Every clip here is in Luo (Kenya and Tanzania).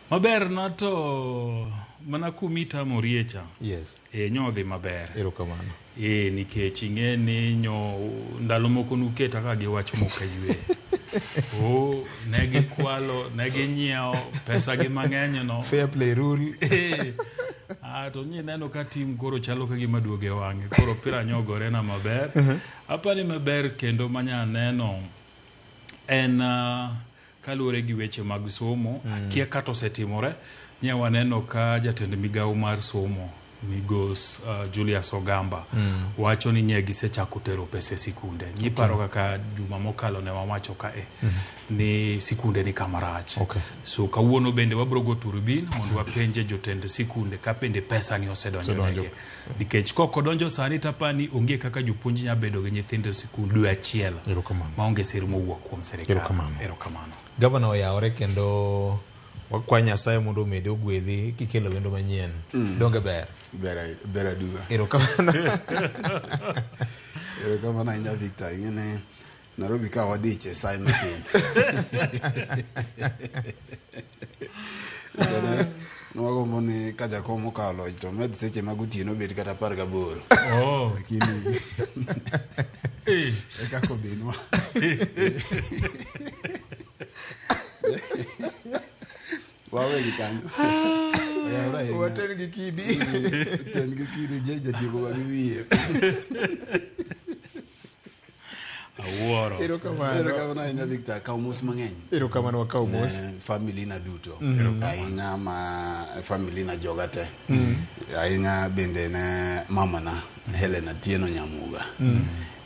Maber na to mana kumita moriecha. Yes. Nyodhi maber. Erokamano. Nikech ing'e ni ndalo moko nuketa ka giwacho moka ywe. Negi kwalo, negi nyiewo pesa gi mang'eny no. Fair play rule. To nye neno ka tim koro chalo ka gima duoge wang'e. Koro pira nyogore na maber. Apani maber kendo manya neno en kaluwore gi weche mag somo. Akia kato setimore. Nye waneno ka jatend migawo mar somo. Migos Julius Ogamba wacho ni nye gisechako tero pesa sikunde. Nyiparo kaka juma mokalo ne wawacho ka ni sikunde ni kamarach. So kawuono bende wabro go turbin mondo wapenje jotend sikunde ka bende pesa ni osedonjo negi. Nikech koko donjo sani tapani onge kaka jopuonj nya bedo gi nyithindo sikunde dwe achiel. Maonge sir mowuok kuom serikal. Erokamano. Gavana oyawore kendo wakwa Nyasaye mondo omede ogwedhi kikelo wendo manyien. Donge ber. Ber aduga. Erokamano. Erokamano ahinya Victor. Ing'ene Nairobi ka wadiche sai matin. Nwagombo ni ka jakom okalo to med seche mag otieno bed kata 18. Lakini eka kodinwa. Wawe gikanyo. Waten gi kidi. Ten gi kidi jeje tigo ba giwie. Awuoro. Erokamano ahinya Victor, kaw mos mang'eny. Erokamano wakaw mos. Family na duto. Ahinya ma family na joga te. Ahinya bende ne mama na Helena Tieno Nyamuga.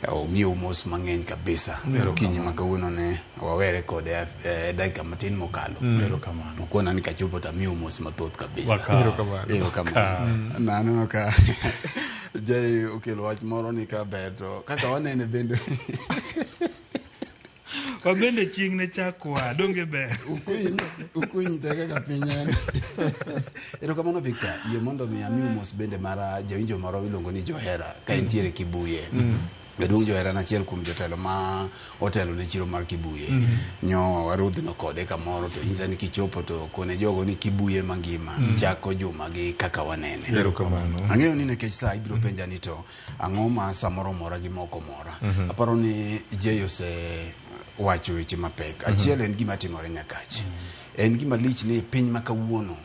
Omiyo mos mang'eny kabisa. Kinyi makawuono ne wawere kode dakika matin mokalo. Mokona ni kachopo ta miyo mos mathoth kabisa. Erokamano. Nano ka jay okelo wach moro ni ka beto kaka wanene bende wabende ching ne chakwa donge ber ukuiny teke ka pinyen. Erokamano Victor, yie mondo mi amiyo mos bende mara jawinjo moro iluongo ni Johera ka entiere Kibuye. Jaduong' Johera achiel kuom jotelo ma otelo ne chiro mar Kibuye. Nyo warudhno kode kamoro to inza ni kichopo to kone jogo ni Kibuye mangima chako juma gi kaka wanene. Erokamano. Ang'eyo ni nekech sa ibiro penja ni to ang'o ma samoro mora gi moko mora. Aparo ni Jay ose wacho weche mapek. Achiel en gima timore Nyakach. En gima lich ni piny makawuono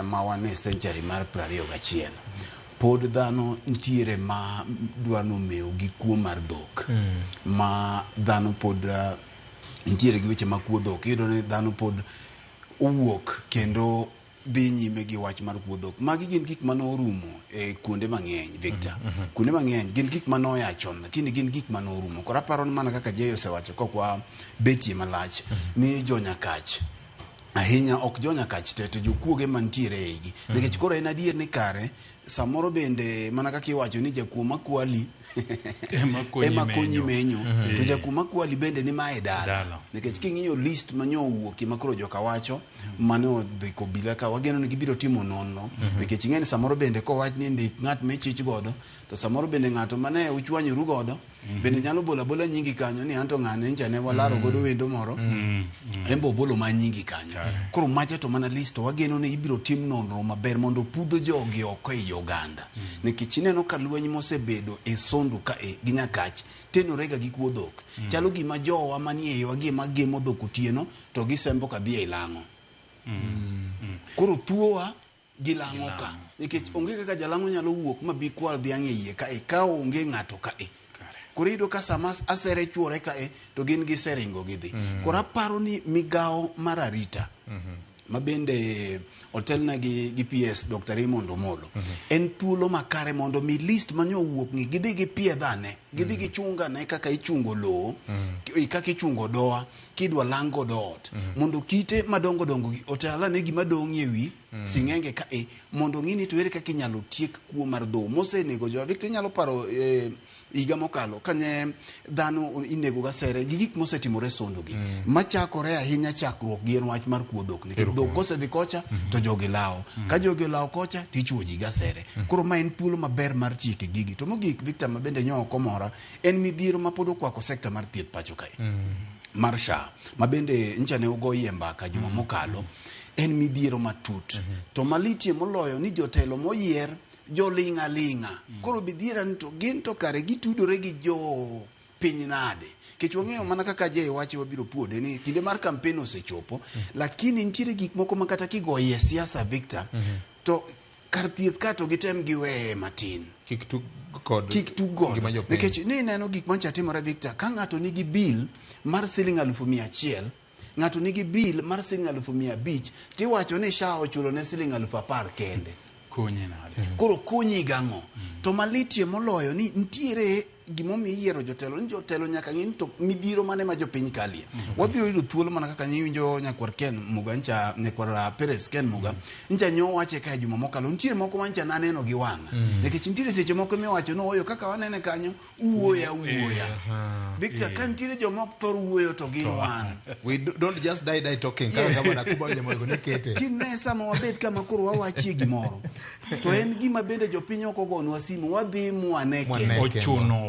ma wan e century mar 21. Pod dhano ntiere ma dwano mew gi kuo mar dhok. Ma dhano pod ntiere gi weche makuo dhok. Iyudo ni dhano pod owuok kendo dhi nyime gi wach mar kuo dhok. Magi gin gik manorumo e kuonde mang'eny Victor. Kuonde mang'eny gin gik manoya chon lakini gin gik manorumo. Koro aparo ni mana kaka Jay osewacho kokwa betie malach ni jo Nyakach. Ahinya ok jo Nyakach te to jokuoge mantiere eigi. Nikech koro en adier ni kare samoro bende mana kaka iwacho ni jakuo makwali ema konyi menyo. To jakuo makwali bende ni mae dala. Nikech king'iyo list manyo owuoki makoro joka wacho mane odhi kobila ka wageno ni gibiro timo nonno. Nikech ing'eni samoro bende kowach ni ndik ng'at mechich godo to samoro bende ng'ato mane uchwanyoru godo bende nyalo bola nyingi kanyo ni anto ng'ane ncha ne walaro godo wendo moro. Embo bolo ma nyingi kanyo. Koro macha to mana list to wageno ni ibiro tim nonro maber mondo pudho jogi oko e Uganda. Nikech ineno ka lweny mosebedo e Sondu ka gi Nyakach tenorega gi kuo dhok. Chalo gima jowa manie yo gima gemo dhok otieno to gisembo ka dhi e Lang'o. Koro tuowa gilang'o ka. Nikech onge kaka jalang'o nyalo wuok mabi kwal dhiang' e iye ka onge ng'ato ka Koro iyudo ka sama asere chuore ka to gin giseringo gidhi. Koro aparo ni migawo mar arita mabende otelna gi PS Dr. Raymond Omolo en thuolo makare mondo mi list manyo wuok ni gidhi gi piedhane gidhi gi chungane kaka ichungo lowo kaka ichungo doa kidwa lango dot mondo kite madongo dongo otala ne gima dong' ewi sing'enge ka mondo ng'ini to ere kaka inyalo tiek kuo mar dho mosenego jo Victor nyalo paro higa mokalo kane dhano inego gasere gi gik mosetimore Sondu gi machakore ahinya chakruok gi en wach mar kuo dhok nikech dhok kosedhi kocha to jogi lawo ka jogi lawo kocha tichuo ji gasere. Koro ma en thuolo maber mar tieke gigi to mogik Victor mabende nyoko mora en midhiero ma pod okwako sekta mar thieth pacho kae mar SHA mabende ncha ne ugo yie mbaka juma mokalo en midhiero matut to malitie moloyo ni jotelo moyier jolinga linga koro bidhiera ni to gin to kare gitudore gi jo piny nade kech wang'eyo mana kaka Jay wache wabiro puode ni kinde mar kampen osechopo lakini nitiere gik moko ma kata kigoye siasa Victor to kar thieth ka to gitem giwe matin kik tug kod nikech ni neno gik mancha timore Victor ka ng'ato nigi bill mar siling 100,000 ng'ato nigi bill mar siling 500,000 tiwacho ni SHA ochulo ne siling 10,000 kende konyi nade koro konyi gang'o to malitie moloyo ni nitiere gimomiyo iyiero jotelo ni jotelo nyaka ng'in to midhiero mane ma jopiny kalie wabiro yudo thuolo mana kaka nyiwinjo nyakwar Ken Muga ncha nyakwar Peres Ken Muga ncha nyo wache ka juma mokalo nitiere moko mancha naneno gi wang'a nikech nitiere seche moko miwacho no oyo kaka wanene kanyo uoya Victor kan nitiere jomok thor wuoyo to gin wan we don't just die talking kaka na kuba nyamo go nikete kinne sama wabet kama koro wawachie gimoro to en gima bende jopiny ok ogonwa simu wadhi mwane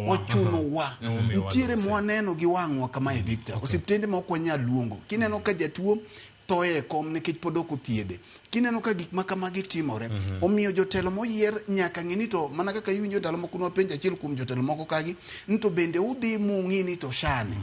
ochuno wa nitiere mwaneno gi wang'wa kama e Victor osiptende ma ok wanyal luongo kineno ka jatuo toye kom nikech pod ok othiedhe kineno ka gik ma kamagi timore omiyo jotelo moyier nyaka ng'ini to mana kaka iwinjo ndalo moko nwapenjo achiel kuom jotelo moko kagi ni to bende udhi mung'ini to shane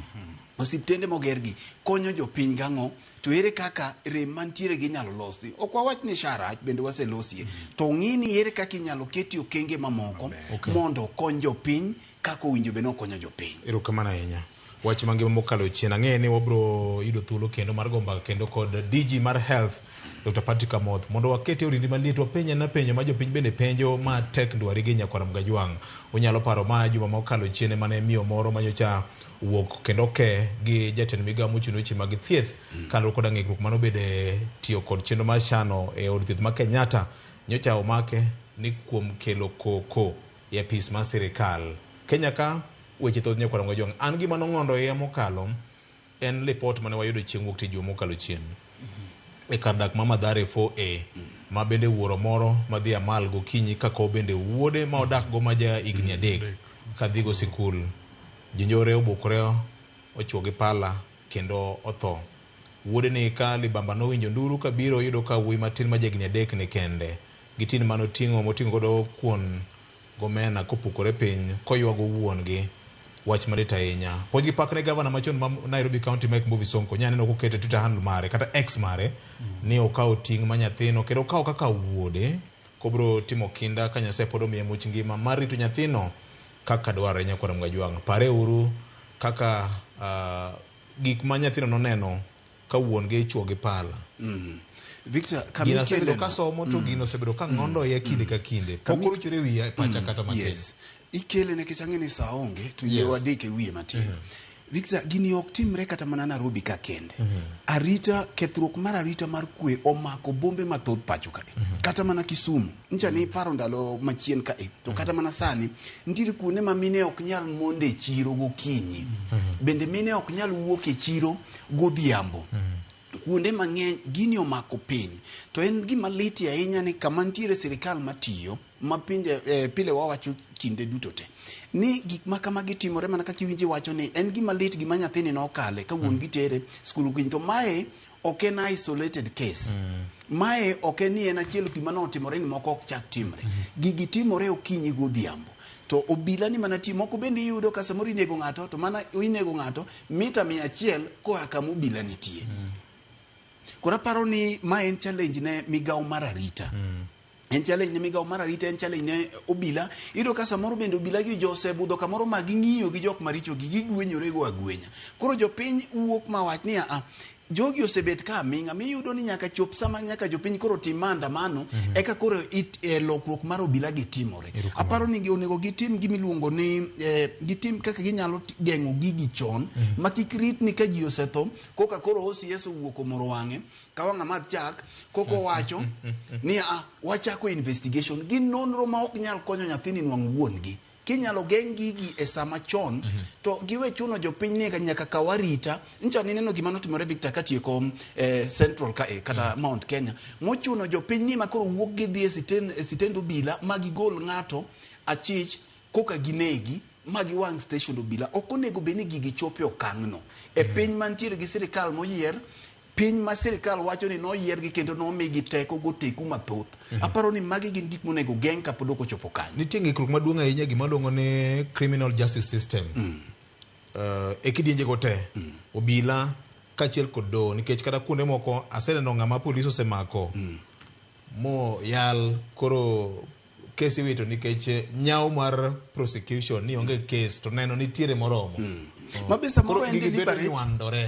osiptende mogergi konyo jopiny gang'o to ere kaka rem mantiere gi nyalo losi ok wawach ni SHA rach bende waselosie to ng'ini ere kaka inyalo keti okenge mamoko mondo kony jopiny kaka owinjo bende okonyo jopiny erokamano ahinya wach mangima mokalo chien ang'e ni wabro yudo thuolo kendo mar gomba kendo kod DG mar health Dr. Patrick Amoth mondo wakete orindi maliet wapenja na penjo ma jopiny bende penjo ma tek ndwari gi nyakwara Mgajwang unyalo paro ma juma mokalo chien mane miyo moro manyocha wuok kendo ke gi jatend migao mochung' weche mag thieth kaluwore kod ng'ikruok mano bede tiyo kod chenro mar shano e od thieth ma Kenyatta nyocha omake ni kuom kelo koko e apis mar sirikal Kenya ka weche thoth nyakwara Mgajwang an gima nong'ondo e mokalo en report mane wayudo chieng' wuok tich mokalo chien e kar dak ma Mathare 4A ma bende wuoro moro madhi amal gokinyi kako bende wuode ma odak go ma ja higni 3 kadhi go sikul jinjore obukore ochuo gi pala kendo otho wuode ni ka libamba no winjo nduru kabiro yudo ka wuoyi matin ma jagni 3 ne kende gitin moting'o godo kuon gomena kopukore piny koywago wuon gi wach marit ahinya pod gi pakne gavana machon ma Nairobi County Mike Mbuvi Sonko nyaneno kokete Twitter handle mare kata X mare ni okawo ting' ma nyathino kendo okawo kaka wuode kobro timo kinda ka Nyasaye pod omiye much ngima mar rito nyathino kaka dwarore nyakwara Mgajwang pare uru kaka gik ma nyathino noneno ka wuon gi chuo gi pala Victor kamikelo sebedo ka somo to gino sebedo ka ngondo ye kinde ka kinde pokoro chure wiya pacha kata matin yes ikele ne kichang'e ni saa onge to yie wadike wiye matin Victor gini ok timre kata mana Nairobi ka kende arita kethruok mar arita mar kwe omako bombe mathoth pacho ka kata mana Kisumu ncha ni paro ndalo machien ka to kata mana sani nitiere kuonde ma mine ok nyal monde e chiro gokinyi bende mine ok nyal wuok e chiro godhiambo kuonde mang'eny gini omako piny to en gima liti ahinya ni kama nitiere sirikal matiyo mapinje pile wawacho kinde duto te ni gik ma kama gitimore mana kaka iwinji wacho ni en gima lit gima nyathini nokale ka wuon gitere skul kwiny to mae ok en isolated case mae ok en ni en achiel gima notimore ni moko ok chak timre gigi timore okinyi godhiambo to obila ni mana ti moko bende yudo ka samoro inego ng'ato to mana inego ng'ato mita 100 koa kama obila nitie kora paro ni ma en challenge ne migao mar arita en challenge ne migao mar arita en challenge ne obila ido ka samoro bende obila gi Joseph budho kamoro ma ging'iyo gi jok maricho gi gigwenyore go agwenya koro jopiny wuok mawach ni jogi osebet ka minga miyudo ni nyaka chop sama nyaka jopiny koro tim maandamano eka koro lokruok mar obila gi timore aparo ni onego gitim gimiluongo ni gitim kaka ginyalo geng'o gigi chon makikrit ni ka ji osetho koka koro OCS owuok omoro wang'e ka wang'a madh chak koko wacho ni wachako investigation gin nonro ma ok nyal konyo nyathini nwang' wuon gi kinyalo geng' gigi e sama chon to giwe chuno jopiny ni nyaka kawarita ncha nineno gima notimore Victor katieko Central ka kata Mount Kenya mochuno jopiny ni makoro wuok gidhi e sitend obila magigol ng'ato achich koka ginegi magiwang' station obila ok onego beni gigi chope okang'no e piny mantiere gi sirikal moyier piny ma sirikal wacho ni noyiergi kendo nomigi teko goteku mathoth. Aparo ni magi gin gik monego geng' kapod ok ochopo kanyo. Nitie ng'ikruok maduong' ahinya gima luongo ni criminal justice system. E kidienje go te obila kachiel kod doho, nikech kata kuonde moko aseneno ng'ama polis osemako mo yal koro kes iwito nikech nyawo mar prosecution ni onge kes to neno nitiere moromo. Mabe samoro en deliberate.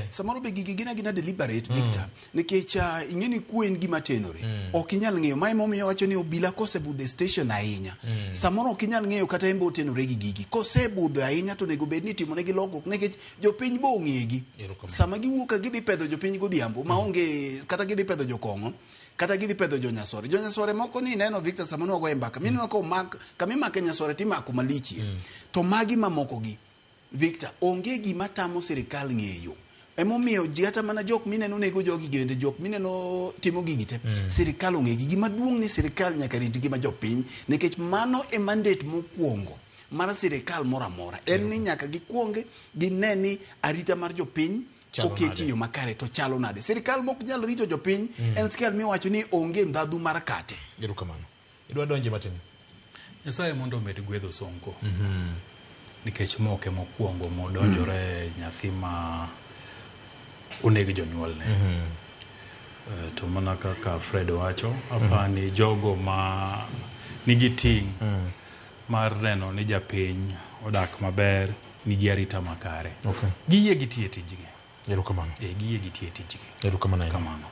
Samoro be gigi gina deliberate, Victor. Nikech ing'eni kuen gima tenore. Ok inyal ng'eyo. Mae momiyo wacho ni obila kosebudho station ahinya. Samoro ok inyal ng'eyo kata embe otenore gi gigi. Kosebudho ahinya to nego bed ni timone gi lokruok nikech jopiny bo ong'egi. Sama giwuok ka gidhi pedho jopiny godhiambo maonge kata gidhi pedho jokong'o kata gidhi pedho jonyasore. Jonyasore moko ni neno Victor samano go embaka. Minwa ko mak kamimake nyasore timako malichie. To magi mamoko gi Victor, onge gima tamo sirikal ng'eyo. Emomiyo ji hata mana jok mineno nego jogi gende, jok mineno timo gigi te. Sirikal ong'egi. Gima duong' ni sirikal nyaka rit gima jopiny, nikech mano e mandate mokwongo mar sirikal moro amora. En ni nyaka gikwonge gine ni arita mar jopiny oketi yo makare to chalo nade. Sirikal mok nyalo rito jopiny, en sirikal miwacho ni onge ndhadhu mar kate. Erokamano. Idwa donje matin. Nyasaye mondo omed gwedho Sonko. Nikech moke mokwongo modonjore nyathi ma oneg jonyuolne. To mana kaka Fred wacho, apani jogo ma nigi ting' mar neno ni japiny odak maber, nigi arita makare. Giyie gitie tijgi. Erokamano. Giyie gitie tijgi. Erokamano. Kamano.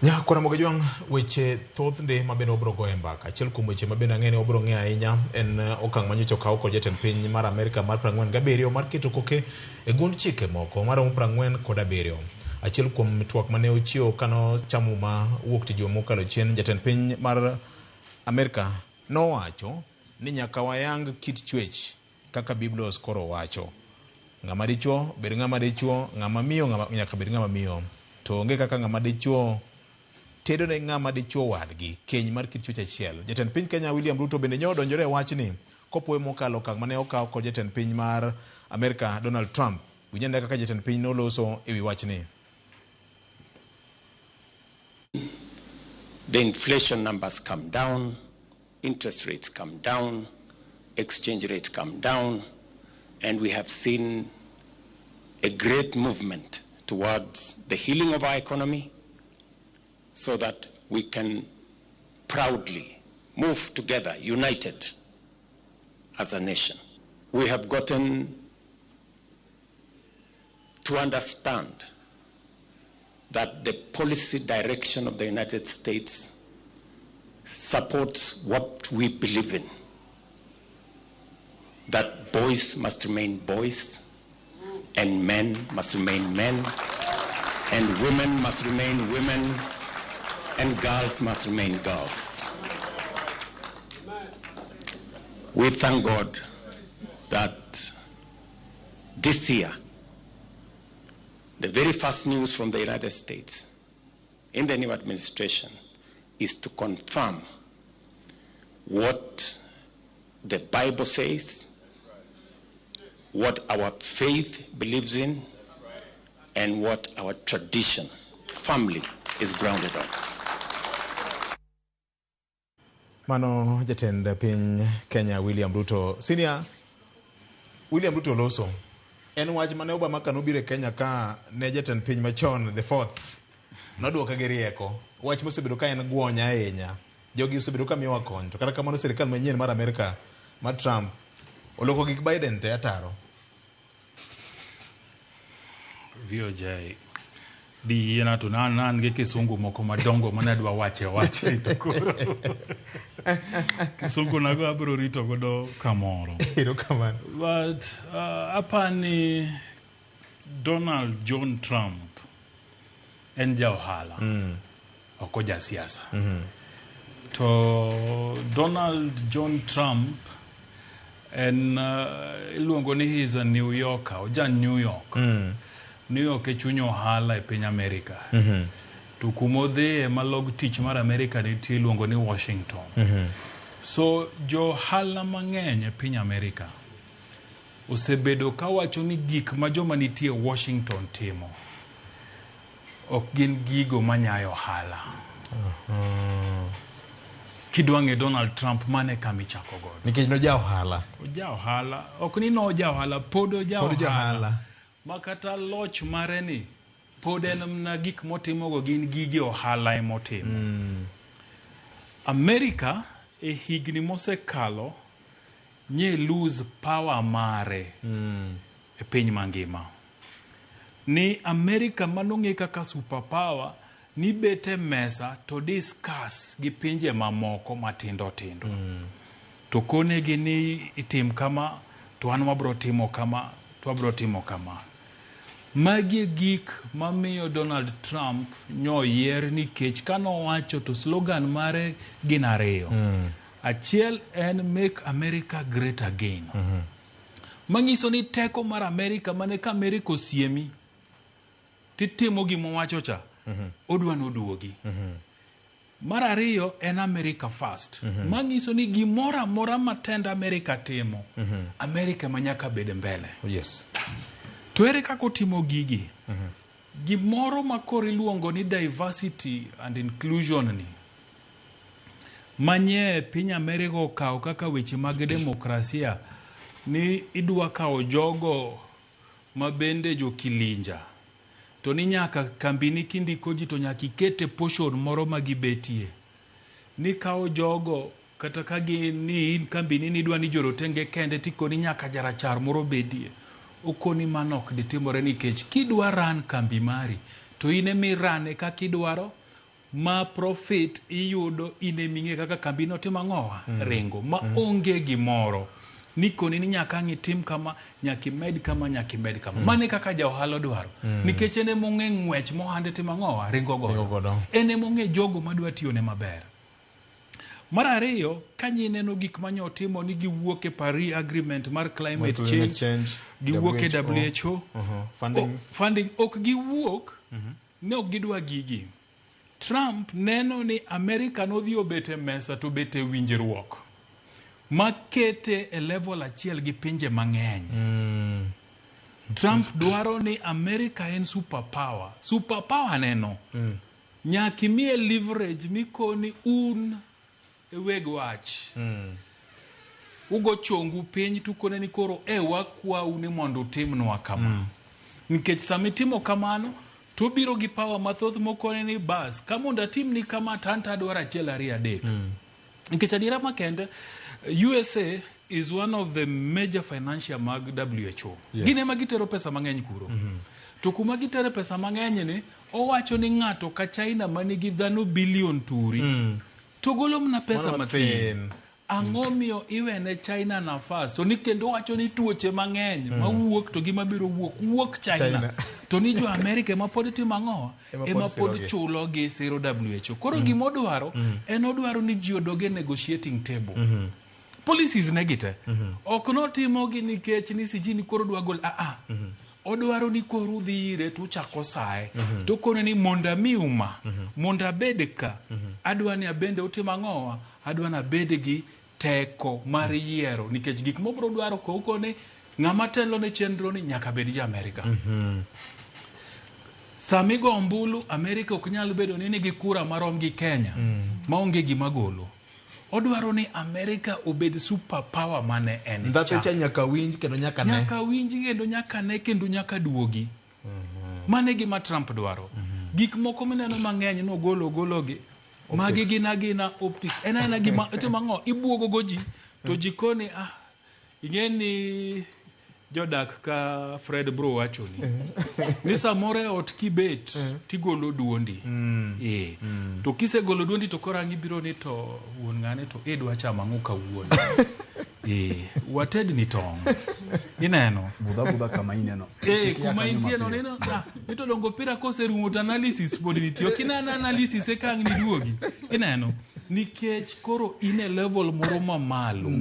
Nya kora moga jwang weche thoth nde mabende obro go embaka. Achiel kuom weche mabende ang'ene obro ng'e ahinya en okang' manyocha okaw kod jatend piny mar Amerika mar 47 mar keto koke e gund chike moko mar 47. Achiel kuom twak mane ochiwo kano chamo ma wuok tijwa mokalo chien, jatend piny mar Amerika nowacho ni nyaka wayang kit chwech kaka Biblos koro wacho. Ng'ama dichuo bed ng'ama dichuo, ng'ama miyo nyaka bed ng'ama miyo. To onge kaka ng'ama dichuo tedo ne ng'ama dichuo wadgi keny mar kit chwech achiel. Jatend piny Kenya William Ruto bende nyo donjore wachni kopoe mokalo okang' mane okaw kod jatend piny mar Amerika Donald Trump. Winyande kaka jatend piny noloso ewi wachni. The inflation numbers come down, interest rates come down, exchange rates come down, and we have seen a great movement towards the healing of our economy so that we can proudly move together, united as a nation. We have gotten to understand that the policy direction of the United States supports what we believe in, that boys must remain boys, and men must remain men, and women must remain women, and girls must remain girls. We thank God that this year, the very first news from the United States in the new administration is to confirm what the Bible says, what our faith believes in, and what our tradition, family, is grounded on. Mano jatend piny Kenya William Ruto. Senior William Ruto loso. En wach mane Obama kanobire Kenya ka ne jatend piny machon the fourth. Noduoka gi rieko. Wach mosebedo ka en guonya ahinya. Jogi osebedo ka miyowa kony. To kata kamano sirikal manyien mar Amerika mar Trump oloko gik Biden te ataro. VOJ di yena to nan ge kisungu moko madongo manadwa wache to koro kisungu nago abro rito godo kamoro. Erokamano. But apani Donald John Trump en ja ohala oko ja siasa. To Donald John Trump en iluongo ni he's a New Yorker, oja New York. New York e chuny ohala e piny Amerika. To kumodhi malog tich mar Amerika nitie iluongo ni Washington. So jo ohala mang'eny e piny Amerika osebedo ka wacho ni gik ma joma nitie Washington timo ok gin gigo manyayo ohala. Kidwang'e Donald Trump mane kami chako godo. Nikech no ja ohala. Oja ohala. Ok ni no oja ohala, pod oja Pod ja ohala. ohala. Makata loch mare ni, pod en mna gik motimogo gin gige ohala emotimo. Amerika e higni mosekalo nye lose power mare e piny mangima. Ni Amerika manong'e kaka super power ni bete mesa to discuss gi pinje mamoko matindo tindo. To konegi ni itim kama, to an wabro timo kama, to wabro timo kama. Magi gik mamiyo Donald Trump nyoyier nikech kano wacho to slogan mare gin ariyo. Achiel en Make America Great Again. Mangiso ni teko mar Amerika mane ka Amerika osiemi titimo gimowacho cha, odwa noduogi. Mar ariyo en America First. Mangiso ni gimora mora matenda Amerika timo, Amerika manyaka bede mbele. Yes. To ere kako timo gigi? Gimoro makori luongo ni diversity and inclusion ni. Manye piny Amerika okawo kaka weche mag demokrasia ni idwa kawo jogo mabende jo kilinja. To ni nyaka kambini kindiko ji to nyaka ikete portion moro magibetie. Ni kawo jogo kata kagi ni kambini ni idwa ni jorotenge kende tiko ni nyaka jarachar moro bedie. Okoni manok ditimore nikech kidwa ran kambi mari to ine mi rane kaka idwaro ma profit iyudo ine ming'e kaka kambi no timo ang'owa ringo ma onge gimoro nikoni ni nyaka ngitim kama nyaki med kama mane kaka ja ohala dwaro nikech ene mong'e ng'wech mohande timo ang'owa ringo godo ene mong'e jogo madwa tiyo ne maber. Mar ariyo, kanyi neno gik manyo timo ni giwuok e Paris Agreement mar climate change, giwuok e WHO, funding ok giwuok, ne ok gidwa gigi. Trump neno ni Amerika nodhi obete mesa to bete winjruok. Makete e level achiel gi pinje mang'eny. Trump dwaro ni Amerika en superpower. Superpower neno. Nyaki miye leverage mikoni un weg wach. Ugo chongu piny tukone ni koro wakwa uni mondo utimnwa kama. Nikech samitimo kamano to biro gi power mathoth mokone ni bas kamonda timni kama tanta dwara achiel ariyo adek. Nikech adira makende USA is one of the major financial mag WHO. Yes. Gine magitero pesa mang'eny kuro. To kuma gitero pesa mang'eny ni owacho ni ng'ato ka China manigi dhano billion turi. To golo mna pesa mathin. Ang'omiyo iwene China nafas. To ni kendo wacho ni tuoche mang'eny mawuok to gima biro wuok China. To ni jo Amerika ma pod timo ang'owa ema pod chulo gi siro WHO. Koro gima odwaro en odwaro ni ji odoge negotiating table. Policies negite. Ok notimo gi nikech ni sijini koro dwa gol odwaro ni koro dhire to chako sae to kono ni monda miuma monda bedeka adwa ni abende utimo ang'owa adwa na bede gi teko mar yiero nikech gik mobro dwaro ko ni ng'ama telo ne chenro ni nyaka bed ja Amerika. Samigo ombulu Amerika ok nyal bedo ni nigi kura marom gi Kenya maonge gima golo. Odwaro ni Amerika obed super power mane en. Ndatecha nyaka winj kendo nyaka ne. Nyaka winj kendo nyaka ne kendo nyaka duogi. Mane gima Trump dwaro. Gik moko mineno mang'eny no golo gi. Magi gina optics. Ena gima timo ang'o ibuogo goji to jikoni ingeni jodak ka Fred bro wacho ni samore ot kibet tigolo duondi. To kisegolo duondi to korangi biro ni to wuon ng'ane to edwa chama ng'uka wuon. Wated ni tong. Ineno Budha kama ineno. Kuma intieno neno ito dongo pira kose remote analysis bodi nitio kinana analysis e kang ni duogi. Ineno nikech koro ine level moro mamalo.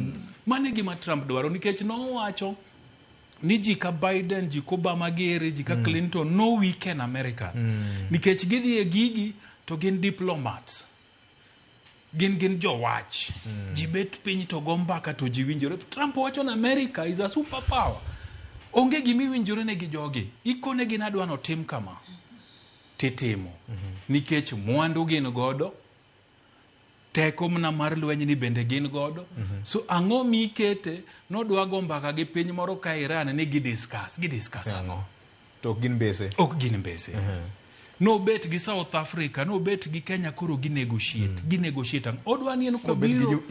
Mane gima Trump dwaro nikech no wacho ni ji ka Biden, ji ka Obama gere, ji ka Clinton no weekend America. Nikech gidhi e gigi to gin diplomats. Gin jo wach. Ji bet piny to gombaka to ji winjore. Trump wacho na America is a superpower. Onge gimi winjore ne gi jogi. Ikone gi nadwa no tim kama. titimo nikech mwandu gin godo, teko mna mar lweny ni bende gin godo. So ang'o mikete nodwa go mbaka gi piny moro ka Iran ni gidiscuss ang'o to ok gin mbese no bet gi South Africa, no bet gi Kenya, koro gi negotiate odwa ni en ko biro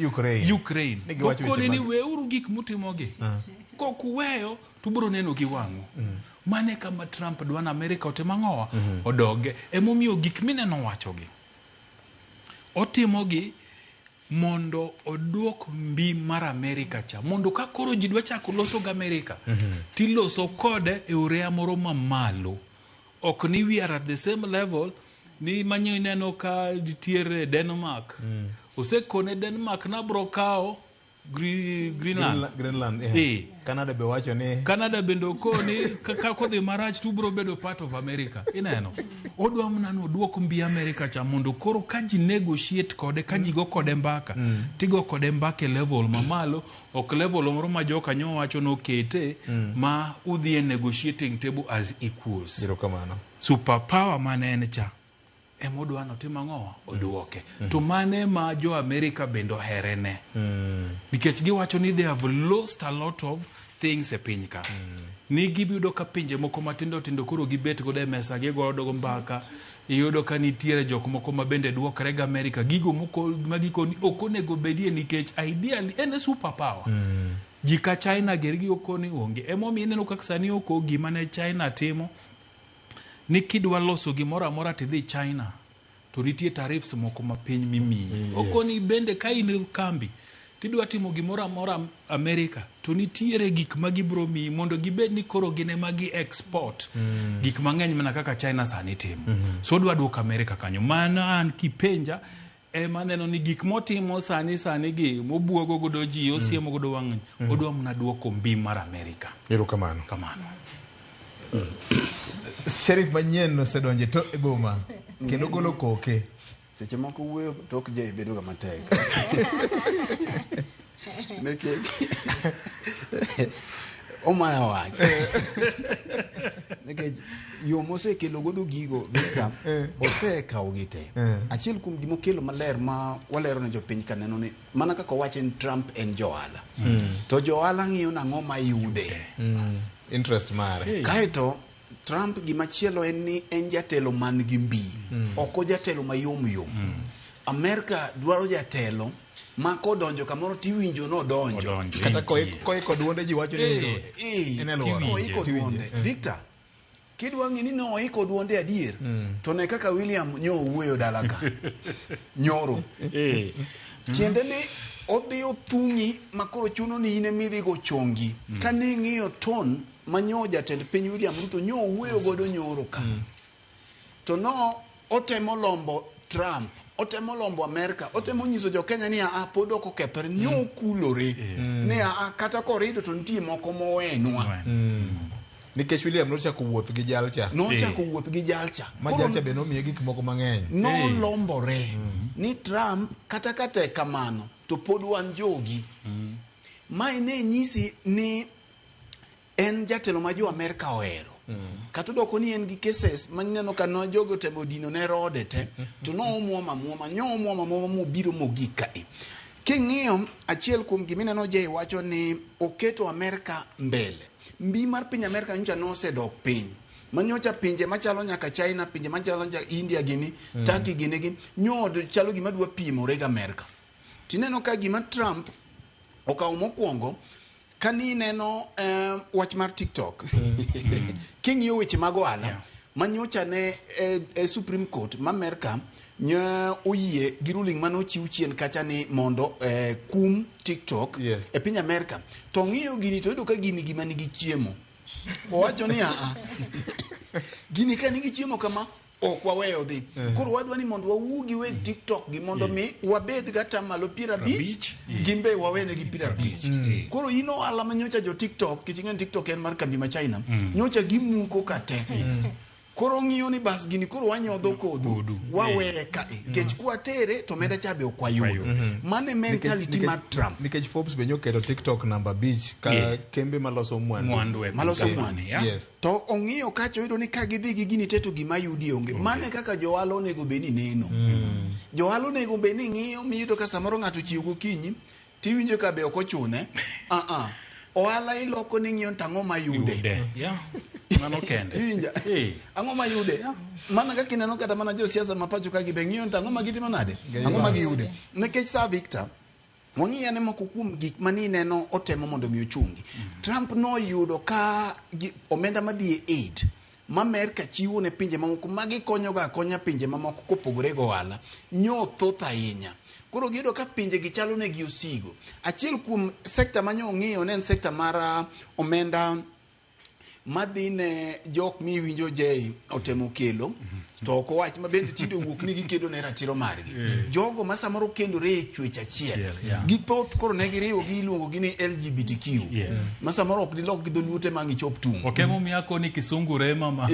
Ukraine koni ni weuru gik mutimogi kokuweyo tubro neno gi wang'u. Mane kama Trump dwa na America otimo ang'owa odoge. Emomiyo gik mineno wachogi otimogi mondo oduok mbi mar America cha, mondo ka koro ji dwa chako loso gi America tiloso kode e urea moro mamalo, ok ni we are at the same level. Ni manyo ineno ka ditiere Denmark osekone Denmark na bro kao Greenland. Canada be wacho ni Canada bende okoni ka kodhi marach tu bro bedo part of America. Ineno odwa mnano duoko mbi America cha mondo koro ka ji negotiate kode, ka ji go kode mbaka tigo kode mbaka level mamalo, ok level moro ma joka nyo wacho no kete ma udhi e negotiating table as equals. Super power mane cha emodwa no timang'owa oduoke. To mane ma jo America bendo herene nikech giwacho ni they have lost a lot of things e piny ka. Ni gibiyudo ka pinje moko matindo tindo koro gibet godo e mesa gi godo mbaka, iyudo ka nitiere jok moko ma bende duokre ga America gigo moko magiko ni okonego bedie nikech ideally en super power. Jika China gergi okoni onge. Emomiyo ineno kaka sani oko gima ne China timo ni kidwa loso gimoro amora tidhi China to nitie tariffs moko ma piny mimi. Okoni bende ka in kambi tidwa timo gimoro amora America to nitiere gik ma gibro mi mondo gibed ni koro gine magi export gik mang'eny mana kaka China sani timo. So dwa duok America kanyo. Mana an kipenja maneno ni gik motimo sani gi mobuogo godo ji osiemo godo wang'eny odwa mna duoko mbi mar America. Kamano. Sheriff manyien osedonje to e boma kendo golo koke. Seche moko wuoyo tok je bedo ga matek. Omaya wach. Nikech yo mosekelo godo gigo Victor osekawo gite. Achiel kuom gimo kelo maler ma walero ne jopiny ka neno ni mana kaka wachen Trump en joala. To joala ng'iyo nang'o ma yude. Interest mare. Kaito Trump gimachielo en ni en jatelo man gi mbi. Oko jatelo mayom. Amerika dwaro jatelo ma kodonjo kamoro tiwinjo no donjo. Kata ko duonde ji wacho ni iko duonde. Victor, kidwa ng'ini no iko duonde adier to ne kaka William nyo wuoyo dalaka nyoro. Tiende ni odhi othung'i makoro chuno ni ine midhi go chongi. Kane ng'iyo ton manyo jatend piny William Ruto nyo wuoyo godo nyoro ka. To no otemo lombo Trump, otemo lombo Amerika, otemo nyiso jo Kenya ni pod ok okethore, nyo kulore. Ni kata korido to nitie moko mowenwa. Nikech William nochako wuoth gi jalcha. Ma jalcha be nomiye gik moko mang'eny. No lombore. Ni Trump kata kamano to pod wan jogi. Ma ine nyisi ni en jatelo ma jo Amerika ohero. Kata doko ni en gi cases maneno ka no jogo temo dino ne rode te to no muoma mobiro mogika e. King'iyo achiel kuom gimineno je wacho ni oketo Amerika mbele. Mbi mar piny Amerika nyocha no osedok piny. Manyocha pinje machalo nyaka China, pinje machalo nyaka India gini, Turkey gini gi nyodo chalo gima dwa pimore gi Amerika. Tineno ka gima Trump okawo mokwongo kani neno wach mar TikTok. King'iyo weche mag ohala manyocha ne Supreme Court ma Amerika nya oyie gi ruling manochiw chien kacha ni mondo kum TikTok e piny Amerika. To ng'iyo gini to yudo ka gini gima nigi chiemo. Owacho ni gini ka nigi chiemo kama ok waweyo dhi. Koro wadwa ni mondo wawugi we TikTok gi mondo mi wabed gata malo 50 gimbe wawene gi 50. Koro ino ala manyocha jo TikTok kichingen TikTok en mar kambi ma China nyocha gimuko kate. koro ng'iyo ni bas gini koro wanyodho kodu waweye ka kech kwa tere to meda chabe okwayudo mane mentality mar Trump nikech Forbes be nyoketo TikTok namba 5 ka kembe maloso mwandu yes to ong'iyo kacho yudo ni ka gidhi gi gini teto gima yudi onge mane kaka joalo onego beni neno joalo onego beni ng'iyo miyudo ka samoro ng'ato chiwo gokinyi tiwinjo ka be okochune ohala iloko ni ng'iyo tang'o mayude mano kende ang'o mayude mana kaka ineno kata mana josiasa mapacho ka gibe ng'iyo ang'o magitimo nade ang'o magiyude nikech sa Victor wang'iya ne moko kuom gik mani neno otemo mondo mi ochungi Trump noyudo ka omenda madhi aid ma Amerika chiwo ne pinje mamoko magikonyoga konya pinje mamoko kopogore go ohala nyo thoth ahinya koro giyudo ka pinje gichalo ne gi osigo achiel kuom sekta manyo ong'iyo ne en sekta mar omenda madhi ne jok miwinjo je otemo kelo to ok owach mabende tinde wuok ni gikedo ne ratiro margi jogo ma samoro kendore e chwech achiel githoth koro ne giriwo giluongo gi ni LGBTQ ma samoro ok dilok gi dholuote ma gichop tung okemo miyako ni kisungu rema ma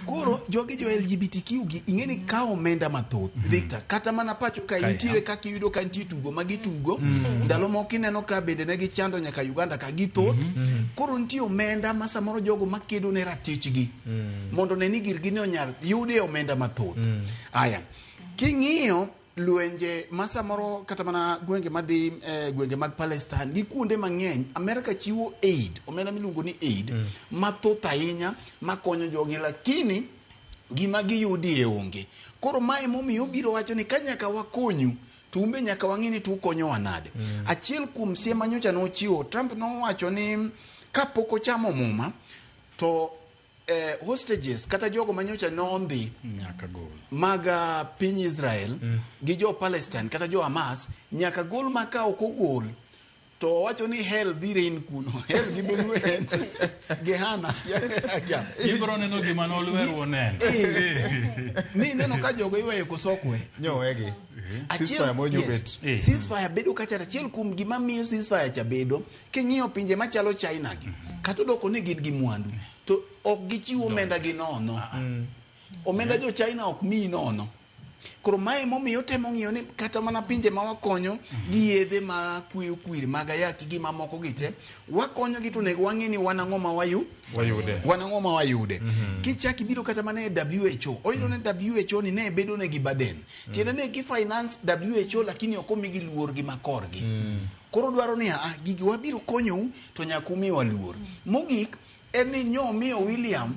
koro jogi jo LGBTQ gi ing'eni ka omenda mathoth Victor kata mana pacho ka intiere kaka iyudo ka nitie tugo ma gitugo ndalo moko ineno ka bende ne gichando nyaka Uganda ka githoth koro nitie omenda ma samoro jogo makedo ne ratichgi mondo ne ni girgi ne onyal yude omenda mathoth aya king'iyo lwenje ma samoro kata mana gwenge madhi gwenge mag Palestine gi kuonde mang'eny Amerika chiwo aid omenda miluongo ni aid mathoth ahinya makonyo jogi lakini gima giyudi e onge koro mae momiyo biro wacho ni kanyaka wakonyu tumbe nyaka wang'ini tu konyowa nade achiel kuom sie manyocha nochiwo Trump nowacho ni kapok ochamo muma to hostages kata jogo manyocha nondhi nyaka gol mag piny Israel gi jo Palestine kata jo Hamas nyaka gol maka ok ogol to wacho ni hell dhi rein kuno hell gibulwen Gehenna ibro neno gima nolwer wonen ni neno ka jogo iweyo kosokwe nyowegi ceasefire mo nyobet ceasefire bedo kata achiel kuom gima miyo ceasefire cha bedo king'iyo pinje machalo China gi kata doko ni gin gi mwandu to ok gichiwo omenda gi nono omenda jo China ok mi nono koro mae momiyo temo ng'iyo ni kata mana pinje ma wakonyo gi yedhe ma kuyo kwiri mag ayaki gi mamoko gite wakonyo gi to nego wang'e ni wan ang'o ma wayude kichaki biro kata mana e WHO oyudo ne WHO ni ne bedo ne gi baden tiende ne ki finance WHO lakini ok omigi luor gi makorgi koro dwaro ni gigi wabiro konyou to nyaka umiwa luor mogik en ni nyo miyo William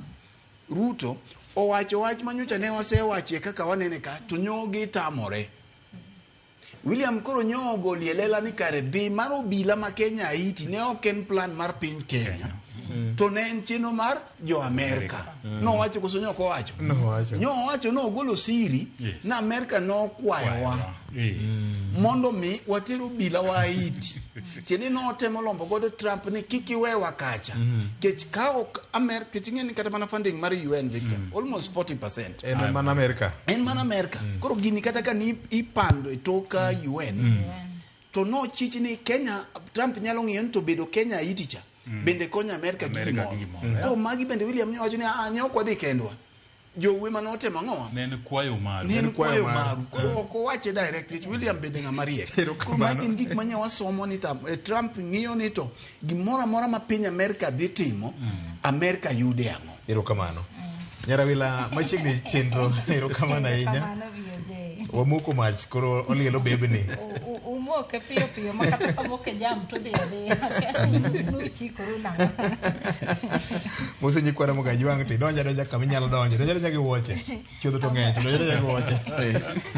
Ruto owacho wach manyocha ne wasewache kaka wanene ka to nyogi tamore William koro nyogo lielela ni kare dhi mar obila ma Kenya Haiti ne ok en plan mar piny Kenya to ne en chino mar jo Amerika no wacho koso nyoko wacho nyo wacho no golo siri na Amerika no kwayowa mondo mi watero bila wa Haiti tieni no temo lombo godo Trump ni kikiwewa kacha kech kao Amerika tingeni kata mana funding mar UN Victor almost 40% en mana Amerika koro gini kata ka ni ipando e toka UN to no chichi ni Kenya Trump nyalo ng'iyo to bedo Kenya Haiti cha bende konya Amerika gi koro magi bende William nyowacho ni nyok wadhi kendwa jowe manotemo ng'owa nen kwayo maru koro ok owache direct William bende ng'ama riek koro magi gik manya wasomo ni Trump ng'iyo ni to gimoro amora ma piny Amerika dhi timo Amerika yude ang'o erokamano Nyarawila machiegni chenro erokamano ahinya wamuko mach koro olielo bebni umoke piyo piyo makata kamoke jam to dhi nuchi koruna mose nyikwara moga jwang ti donja kama inyalo donja gi wuoche chuodho to ng'eny to donja gi wuoche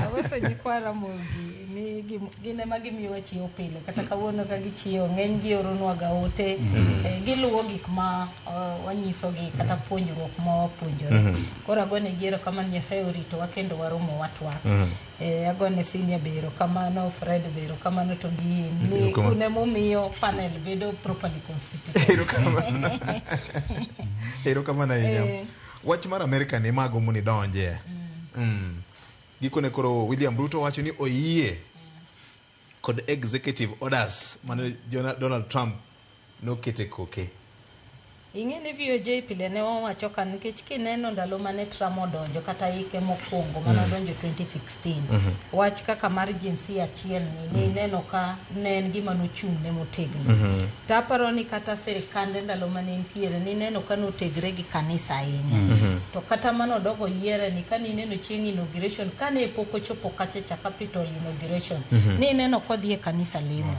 awese nyikwara mogi ni gine magimiwa chiwo pile kata kawuono ka gichiwo ng'eny gi oronwa ga ote giluwo gik ma wanyisogi kata puonjruok ma wapuonjore koro agone gero kama Nyasaye orito wakendo waromo watwak agone senior bero kamano Fred bero kamano to gi ni kune momiyo panel bedo properly constituted erokamano ahinya wach mar Amerika ni mago muni donje gikone koro William Ruto wacho ni oyie kod executive orders mane Donald Trump nokete koke ing'e ni VOJ pile ne wawacho ka nikech kineno ndalo mane Trump odonjo kata ike mokwongo mane odonjo 2016 wach kaka mar jinsia achiel ni neno ka ne en gima nochung' ne motegno to aparo ni kata sirikande ndalo mane nitiere ni neno ka notegre gi kanisa ahinya to kata mano odogo yiere ni ka ni neno chieng' inauguration kane pok ochopo kacha cha Capitol inauguration ni neno kodhi e kanisa lemo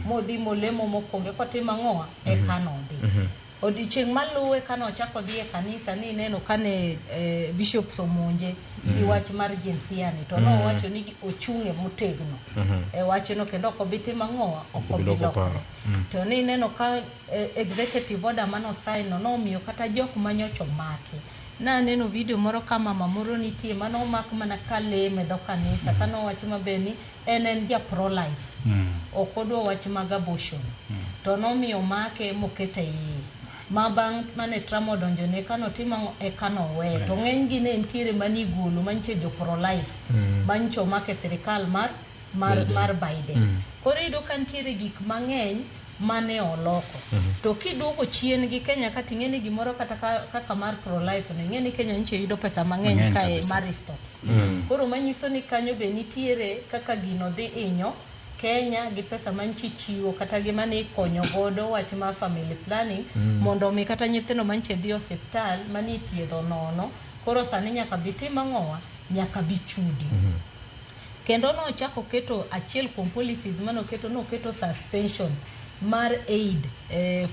modhi molemo mokwonge kotimo ang'owa e kanodhi odiochieng' maluwe kano ochako dhi e kanisa ni neno kane bishops omonje gi wach mar jinsia ni to nowacho ni ochung'e motegno e wachno kendo ok obi timo ang'owa ok obi lokore to ni neno ka executive order mano sign nomiyo kata jok manyocho maki na neno video moro kama mama moro nitie mano omak mana ka lemo e dho kanisa kano wacho maber ni en ja pro life ok odwa wach mag abortion to nomiyo make mokete iye ma bang' mane Trump odonjo ne kano timo e kano we to ng'eny gi ne ntiere mani golo manche jo pro life mancho make sirikal mar Biden koro ido kan ntiere gik mang'eny mane oloko to kiduogo chien gi Kenya kata ing'eni gimoro kata kaka mar pro life ne ing'eni Kenya nche yudo pesa mang'eny kae Maristops koro manyiso ni kanyo be nitiere kaka gino dhi inyo Kenya gi pesa manchi chiwo kata gima ne konyo godo wach ma family planning mondo mi kata nyithindo manche dhi osiptal mani thiedho nono koro sani nyaka bitim ang'owa nyaka bichudi kendo no chako keto achiel kuom policies manoketo noketo suspension mar aid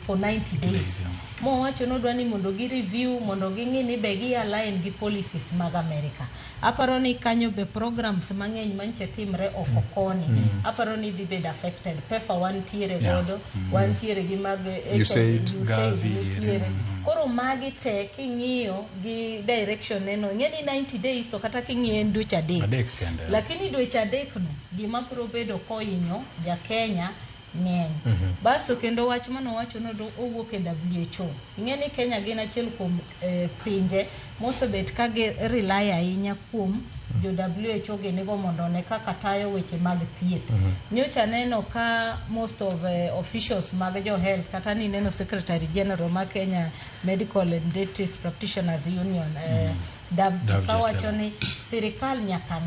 for 90 days mo wacho no dwani mondo gi review mondo ging'i ni be gi align gi policies mag America aparo ni kanyo be programs mang'eny manche timre oko koni aparo ni dhi bed affected PEPFAR wan tiere godo wan tiere gi mag USAID nitiere koro magi te king'iyo gi direction neno ng'eni 90 days to kata king'iyo en dweche adek lakini dweche adek no gima biro bedo koinyo ja Kenya ng'eny basto kendo wach mano wacho no owuok e WHO ing'eni Kenya gin achiel kuom pinje mosebet ka gi rely ahinya kuom jo WHO genego mondo ne kaka tayo weche mag thieth nyocha neno ka most of officials mag jo health kata ni neno Secretary General ma Kenya Medical and Dentist Practitioners Union wacho ni sirikal nyaka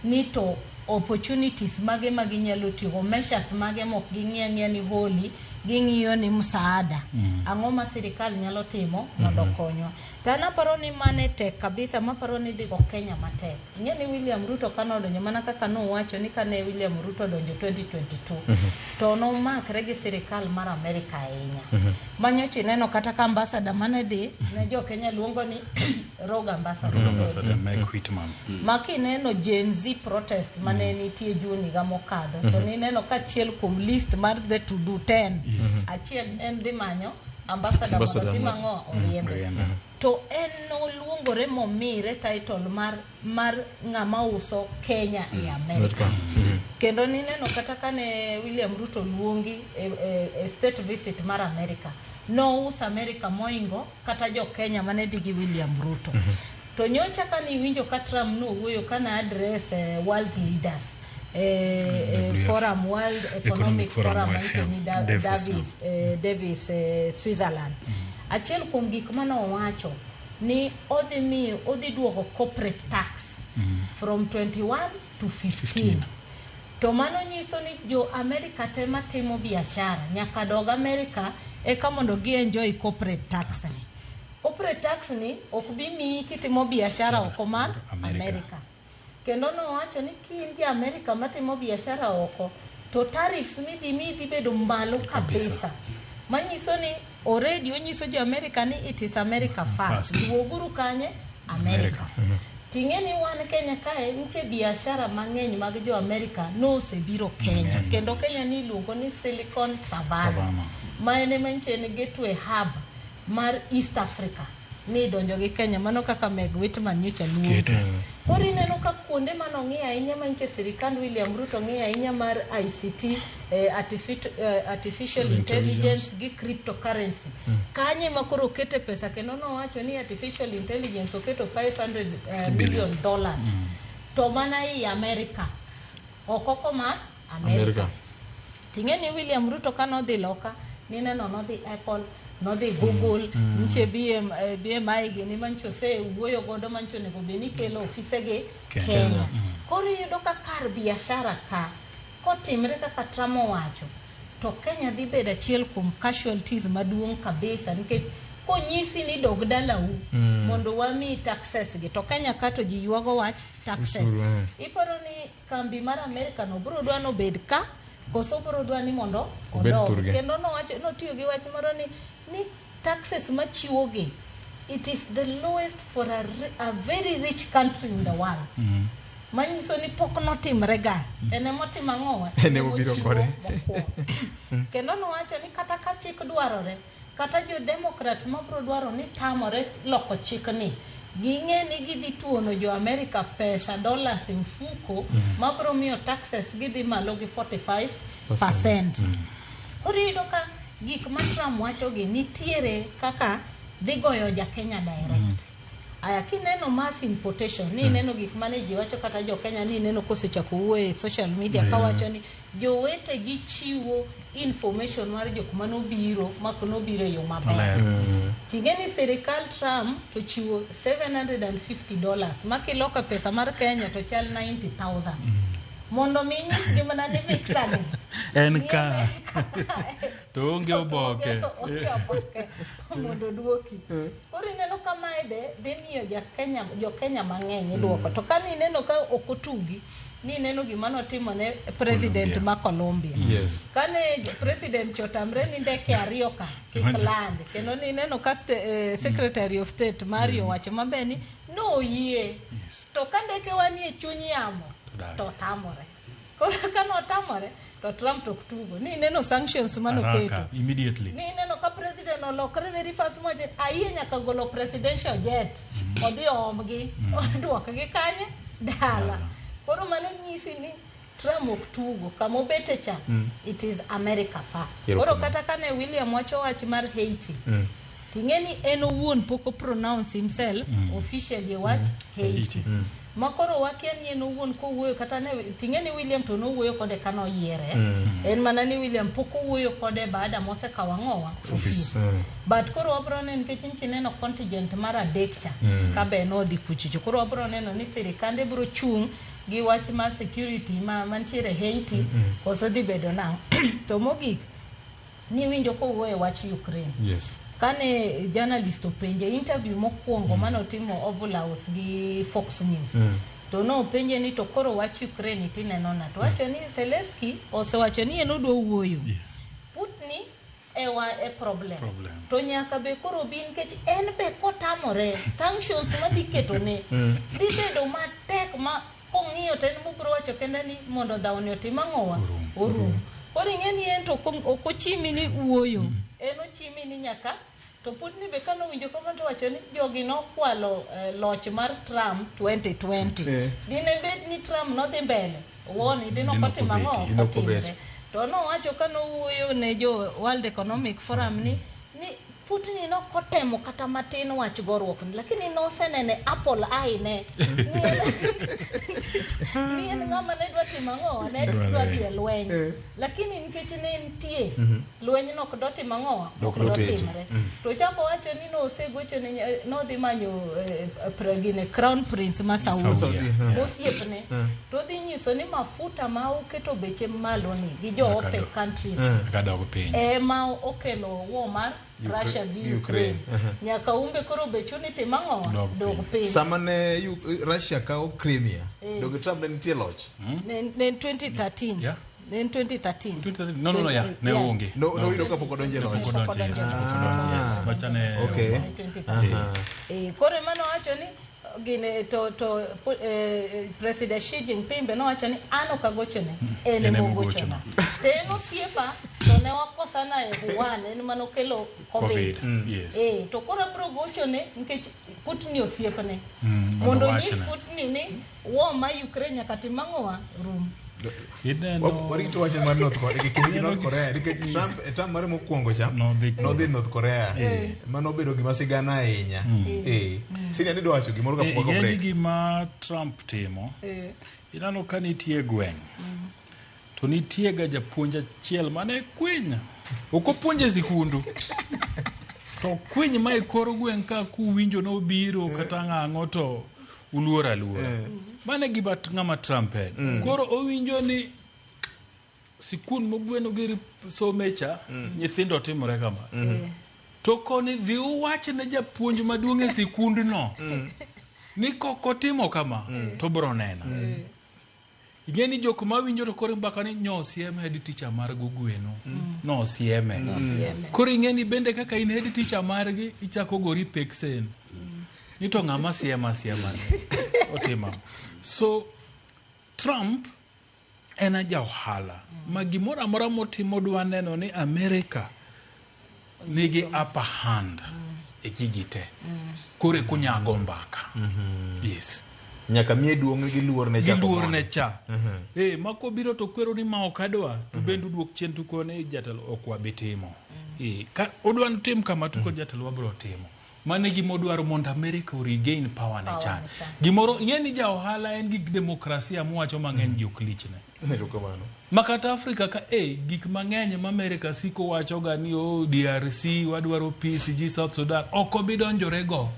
ni to opportunities mage maginyalo tigo measures mage mok ging'ie ni holi ging'iyo ni msaada ang'o ma sirikal nyalo timo mondo konyo tana paro ni mane tek kabisa maparo ni digo Kenya matek ing'eni William Ruto kano donjo mana kaka no wacho ni kane William Ruto donjo 2022 to no makre gi sirikal mar America ahinya manyochi neno kata ka ambassador mane dhi ne jo Kenya luongo ni Rogue Ambassador Meg Whitman maki neno Gen Z protest mane nitie Juni ga mokadho to ni neno ka chiel kuom list mar the to do 10 achiel en dhi manyo ambassador Mang'o Oriembe to en noluongore momire title mar ng'ama uso Kenya e America kendo ni neno kata kane William Ruto luongi e state visit mar America no us America moingo kata jo Kenya mane dhi gi William Ruto to nyocha kani winjo ka Trump no wuoyo kana address world leaders forum World Economic Forum Davos Switzerland achiel kuom gik mano wacho ni odhi duogo corporate tax from 21 to 15 to mano nyiso ni jo America tema timo biashara nyaka dog America eka mondo gi enjoy corporate tax ni corporate tax ni ok bi mi kitimo biashara oko mar America kendo no wacho ni kin ja America matimo biashara oko to tariffs midhi bedo malo kabisa manyiso ni already onyiso jo America ni it is America first duoguru kanye America ting'eni wan Kenya kae nitie biashara mang'eny mag jo America no osebiro Kenya kendo Kenya ni luongo ni Silicon Savannah ma ene manche ni gateway hub mar East Africa ni donjo gi Kenya mano kaka Meg Whitman nyocha luongo kori neno ka kuonde mano ng'i ahinya manche sirikand William Ruto ng'i ahinya mar ICT artificial intelligence gi cryptocurrency kanye makoro kete pesa kendo no wacho ni artificial intelligence oketo $500 billion to mana i America okoko ma America ting'eni William Ruto kano dhi loka ni neno no dhi Apple nodhi Google nitie BMI gini mancho se wuoyo godo mancho nego beni kelo ofisege Kenya. Koro yudo ka kar biashara ka kotimre kaka Trump owacho to Kenya dhi bedo achiel kuom casualties maduong' kabisa nikech konyisi ni dog dalau mondo wami taxes gi to Kenya ka to ji yuago wach taxes. Iparo ni kambi mar America no bro dwa no bed ka koso bro dwa ni mondo odog kendo notiyo gi wach moro ni taxes machiwo gi it is the lowest for a very rich country in the world. Manyiso ni pok notimre ga ene motim ang'owa ene mobiro kore kendo nowacho ni kata ka chik dwarore kata jo Democrats mabro dwaro ni tamore loko chik ni ging'e ni gidhi tuono jo America pesa dollars mfuko mabro miyo taxes gidhi malo gi 45%. Urido ka gik ma Trump wacho gi nitiere kaka dhi goyo ja Kenya direct. Aya kineno mass importation ni neno gik mane ji wacho kata jo Kenya ni neno kosechako wuoyo social media kawacho ni jowete gi chiwo information mar jok manobiro makonobiro yo maber. Tigeni serikal Trump to chiwo $750 makiloka pesa mar Kenya to chal 90,000. Mondo minyis gimana ni Victor ni en ka to onge oboke mondo duoki koro neno kama de miyo jo Kenya mang'eny duoko to kani neno ka okotugi ni neno gima notimo ne president ma Colombia. Kane president chotamre ni ndeke ariyo ka Kikland kendo ni neno ka secretary of state Mario wacho mabeni no yie to kandeke wanie chuny yamo to tamore koro kano tamore to Trump to tugo ni neno sanctions manoketo immediately ni neno ka president olokre very fast moje ayie nyaka golo presidential jet odhi omgi duok gi kanye dala koro mano nyisi ni Trump ok tugo kama obete cha it is America first. Koro kata kane William wacho wach mar Haiti tingeni en owuon poko pronounce himself officially what Haiti. Makoro wakia ni en owuon ko wuoyo kata ne tingeni William to no wuoyo kode kano yiere en mana ni William poko wuoyo kode baada mose kawang'owa office. But koro wabro neno kechinchi neno contingent mara dekcha kabe no dhi kuchicho koro wabro neno ni sirikande bro chung gi wach mar security mantiere Haiti koso dhi bedo na to mogik ni winjo ko wuoyo wach Ukraine. Kane journalist openje interview mokwongo manotimo Oval House gi Fox News to no penje ni to koro wach Ukraine tineno na to wacho ni Zelensky osewacho ni en odwo wuoyo Putin e problem to nyaka be koro bin kech en be kotamore sanctions madiketo ne dhi bedo matek ma kong'iyo ten mubro wacho kenda ni mondo dhawni otim ang'owa orum koro ing'eni en to okochimi ni wuoyo en ochimi ni nyaka to Putin be kano winjo kama to wacho ni jogi nokwalo loch mar Trump 2020 dine bed ni Trump no dhi mbele woni dino kotima ng'o to no wacho kano wuoyo ne jo World Economic Forum ni Putin no kotemo kata matin wach gorwok lakini no senene Apple aine ni en ng'ama ne dwa timo ang'owa ne dwa dhi lweny lakini nikech ne nitie lweny no kdo timo ang'owa kdo timre to chako wacho ni no osegocho ni no dhi manyo pregine Crown Prince ma Saudi osiepne to dhi nyiso ni mafuta ma oketo beche malo ni gi jo OPEC countries ma okelo war mar Russia gi Ukraine nyaka umbe koro bechuni timang'o dog piny sama ne Russia kao Crimea dog Trump ne nitie loch ne 2013 Then 2013 no ya ne onge no ido ka poko donje loch bachane okay kore mano wacho ni gine to President Xi Jinping be no wacho ni ano kagochone ene mogochona teno siepa to ne wakosana e Wuhan en mano kelo COVID yes to kora bro gochone nikech Putin osiepne mondo nyis Putin ni wo ma Ukraine kati mang'owa rum warito wacho mar North Korea kendo North Korea nikech Trump mare mokwongo cha no dhi North Korea mano bedo gima sigana ahinya sini ani dwacho gimoro ka poko break gima Trump timo inano ka nitie gweng to nitie ga japuonja chiel mane kwenya okopuonje sikundu to kwiny ma ikor gweng' ka kuwinjo nobiro kata ng'ang'o to uluor aluora. Mane gima ng'ama Trump en. Koro owinjo ni sikun mogweno giri somecha nyithindo timore kama. To koni dhi uwach ne japuonj maduong' e sikundno ni kokotimo kama to bro nena. Ingeni jok ma winjo to kore mbaka ni nyosieme head teacher mar gweno. Nosieme. Koro ingeni bende kaka in head teacher margi ichako gori peksen. Nito ng'ama siema otima. So Trump ena ja ohala ma gimoro amora motimo dwa neno ni America nigi upper hand e jijite. Kore kunyago mbaka. Yes. Nyaka mie duong' gi luor ne cha. Luor ne cha. Mako biro to kwero ni ma okadwa to bendu duok chien to kone jatelo okwa bitimo. Ka odwan tim kama to jatelo wabro timo. Mane gimodwaro mondo America regain power ne cha. Gimoro ngeni ja ohala en gi demokrasia muwacho mang'eny gi oklichne. Makata Afrika ka gik mang'eny ma America siko wacho ga ni DRC wadwaro peace ji South Sudan oko bidonjore go.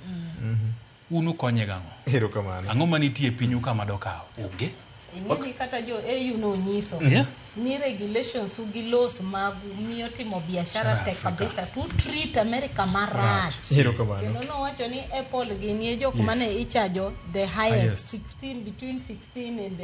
Unu konye gang'o. Erokamano. Ang'o manitie pinyu kama dokawo? Onge. Ingeni kata jo AU no nyiso. Ni regulations ugi laws mag miyo timo biashara tek kabisa to treat America marach. Erokamano. No wacho ni Apple gini jok mane ichajo the highest 16 between 16 and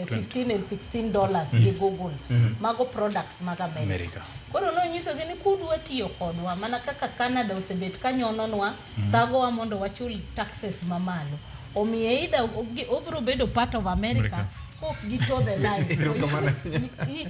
$15 and $16 gi Google. Mago products mag America. Koro no nyiso gini kudwa tiyo kodwa mana kaka Canada osebet kanyononwa thagowa mondo wachul taxes mamalo. Omiye ida obro bedo part of America. Kok gito the line.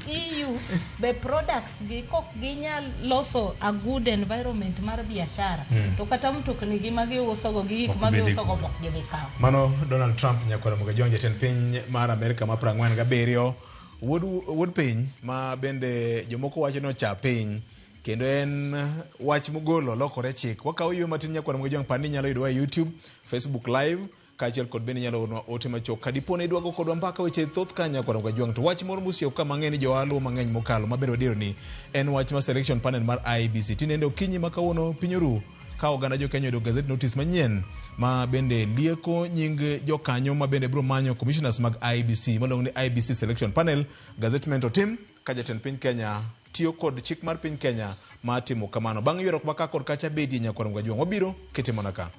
EU be products gi kok ginya loso a good environment mar biashara. To kata mtokni gi magi usogo gi magi usogo bok gi bikaw. Mano Donald Trump nyakora mga jonje ten piny mar America ma 47 wood piny ma bende jomoko wacho no cha piny kendo en wach mogolo lokore chik. Wakaw ywe matin nyakora mga jonje pani nyalo yudwa YouTube, Facebook Live kachiel kod bende nyalo ono ote machok kadipone idwago kodwa mpaka weche thoth kanya kwa mga juang to wach moro musio ka mang'eny joalo mang'eny mokalo mabero diro ni en wach ma selection panel mar IBC tinende okinyi makawuono pinyoru ka oganda jo Kenya do gazette notice manyien ma bende lieko nying jokanyo ma bende bro manyo commissioners mag IBC molong ni IBC selection panel gazettement team ka jatend piny Kenya tiyo kod chik mar piny Kenya ma timo kamano bang' ywerok baka kod kacha bedi nyakwa mga juang wabiro kitimo naka.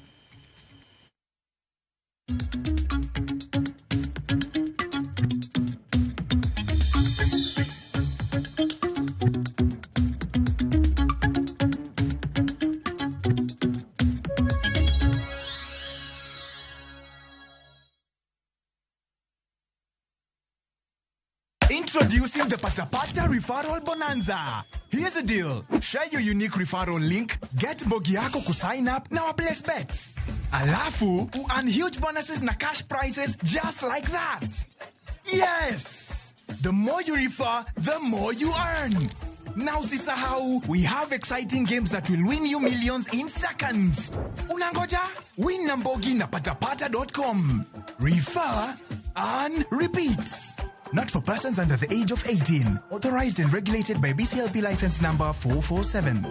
Introducing the Pasapata Referral Bonanza. Here's the deal. Share your unique referral link, get Mbogi yako ku sign up na place bets. Alafu, earn huge bonuses na cash prizes just like that. Yes! The more you refer, the more you earn. Now sisahau, we have exciting games that will win you millions in seconds. Unangoja? Win na Mbogi na patapata.com. Refer, earn, repeat. Not for persons under the age of 18. Authorized and regulated by BCLP license number 447.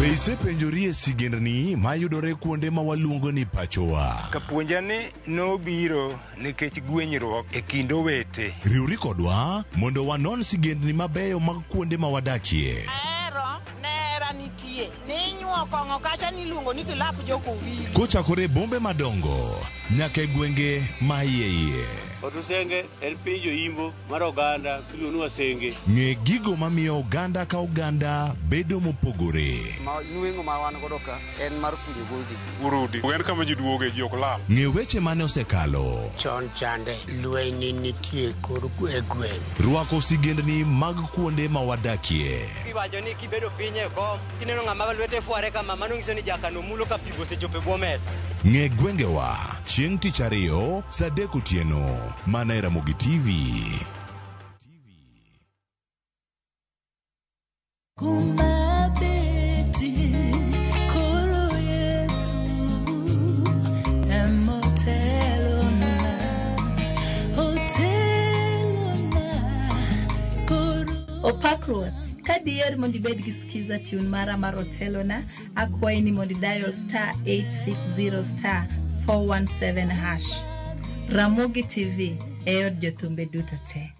Beise penjorie sigendni mayudore kuonde ma waluongo ni pachowa. Kapuonjani nobiro nikech gwenyruok e kind owete. Riwri kodwa mondo wanon sigendni mabeyo mag kuonde ma wadakie. Kochakore bombe madongo nyaka e gwenge ma iye. Odusenge en piny joimbo mar oganda kiluonu wasenge. Ng'e gigo mamiyo oganda ka oganda bedo mopogore. Nueng'o ma wan godo ka en mar kunyo goldi. Urudi. En kama ji duoge ji ok lal. Ng'e weche mane osekalo. Chon chande lweny nitie kor e gweng'. Rwako sigendni mag kuonde ma wadakie. Iwacho ni kibedo piny e kom, kineno ng'ama lwete fuare kama mano nyiso ni jakano mulo ka pigo sechope bwo mesa. Ng'e gwengewa chieng' tich ariyo saa 3 otieno mana e Ramogi TV. Opakruoth, ka diher mondo ibed gi skiza tune mara mar otelona, akwayi ni mondo dial *860*417#. Ramogi TV, e od jothumbe duto te.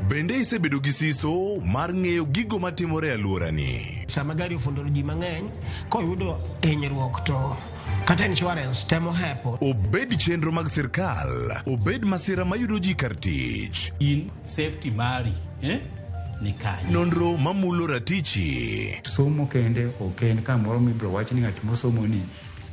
Bende isebedo gi siso mar ng'eyo gigo matimore e alworani. Sama gari ofundoro ji mang'eny, koyudo hinyruok to kata insurance temo hepo. Obed chenro mag sirkal, obed masira mayudo ji kar tich. In safety mari, ni kanyo. Nonro mamulo ratichi. Somo kende oken kamoro mibro wach ni ng'at mosomo ni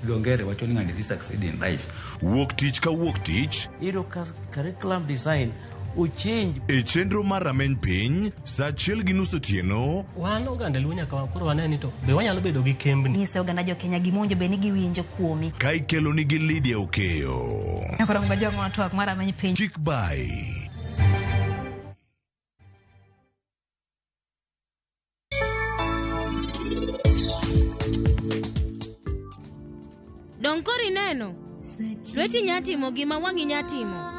dongere wacho ni ng'ani dhi succeed in life. Wuok tich ka wuok tich. Iro curriculum design uchenj. E chenro mar rameny piny, sa 1:30 otieno. Wan oganda luo nyaka wakoro waneni to be wanyalo bedo gi kembni. Nyise oganda jo Kenya gimonjo be ni giwinjo kuomi. Ka ikelo nigi Lydia Okeyo. Nyakoro mga jogo matwak mar rameny piny. Kik bai. Donkori neno. Lweti nyatimo gima wangi nyatimo.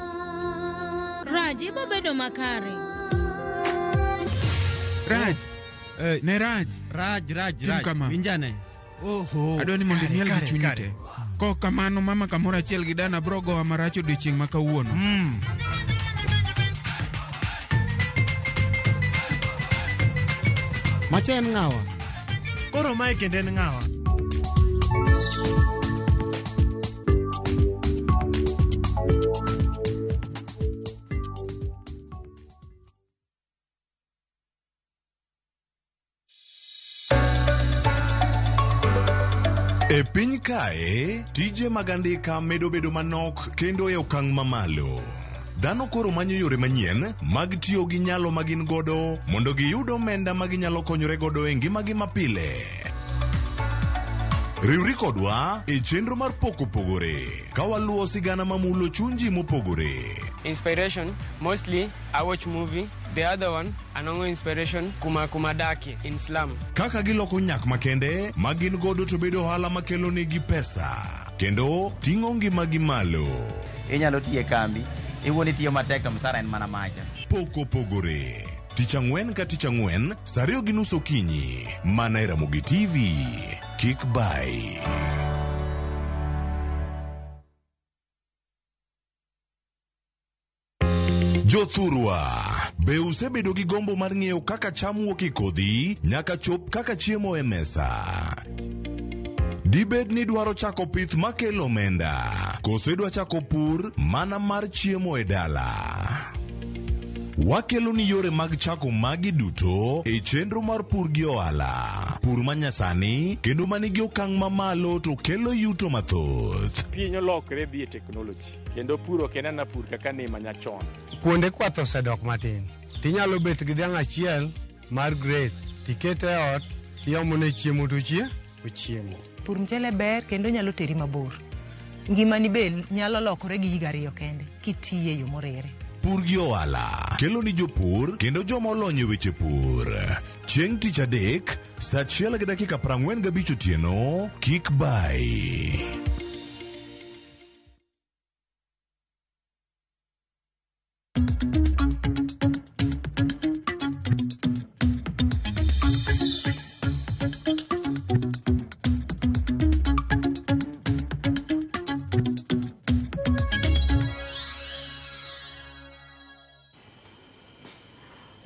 Raji bobedo makare. Raj. Ne Raj. Raj. Winjane. Oho. Adwani mondo imiel gi chunyi te. Ko kamano mama kamoro achiel gi dana brogo wa maracho odiochieng' ma kawuono. Macha en ng'awa. Koro mae kende en ng'awa. E piny kae, tije mag andika medo bedo manok kendo e okang' mamalo. Dhano koro manyo yore manyien mag tiyo gi nyalo ma gin godo mondo giyud omenda ma ginyalo konyore godo e ngimagi mapile. Riwri kodwa e chenro mar pok opogore, ka waluwo sigana mamulo chuny ji mopogore. Inspiration, mostly I watch movie. The other one, anongo inspiration kuma daki in slum. Kaka giloko nyak makende ma gin godo to bedo ohala makelo negi pesa kendo ting'o ngimagi malo. Inyalo tiye kambi, iwuoni tiyo matek to msara en mana macha. Pok opogore. Tich ang'wen ka tich ang'wen, saa 2:30 okinyi, mana e Ramogi TV. Kik bai. Jothurwa, be usebedo gi gombo mar ng'eyo kaka cham wuok e kodhi nyaka chop kaka chiemo e mesa? Dibed ni dwaro chako pith makelo omenda, koso idwa chako pur mana mar chiemo e dala? Wakelo ni yore mag chako magi duto e chenro mar pur gi ohala. Pur manyasani kendo manigi okang' mamalo to kelo yuto mathoth. Piny olokre dhi e teknoloji kendo puro kenana pur kaka ne manyachon. Kuonde kwath osedok matin. Tinyalo bet gi dhiang' achiel mar grade, tikete e ot, tiomone chiemo to ochiemo. Pur mchele ber kendo nyalo teri mabor. Ngimani be nyalo lokore gi higa 2 kende kitiye yo morere. Pur gi ohala kelo ni jopur kendo joma olony e weche pur. Chieng' tich adek, saa 1:45 otieno, kik bai.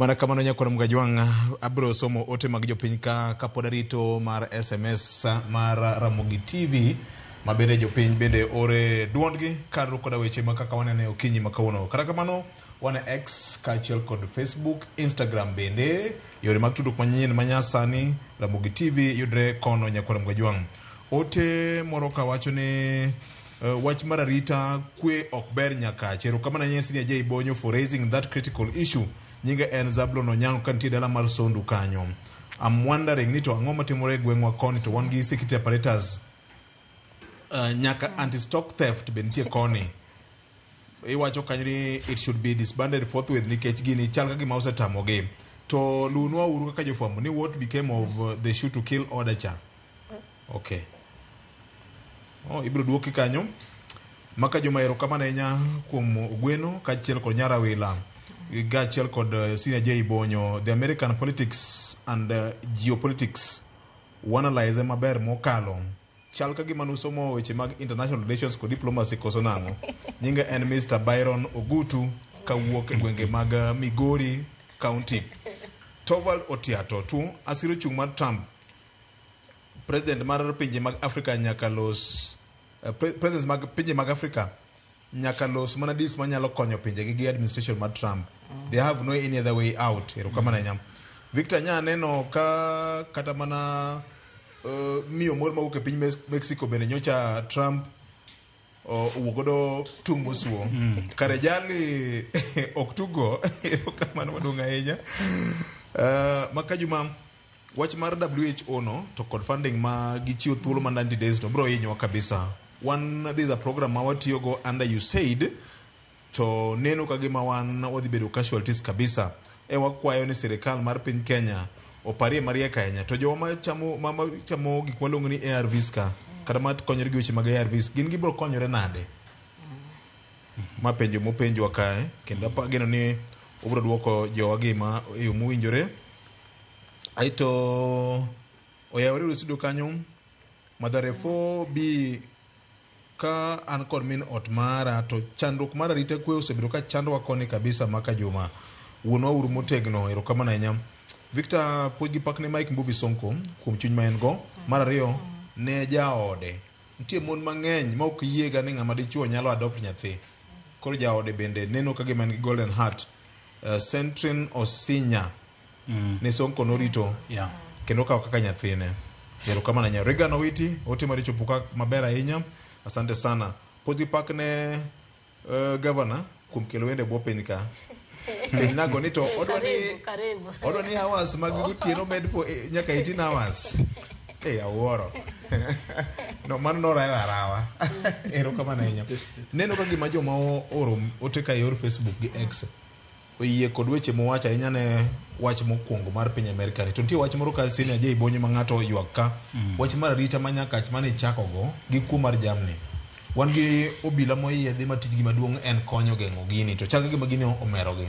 Mana kamano nyakona Mgajwang', abro somo ote mag jopiny ka pod arito mar SMS mar Ramogi TV ma bende jopiny bende ore duondgi kar koda weche ma kaka wanene okinyi makawuono. Kata kamano wane X kaachiel kod Facebook, Instagram bende yore mag tudruok manyien manyasani. Ramogi TV yudre kono nyakona Mgajwang'. Ote moro ka wacho ni wach mar arita kwe ok ber nyaka chero kamana nyesi ni Ajay Bonyo for raising that critical issue. Nyinga en Zablon Onyango kantie dala mar Sondu kanyo. I'm wondering ni to ang'o matimore gweng'wa koni to wan gi security apparatus nyaka anti-stock theft be nitie koni. Iwacho kanyo ni it should be disbanded forthwith nikech gini chal ka gima osetamogi. To lunwa uru kaka jofwambo ni what became of the shoot to kill order cha. Okay. Ibro duoki kanyo. Maka juma erokamano ahinya kuom Ogweno kaachiel kod Nyarawila kaachiel kod Senior J Bonyo. The American Politics and Geopolitics wanalyze maber mokalo. Chal ka gima nusomo weche mag international relations kod diplomacy koso nang'o. Nyinge en Mr. Byron Ogutu kawuok e gwenge mag Migori County. Torvald Otiato tu asiro chung mar Trump. President mar pinje mag Africa nyaka los presidents mag pinje mag Africa nyaka los mana dis manyalo konyo pinje gi administration mar Trump. They have no any other way out. Erokamano nyam. Victor nya neno ka kata mana miyo moro mawuok e piny Mexico bende nyocha Trump uwogodo tung mosuo. Kare jali oktugo erokamano maduong' ahinya. Maka juma wach mar WHO no to kod funding ma gichiwo thuolo man 90 days to bro hinyowa kabisa. This is a program ma watiyo go under USAID to neno ka gima wan wadhi bedo casualties kabisa. Wakwayo ni sirikal mar piny Kenya oparie mariek ahinya to joma chamo gik maluongo ni ARVs ka kata ma konyore gi weche mag ARVs gin gibiro konyore nade? Ma penjo mopenjwa kae kendo ageno ni obiro duoko jowa gima e yo mowinjore. Aito oyawore studio kanyo Madhare 4B ka an kod min ot mara to chandruok mar arita kwe osebedo ka chandowa koni kabisa Maka juma. Wuonwa uru motegno erokamano ahinya. Victor puonj gi pakne Mike Mbuvi Sonko kuom chuny ma en go. Mar ariyo ne jaode. Nitie mon mang'eny ma ok yiega ni ng'ama dichuo nyalo adopt nyathi. Koro jaode bende neno ka gima en gi Golden Heart. Centrin Osinya ne Sonko norito kendo kawo kaka nyathine. Erokamano ahinya. Regan Owiti ote maricho puka maber ahinya. Asante sana. Puonj gi pakne governor kuom kelo wende bwo piny ka. Nago ni to odwani hours mag gotieno med po nyaka 18 hours. Awuoro. No mano norayo arawa. Erokamano ahinya. Neno ka gima joma oro ote ka yor Facebook gi X oyie kod weche mowacho ahinya ne wach mokwongo mar piny Amerika ni. To nitie wach moro ka Senior J Bonyo ma ng'ato ywak ka. Wach mar arita manyaka mane chakogo gi kuo mar jamni. Wan gi obila moyiedhi ma tijgi maduong' en konyo geng'o gini to chal gima gini omerogi.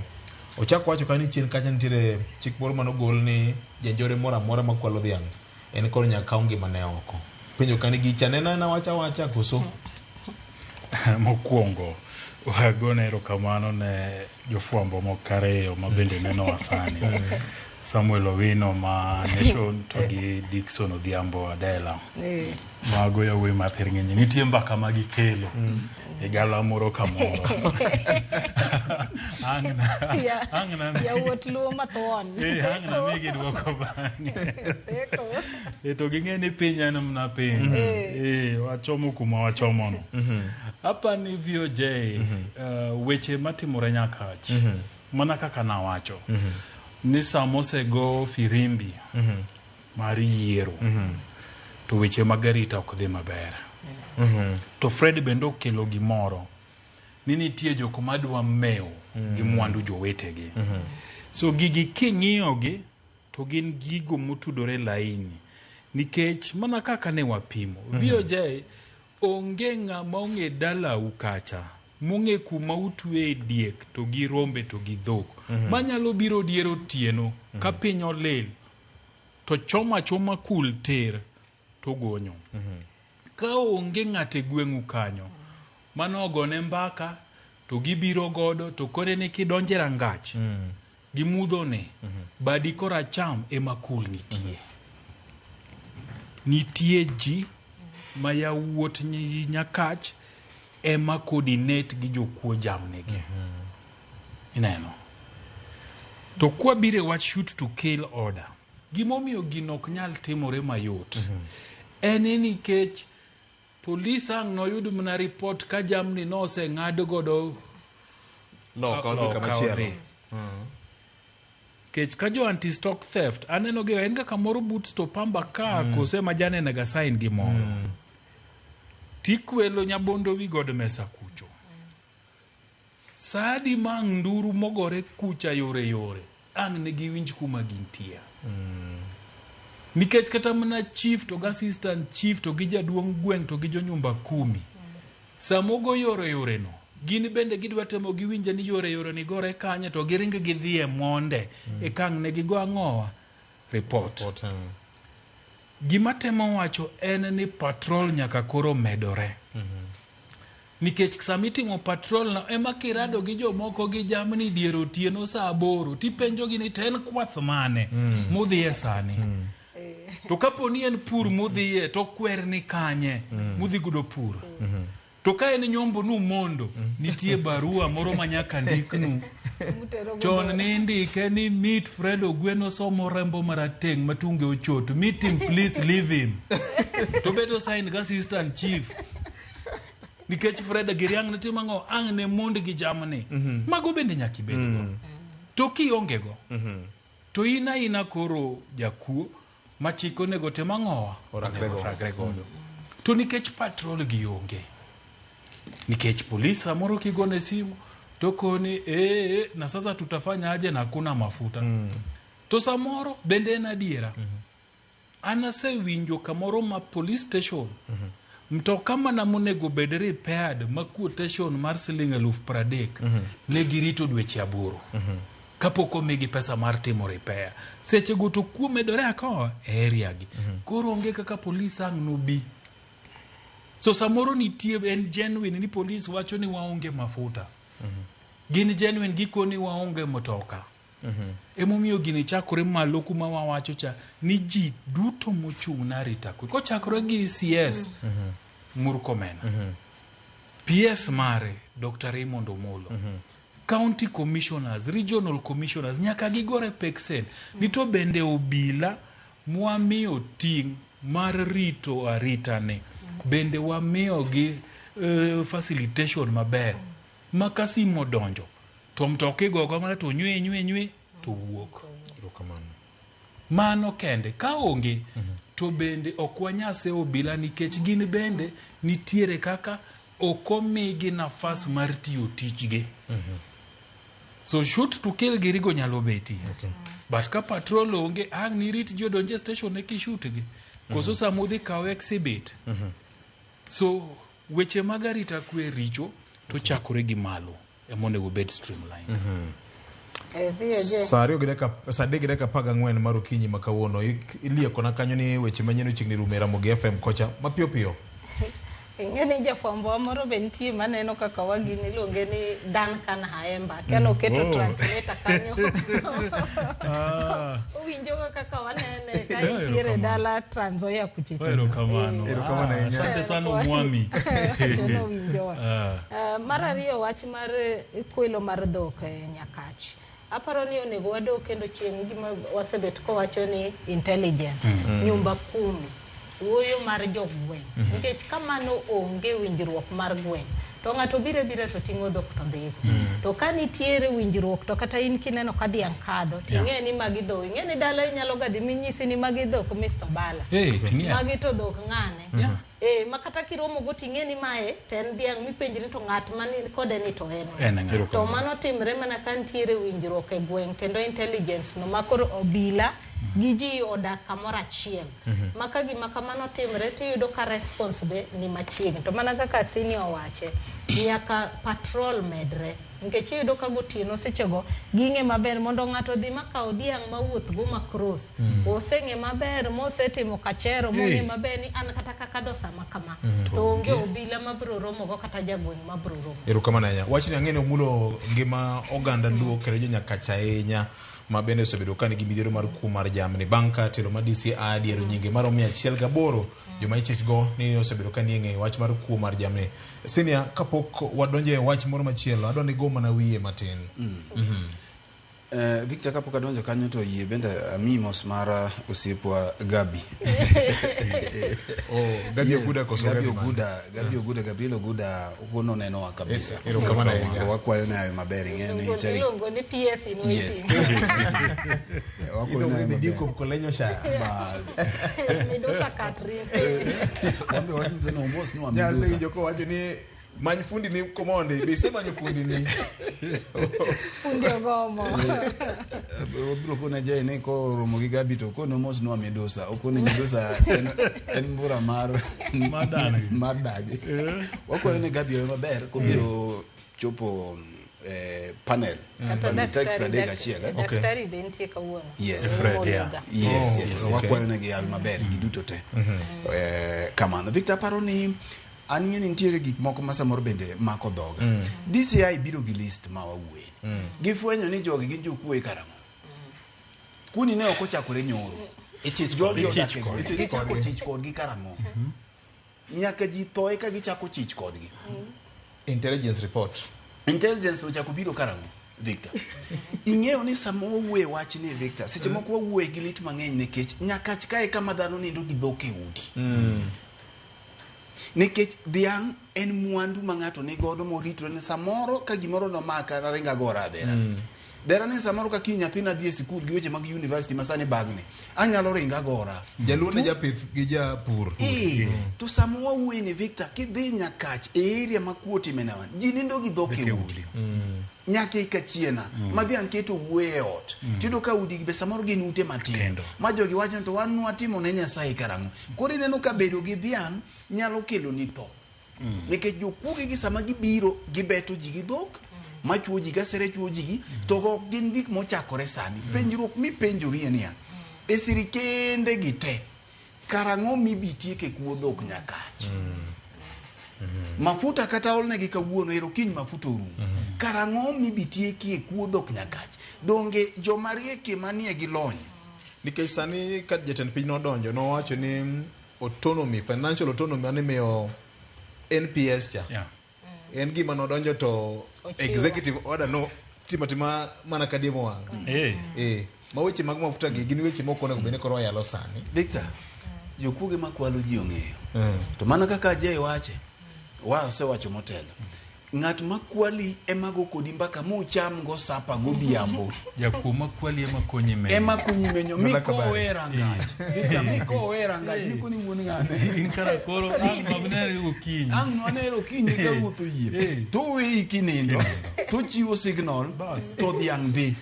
Ochako wacho ka ni chien kacha nitiere chik moro manogol ni janjore moro amora makwalo dhiang' en koro nyaka kaw ngimane oko. Penjo ka ni gicha nena na wacha koso. Mokwongo wagone erokamano ne jofwambo mokareyo ma bende neno wasani. Samuel Owino ma Nation to gi Dickson Odhiambo Adela. Mago ya we mathir ng'eny. Nitie mbaka ma gikelo e gala moro kamoro. Angna. Ya wuot luo mathuon. Angna migi duoko bang'e. To ging'e ni piny en mna piny. Wachomo kuma wachomo no. Hapa ni VOJ weche matimore nyakach. Mana kaka nawacho. Ni samosego firimbi mar yiero to weche mag arita ok dhi maber. To Fred bende okelo gimoro ni nitie jok madwa mewo gi mwandu jowetegi. So gigi king'iyogi to gin gigo motudore laini nikech mana kaka ne wapimo VOJ onge ng'ama ong'e dala ukacha mong'e kuma utwe diek to gi rombe to gi dhok manyalo biro diero tieno ka piny olil to choma kul ter to gonyo. Ka onge ng'ate gweng'u kanyo mano ogone mbaka to gibiro godo to kore ne kidonje rangach gimudhone badi koracham ema kul nitie ji ma yawuot nyakach ema coordinate gi jokuo jamnegi. Ineno. To kwa bire wach shoot to kill order. Gimomiyo gino ok nyal timore mayot. En nikech polis ang' noyudo mana report ka jamni no oseng'ad godo loka. Kech ka jo anti-stock theft aneno gi en kaka moro boots to pamba ka kose majane naga sign gimoro. Tikwelo nyabondo wi god mesa kucho. Sadi mang nduru mogore kucha yore ang' negi winj kuma gintie. Nikech kata mana chief to assistant chief to gi jaduong' gweng' to gi jonyumba 10 Samogo yore no. Gini bende gidwa temo giwinje ni yore ni gore kanye to giringe gidhie monde e kang ne gigo ang'owa report. Gima temo wacho en ni patrol nyaka koro medore. Nikech samitimo patrol na ema kirado gi jomoko gi jamni dier otieno saa 8 tipenjo gi ni ten kwath mane mudhie sani. To kaponi en pur mudhie to kwer ni kanye mudhi gudo pur. To ka en nyombo nu mondo nitie barua moro manyaka ndiknu chon ni ndike ni meet Fred Ogweno somo rembo marateng matunge ochot, meet him, please leave him. To bedo sign ga assistant chief nikech Fred Giriang ne timango ang ne mond gi jamni mago bende nyaki bedo to kionge go to ina koro jakuo machiko nego temangowa oragrego to nikech patrol gi onge. Nikech polisi amoro kigone simu tokoni na sasa tutafanya aje na kuna mafuta. To samoro bende na diera. Anase winjo kamoro ma police station. Mtoka mana monego bed repaired ma quotation mar $30,000 ne girito dweche 8. Kapoko migi pesa mar timo repair. Seche go to kuomedore akawa area gi. Koro onge kaka police ang no bi. So samoro nitie en genuine ni police wacho ni waonge mafuta. Gini genuine giko ni waonge motoka. Emomiyo gini chakore malo kuma wawacho cha ni ji duto mochung' na rita kwe. Ko chakore gi CS Murkomen. PS mare Dr. Raymond Omolo. County commissioners, regional commissioners nyaka gigore peksen. Nito bende obila mwamiyo ting mar rito aritane. Bende wamiyo gi facilitation maber. Makasi modonjo. To mtoke gogo mana to nywe to wuok. Mano kende ka onge to bende okwanyase obila nikech gin bende nitiere kaka okomigi nafas mar tiyo tichge. So shoot to kill girigo nyalo beti. But ka patrol onge ang ni rit jo donje station e ki shoot gi. Koso samudhi kaw exhibit. So weche magarita kwe richo to chakore gi malo emonego bed streamline. Sario gideka sade gideka paga ngwen marukinyi makawuono ilie kona kanyo ni weche manyeno chigni rumera Mogi FM kocha mapio pio. Ngeni jafwambo moro bentie maneno kaka wagini longe ni Duncan Haemba kano keto translator kanyo. Uwinjo kaka wanene kai tiere dala Trans Nzoia kuchicho. Ero kamano. Asante sana mwami. Tono winjo. Mara riyo wach mar kwelo mar dhok Nyakachi. Aparo ni onego wado kendo chieng' gima wasebet ko wacho ni intelligence nyumba 10 wuoyo mar jogweng. Nikech kamano onge winjruok mar gweng. To ng'ato bire to ting'o dhok to dhiko. To ka nitiere winjruok to kata in kineno ka dhiang' kadho ting'e ni magi dhok. Ing'e ni dala inyalo gadhi minyisi ni magi dhok Mr. Bala. Magi to dhok ng'ane. Makata kiromo go ting'e ni mae ten dhiang' mipenjri to ng'at mani kode ni to en. To mano timre mana ka nitiere winjruok e gweng' kendo intelligence no makoro obila giji odak kamoro achiel. Maka gima kamano timre tiyudo ka response be ni machiegni. To mana kaka senior wache nyaka patrol medre. Nikech iyudo ka gotieno sechego ging'e maber mondo ng'ato dhi makaw dhiang' mawuoth go macross. Oseng'e maber mosetimo kachero mong'e maber ni an kata kakadho sama kama. To onge obila mabro romo go kata jagweng' mabro romo. Erokamano ahinya. Wachni ang'e ni omulo ngima oganda luo kendo jo Nyakacha ahinya. Mabende osebedo ka nigi midhiero mar kuo mar jamni banka telo ma DCI adiero nyinge mar 108 joma ichich go ni osebedo ka ni ng'e wach mar kuo mar jamni. Senior kapok wadonje wach moro machielo adoni go mana wiye matin. Victor kapok adonjo kanyo to yie bende amimos mara osiepwa Gabi. Gabi Oguda koso Gabi Oguda Gabriel Oguda ukono neno kabisa. Erokamano ahinya. Wakwayo nayo maber ng'eni teri. Longo ni PS in waiting. Yes. Wakwayo nayo diko kolenyo sha. Bas. Midosa katri. Wambe wanyize no mos no amidosa. Ya sasa joko wacho ni Many fundi ni komonde. Be sema nyo fundi ni. Fundi ogomo. Obro kona jay ne ko romo gi Gabi to ko no mos no medosa. O ko ne medosa en mbura mar madagi. Wako ne Gabi maber ko biro chopo panel. Daktari bentie kawuono. Yes. Yes. Wako ne gi maber giduto te. Kamano Victor Paroni ani ng'eni nitiere gik moko ma samoro bende mako dhoga. DCI biro gi list ma wawuoye. Gifwenyo ni jogi gin jokuoye karang'o. Kuni ne ok ochakore nyoro. Ichich kodgi karang'o. Nyaka ji thoe ka gichako chich kodgi. Intelligence report. Intelligence ochako biro karang'o. Victor. Ing'eyo ni samo wawuoye wach ni Victor. Seche moko wawuoye gi lit mang'eny nikech nyaka kae kama dhano nindo gi dhok e udi. Nikech dhiang' en mwandu ma ng'ato ni godo morito ne samoro ka gimoro no maka na ringa gora dera. Dera ni samoro ka ki nyathina dhi e sikul gi weche mag university masani bagni. Anyalo ringa gora. Jaluone japith gi japur. To samo wawuoye ni Victor kidhi Nyakach e area ma kuoti menawan. Ji nindo gi dhok e udi. Nyaka ikachiena ma dhiang' keto wuoye ot. Tido ka udi gi be samoro gin ute matindo. Ma jogi wacho to wan watimo ne Nyasaye karang'o. Koro ineno ka bedo gi dhiang' nyalo kelo ni tho. Nikech jokuoge gi sama gibiro gibeto ji gi dhok ma chuo ji gasere chuo ji gi to go gin gik mochakore sani. Penjruok mi penjori en ya e sirikende gi te karang'o mibitie ke kuo dhok Nyakach. Mafuta kata olne gi kawuono ero kiny mafuta orumo. Karang'o mibitie ke kuo dhok Nyakach. Donge jomarieke manie gi lony. Nikech sani kat jatend piny nodonjo nowacho ni autonomy, financial autonomy ane miyo NPS cha. En gima nodonjo to executive order no tima mana kademo wanga. Ma weche mag mafuta gi gin weche moko ne bene koro yalo sani. Victor, jokuoge makwalo ji ong'eyo. To mana kaka Jay wache, wasewacho motelo. Ng'at makwali ema go kodi mbaka mucham go sapa go biambo. Jakuo makwali ema konyi menyo. Ema konyi menyo miko wera ngach. Victor miko wera ngach miko ni wuon ng'ane. In kara koro ang' mabnere okinyi. Ang' mabnere okinyi ka wuotho yie. To we kinindo. To chiwo signal to dhiang' dhi.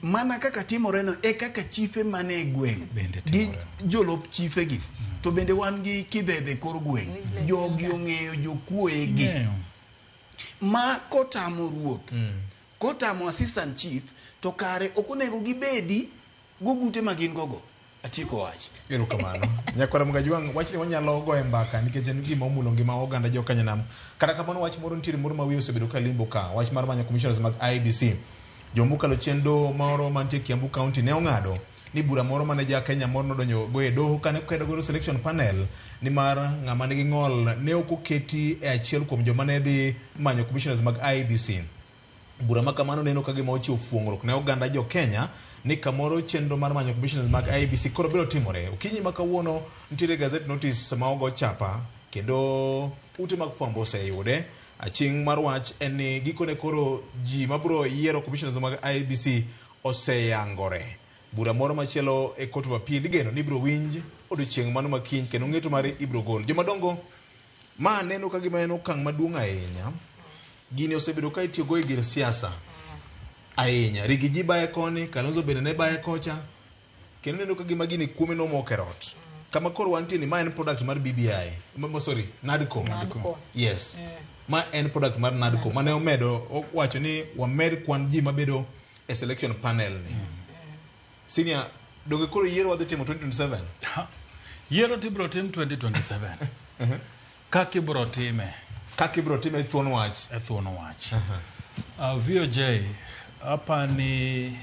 Mana kaka timore no e kaka chife mane gweng'. Gi jolop chife gi. To bende wan gi kidhedhe kor gweng'. Jogi ong'eyo jokuoye gi. Ma kotamo ruoth, kotamo assistant chief, to kare okonego gibedi gugute magin gogo. Atieko wach. Ero kamano. Nyakwara Mgajuang wach ni wanyalo go mbaka nikech en gima omulo ngima oganda jo Kanyanam. Kata kamano wach moro ntiere moro mawiyo osebedo ka limbo ka. Wach mar manyo commissioners mag IBC. Jomukalo chendo moro mantie Kiambu County ne ong'ado ni bura moro mane ja Kenya moro nodonjo go e doho kane kwedo go selection panel ni mar ng'ama nigi ng'ol ne okoketi e achiel kuom joma ne dhi manyo commissioners mag IBC. Bura makamano neno ka gima ochiwo fuong'ruok ne oganda jo Kenya ni kamoro chenro mar manyo commissioners mag IBC koro biro timore. Okinyi ma kawuono nitiere gazette notice ma ogo chapa kendo ute mag fwambo oseyude. Aching mar wach en ni gikone koro ji mabiro yiero commissioners mag IBC oseyangore. Bura moro machielo e Court of Appeal igeno ni biro winj odiochieng' mano makiny kendo ng'eto mar ibiro gol. Jomadongo ma neno ka gima en okang' maduong' ahinya. Gini osebedo ka itiyo go e gir siasa ahinya. Rigiji baye koni, Kalonzo bende ne baye kocha. Kendo neno ka gima gini kuome no mokerot. Kama koro wantie ni ma en product mar BBI. NADCO. Yes. Ma en product mar NADCO. Mane omedo wacho ni wamed kwan ji mabedo e selection panel ni. Senior, doge koro yiero wadhi timo 2027? Yiero tibro tim 2027. Kaki bro time? Kaki bro time thuon wach? Thuon wach. VOJ, hapa ni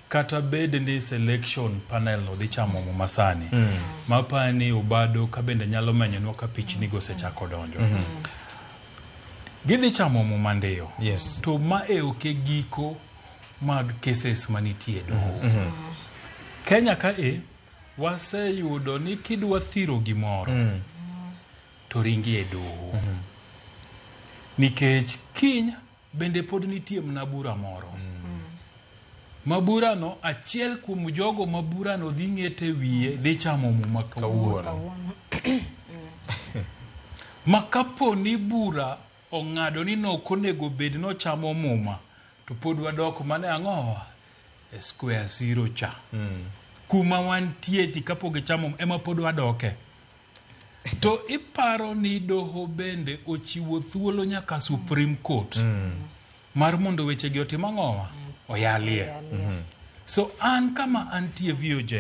kata bed ni selection panel no dhi chamo masani. Mapa ni ubado kabende nyalo menyo nwa ka pichni go sechako donjo. Gidhi chamo mandeyo. Yes. To ma e oke giko mag cases manitie doho. Kenya ka waseyudo ni kidwa thiro gimoro to ringi e doho. Nikech kiny bende pod nitie mnabura moro. Mabura no achiel kuom jogo mabura no dhi ng'ete wiye dhi chamo muma kawuono. Makapo ni bura ong'ado ni nokonego bed nochamo muma to pod wadok mane ang'owa e square zero cha kuma wantie ti kapok chamo ema pod wadoke to iparo ni doho bende ochiwo thuolo nyaka Supreme Court mar mondo weche gi otim ang'owa oyalie so an kama antie VOJ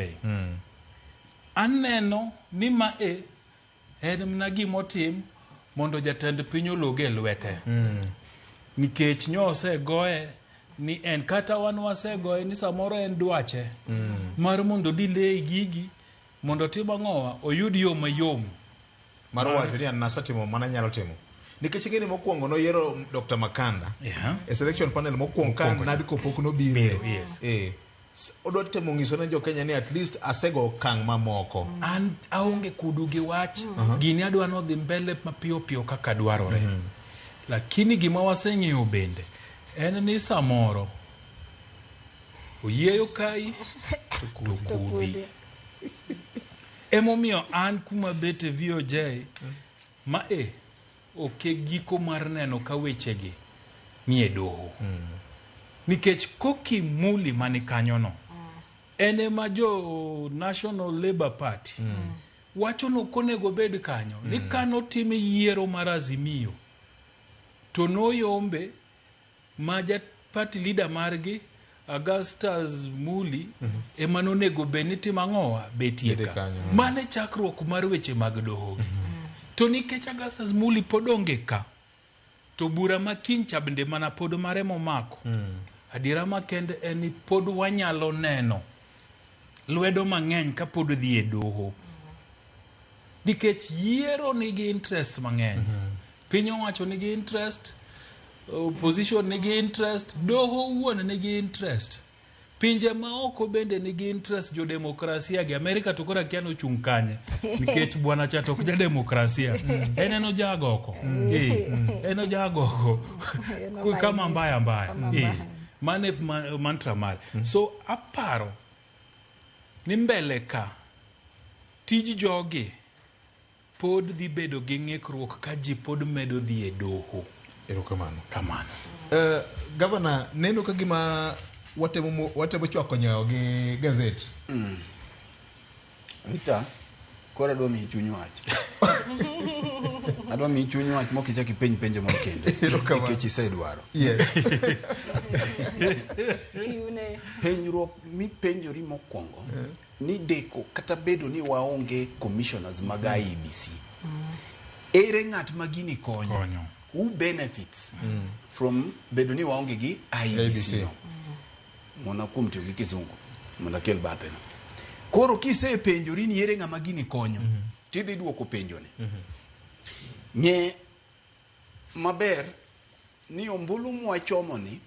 aneno ni ma en mna gimotim mondo jatend piny ologe lwete nikech nyose goye ni en kata wan wasegoye ni samoro en dwache mar mondo delay gigi mondo tim ang'owa oyud yo mayom mar wacho ni an nasa timo mana nyalo timo nikech ngeni mokwongo no yero Dr. Makanda e selection panel mokwongo kan Nadco pok no biro odwa temo ngiso ne jo Kenya ni at least asego kang mamoko an aonge kudu gi wach gini adwa no dhi mbele mapiyo piyo kaka dwarore lakini gima waseng'eyo bende en ni samoro oyeyo kai to kudhi emomiyo an kuma bete VOJ ma oke giko mar neno ka wechegi ni e doho nikech koki muli mani kanyono ene ma jo National Labour Party wacho no konego bed kanyo ni kano time yiero mar Azimio to noyombe maja party leader margi Augustus Muli ema nonego bed tim ang'owa betieka mane chakruok mar weche mag doho to nikech Augustus Muli podonge ka to bura makincha bende mana pod mare momako adiera makende en pod wanyalo neno lwedo mang'eny ka pod dhi e doho nikech yiero nigi interest mang'eny piny owacho nigi interest opposition nigi interest doho wuon nigi interest pinje maoko bende nigi interest jo demokrasia gi Amerika to kora kiano chung kanye nikech bwana cha to kuja demokrasia eneno jagoko eno jagoko kama mbaya mane mantra mare so aparo ni mbele ka tij jogi pod dhi bedo gi ng'ikruok ka ji pod medo dhi e doho erokamano Governor neno ka gima watemo chwako nyayo gi gazet Vita kora do mi chuny wach adwa mi chuny wach mokichaki penjo mo kende nikech isedwaro penjruok mi penjori mokwongo ni deko kata bedo ni waonge commissioners mag IEBC ere ng'at magini konyo who benefits from bedo ni waonge gi IEBC no mona kum tiyo gi kizungu mona kel bape no koro kise penjori ni ere ng'ama gini konyo tidhi duoko penjoni nye maber ni ombulu mwachomo ni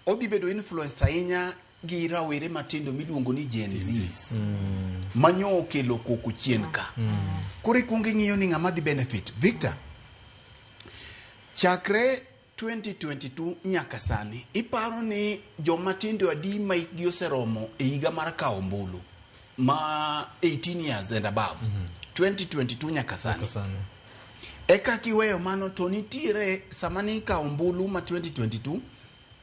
odhi bedo influenced ahinya gi rawere matindo miluongo ni Gen Zs manyo okelo koko chien ka koro ikungi ng'iyo ni ng'ama dhi benefit Victor chakre 2022 nyaka sani iparo ni joma tindo adi ma ikgi oseromo e higa mar kawo ombulu ma 18 years and above 2022 nyaka sani eka kiweyo mano to nitiere sama ni kawo ombulu ma 2022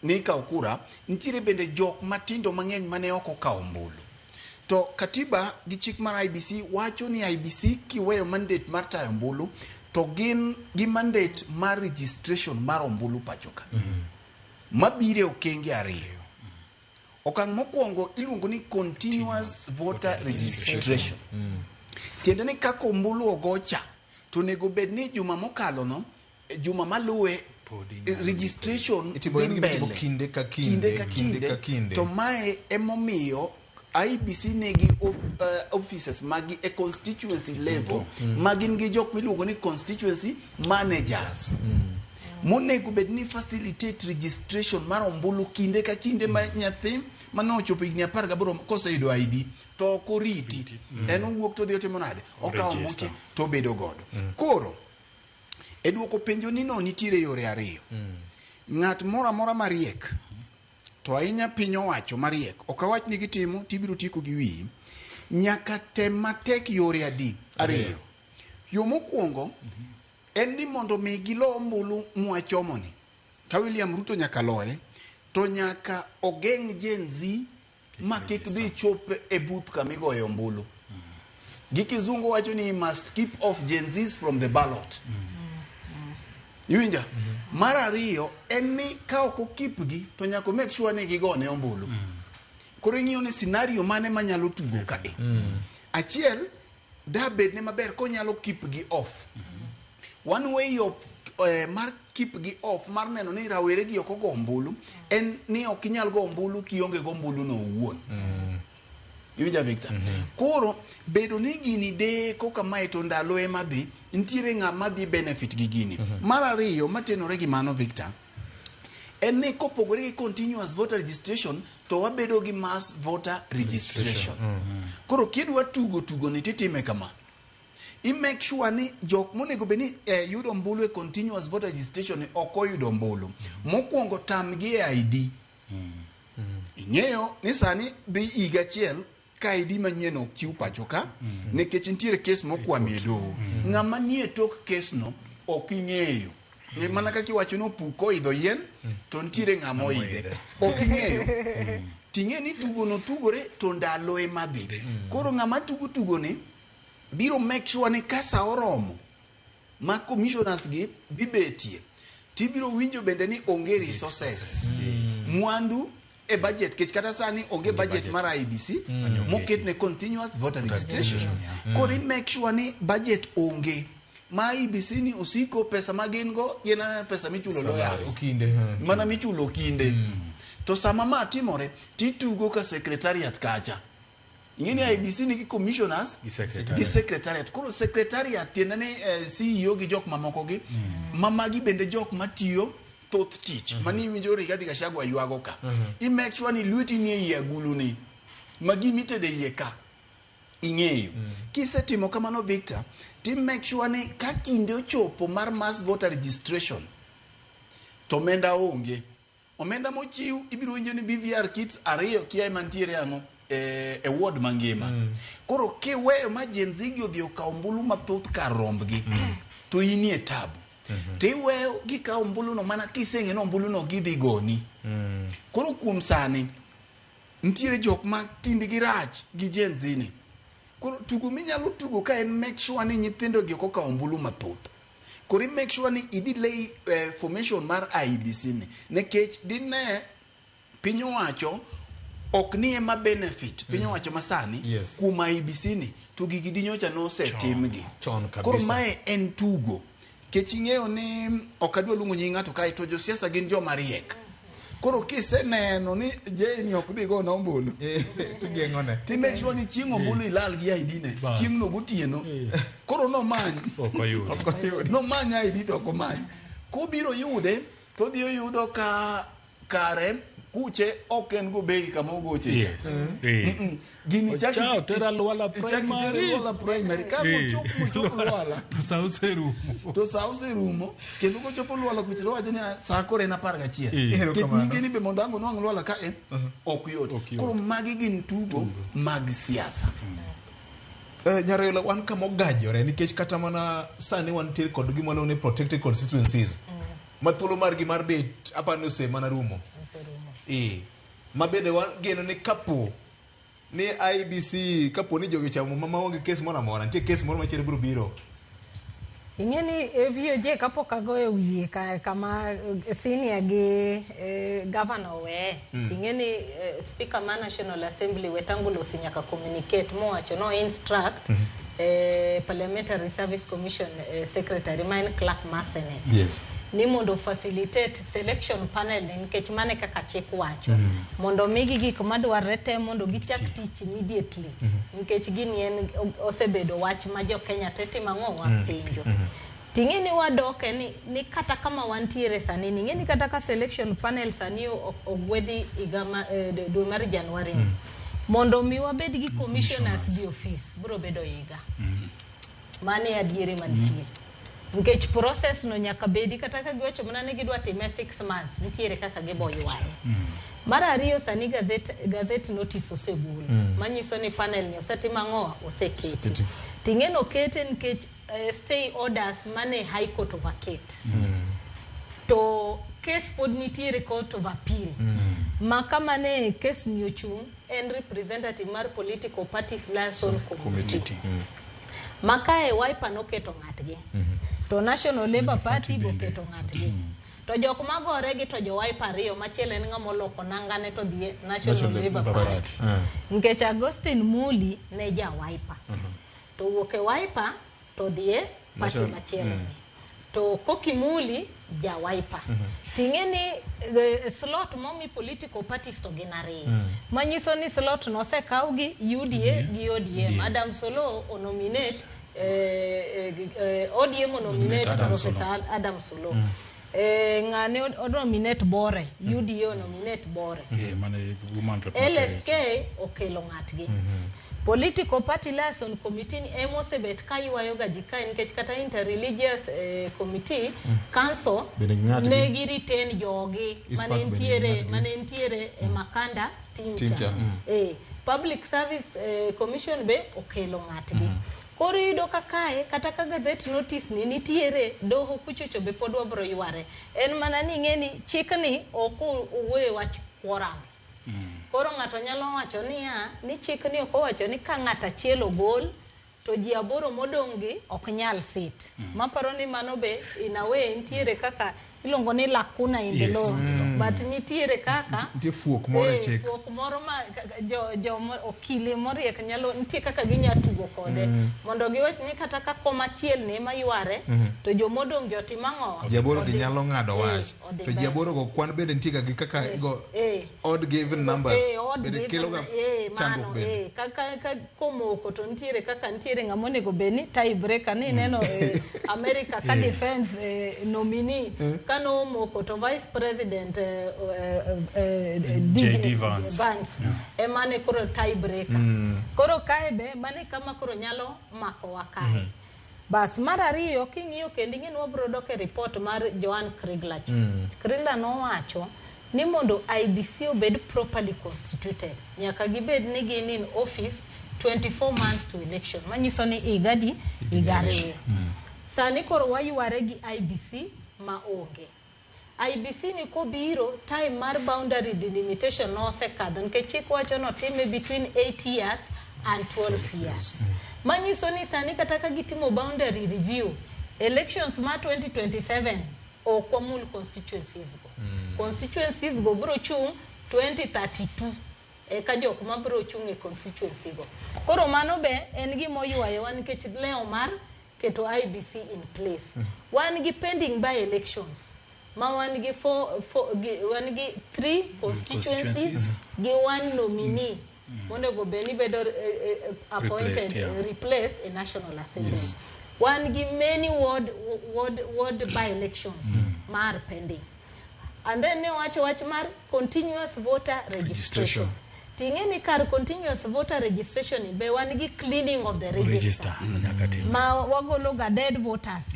ni kawo kura nitiere bende jok matindo mang'eny mane oko kawo ombulu to katiba gi chik mar IBC wacho ni IBC kiweyo mandate mar tayo ombulu to gin gi mandate mar registration mar ombulu pachoka mabire okenge ariyo okang' mokwongo iluongo ni continuous voter registration tiende ni kako ombulu ogocha to nego bed ni juma mokalo no juma maluwe registration itimo kinde ka kinde to mae emomiyo IBC negi offices magi e constituency level magin gi jok miluongo ni constituency managers monego bed ni facilitate registration mar ombulu kinde ka kinde ma nyathi manochopo higni 18 koseyudo ID to ok oriti en owuok to dhi otimo nade okawo moche to bedo godo koro e duoko penjo ni no nitiere yore ariyo ng'at mora mora mariek to ahinya piny owacho mariek ok awach ni gitimo tibiro tiko gi wiyi nyaka tem matek yore ariyo yo mokwongo en ni mondo mi gilo ombulu mwachomoni ka William Ruto nyaka loye to nyaka ogeng' Gen Z ma kik dhi chop e booth kamigoyo ombulu. Gi kizungu wacho ni must keep off Gen Zs from the ballot. Iwinja? Mar ariyo en ni ka ok okipgi to nyaka make sure ni gigone ombulu. Koro ing'iyo ni scenario mane manyalo tugo kae. Achiel, da bed ne maber konyalo kipgi off. One way of mar kipgi off mar neno ni rawere gi ok go ombulu en ni ok inyal go ombulu kionge go ombulu no owuon. Iwinja Victor? Koro bedo ni gini de koka mae to ndalo ema dhi ntiere ng'ama dhi benefit gi gini. Mar ariyo matenore gi mano Victor, en ni kopogore gi continuous voter registration to wabedo gi mass voter registration. Koro kidwa tugo ni titime kama. I make sure ni jok monego beni yudo ombulu e continuous voter registration ok oyudo ombulu. Mokwongo tamgi e ID. Ing'eyo ni sani dhi higa achiel ka ID manyien ok chiw pacho ka nikech nitiere kes mokwami e doho. Ng'ama nie tok kesno ok ing'eyo. Mana kaka iwacho no puko idho yien to nitiere ng'ama oidhe. Ok ing'eyo. Ting'e ni tugo no tugore to ndalo ema dhi. Koro ng'ama tugo ni biro make sure ni kasa oromo ma commissioners gi bibetie tibiro winjo bende ni onge resources mwandu e budget kech kata sani onge budget mar IBC moket ne continuous voter registration. Koro i make sure ni budget onge ma IBC ni usiko pesa magin go yena pesa michulo lawyers okinde mana michulo okinde. To sama ma timore titugo ka secretariat kacha. Ingeni IBC ni commissioners gi secretariat. Koro secretariat tiende ni CEO gi jok mamoko gi mamagi bende jok matiyo thoth tich mani winjo Rigathi Gachagua yuago ka. I make sure ni lweti ni e agulu ni magi mitede iye ka ing'eyo. Kisetimo kamano Victor, ti make sure ni ka kinde ochopo mar mass voter registration to omenda onge. Omenda mochiw ibiro winjo ni BVR kits ariyo kia mantiere ang'o e ward mangima. Koro kiweyo ma Gen Z gi odhi okaw ombulu mathoth kar rombgi to inie tabu. Tiweyo gikaw ombulu no mana kiseng'e no ombulu no gidhi goni. Koro kuom sani ntiere jok ma tindgi rach gi Gen Z ni. Koro tugo minyalo tugo ka en make sure ni nyithindo gi okaw ombulu mathoth. Koro make sure ni idilei formation mar IBC ni nekech dinne piny owacho ok ni ema benefit piny owacho masani kuom IBC ni to gigi dinyocha no setimgi. Koro mae en tugo. Kech ing'eyo ni ok adwa luongo nying ng'ato kae to josiasa gin joma riek. Koro kiseneno ni Jane ok dhi go ombulu tigeng'one ti make sure ni chieng' ombulu ilal gi ID ne chieng' no gotieno. Koro nomany nomany ID to ok omany. Kubiro yude to dhi yudo ka kare kuche ok en go bei kama ogoche gini chao tera Luala primary ka chopo Luala to sauce rumo kendo ko chopo Luala kuche wacho ni sa kore na 11 ke nyinge ni be mondango no Luala ka ok yot. Koro magi gin tugo mag siasa. Nyarelo wan kama ogajore nikech kata mana sani wantiere kod gima ne protected constituencies mathuolo margi mar bet apano se mana rumo mabende geno ni kapo ni IBC kapo ni jogi chamo mama onge kes moro amora nitie kes moro machielo biro biro. Ing'eni VOJ kapok agoyo wiye kama senior gi governor we ting'eni speaker ma National Assembly Wetang'ula nyaka communicate mowacho no instruct Parliamentary Service Commission secretary maen clerk ma Senate ni mondo facilitate selection panel nikech mane kaka chik wacho mondo migi gik madwarre te mondo gichak tich immediately nikech gini en osebedo wach ma jo Kenya tete mang'o wa penjo. Ting'eni wadoke ni kata kama wantiere sani ng'eni kata ka selection panel sani ogwedhi igama dwe mar Januari mondo mi wabed gi commissioners di office biro bedo higa mane adiere mantie. Nikech process no nyaka bedi kata ka giwacho mana ni gidwa time 6 months nitiere kaka giboywaye. Mar ariyo sani gazette notice osegol manyiso ni panel ni osetima ng'oa oseketi. Ting'eno kete nikech stay orders mane High Court of Vacate. To case pod nitiere Court of Appeal. Ma kama ne case ni ochung en representative mar political parties liaison committee. Makae Wiper noketo ng'atgi. To National Labour Party boketo ng'atgi. To jok magore gi to jo Wiper ariyo machielo en ng'ama oloko nangane to dhi National Labour Party. Nikech Agustin Muli ne ja Wiper. To wuok e Wiper to dhi party machielo. To Koki Muli ja Wiper. Ting'eni slot momi political parties to gin ariyo. Manyiso ni slot no osekaw gi UDA gi ODM. Adam Solo nominate ODM nominate Professor Adam Solo. Ngane nominate Bore, UDA nominate Bore. LSK okelo ng'atgi. Political Party Liaison Committee ni emosebet kaywayo gajika nikech kata interreligious committee council ne gi retain jogi mane ntiere Makanda Tincha. Public Service Commission be okelo ng'atgi. Koro yudo kakae kata ka gazette notice ni nitiere doho kuchocho be pod wabro yware. En mana ni ng'eni chikni ok owuoyo wach quorum. Koro ng'ato nyalo wacho niya ni chikni ok owacho ni ka ng'ato achiel ogol to ji aboro modong' gi ok nyal sit. Maparo ni mano be in a way nitiere kaka ilongo ni lacuna in the law. But nitiere kaka nitie fuok moro e chik. Fuok moro ma jo okili moriek nyalo nitie kaka ginya tugo kode. Mondo giwach ni kata ka koma chiel ne mayware to jomodong' jo timang'o. Jaboro gi nyalo ng'ado wach. To jaboro go kwan bende nitie gi kaka igo odd given numbers. Bende kelo ga chandruok bende. Kaka komoko to nitiere kaka nitiere ng'amonego beni tie breaker ni neno America ka defense nominee kano moko to vice president JD Vance emane koro tie breaker. Koro kae be mane kama koro nyalo mako wakae. Bas mar ariyo king'iyo kendo ing'e wabro dok e report mar Joan Kriegler. Kriegler nowacho ni mondo IBC obed properly constituted nyaka gibed ni gin in office 24 months to election. Manyiso ni igadi igari. Sani koro wayware gi IBC maonge. IBC ni kobiro time mar boundary delimitation no sekadho nikech chik wacho no time between 8 years and 12 years. Manyiso ni sani kata ka gitimo boundary review elections ma 2027 o komul constituencies go. Constituencies go bro chung 2032 ka jok ma bro chung e constituency go. Koro mano be en gimo ywayo wan nikech leo mar keto IBC in place. Wan gi pending by elections. Ma wan gi wan gi 3 constituencies gi 1 nominee. Mondo go beni bedo appointed replaced in National Assembly. Wan gi many ward by elections mar pending. And then ne watch mar continuous voter registration. Tingeni kar continuous voter registration be wan gi cleaning of the register. Ma wagolo ga dead voters.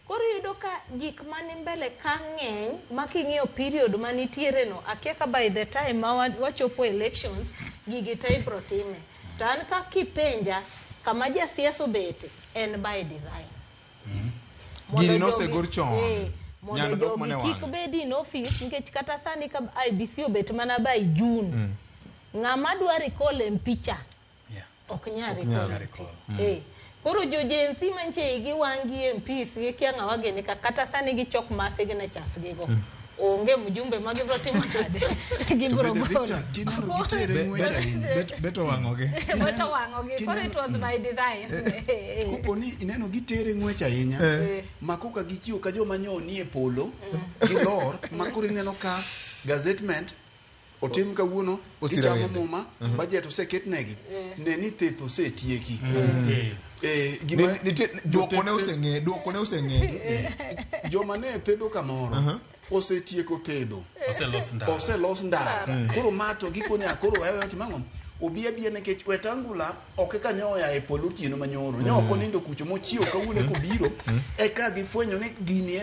Koro yudo ka gik mani mbele ka ng'eny making'iyo period manitiere no akiaka by the time ma wachopo elections gigi te ibro time. To an ka kipenja kama jasiasa bete en by design. Gini no se gor chon. Nyalo dok mane wang. Kik bedi in office nikech kata sani ka IBC obet mana by June. Ng'ama dwa recall mpicha ok nyari recall. Koro jojensi manche igi wangi MPs gi kia ng'awa gene kata sani gi chok mase gine chas gi go. Onge mjumbe magibro timo nade. Gibro gol. Beto wang'oge. Beto wang'oge. Koro it was by design. Kupo ni ineno gitere ng'wech ahinya. Makoka gichiwo ka joma nyoni e polo. Gilor. Makoro ineno ka gazettement otim kawuono ichamo muma budget oseket negi ne ni thieth osetieki duoko ne oseng'e joma ne tedo kamoro osetieko tedo oselos ndara koro mato gikone akoro wewe timang'o obia nekech wetangula ok kanyoya e polo tieno manyoro nyoko nindo kucho mochio kawuone kobiro eka gifwenyo ni gini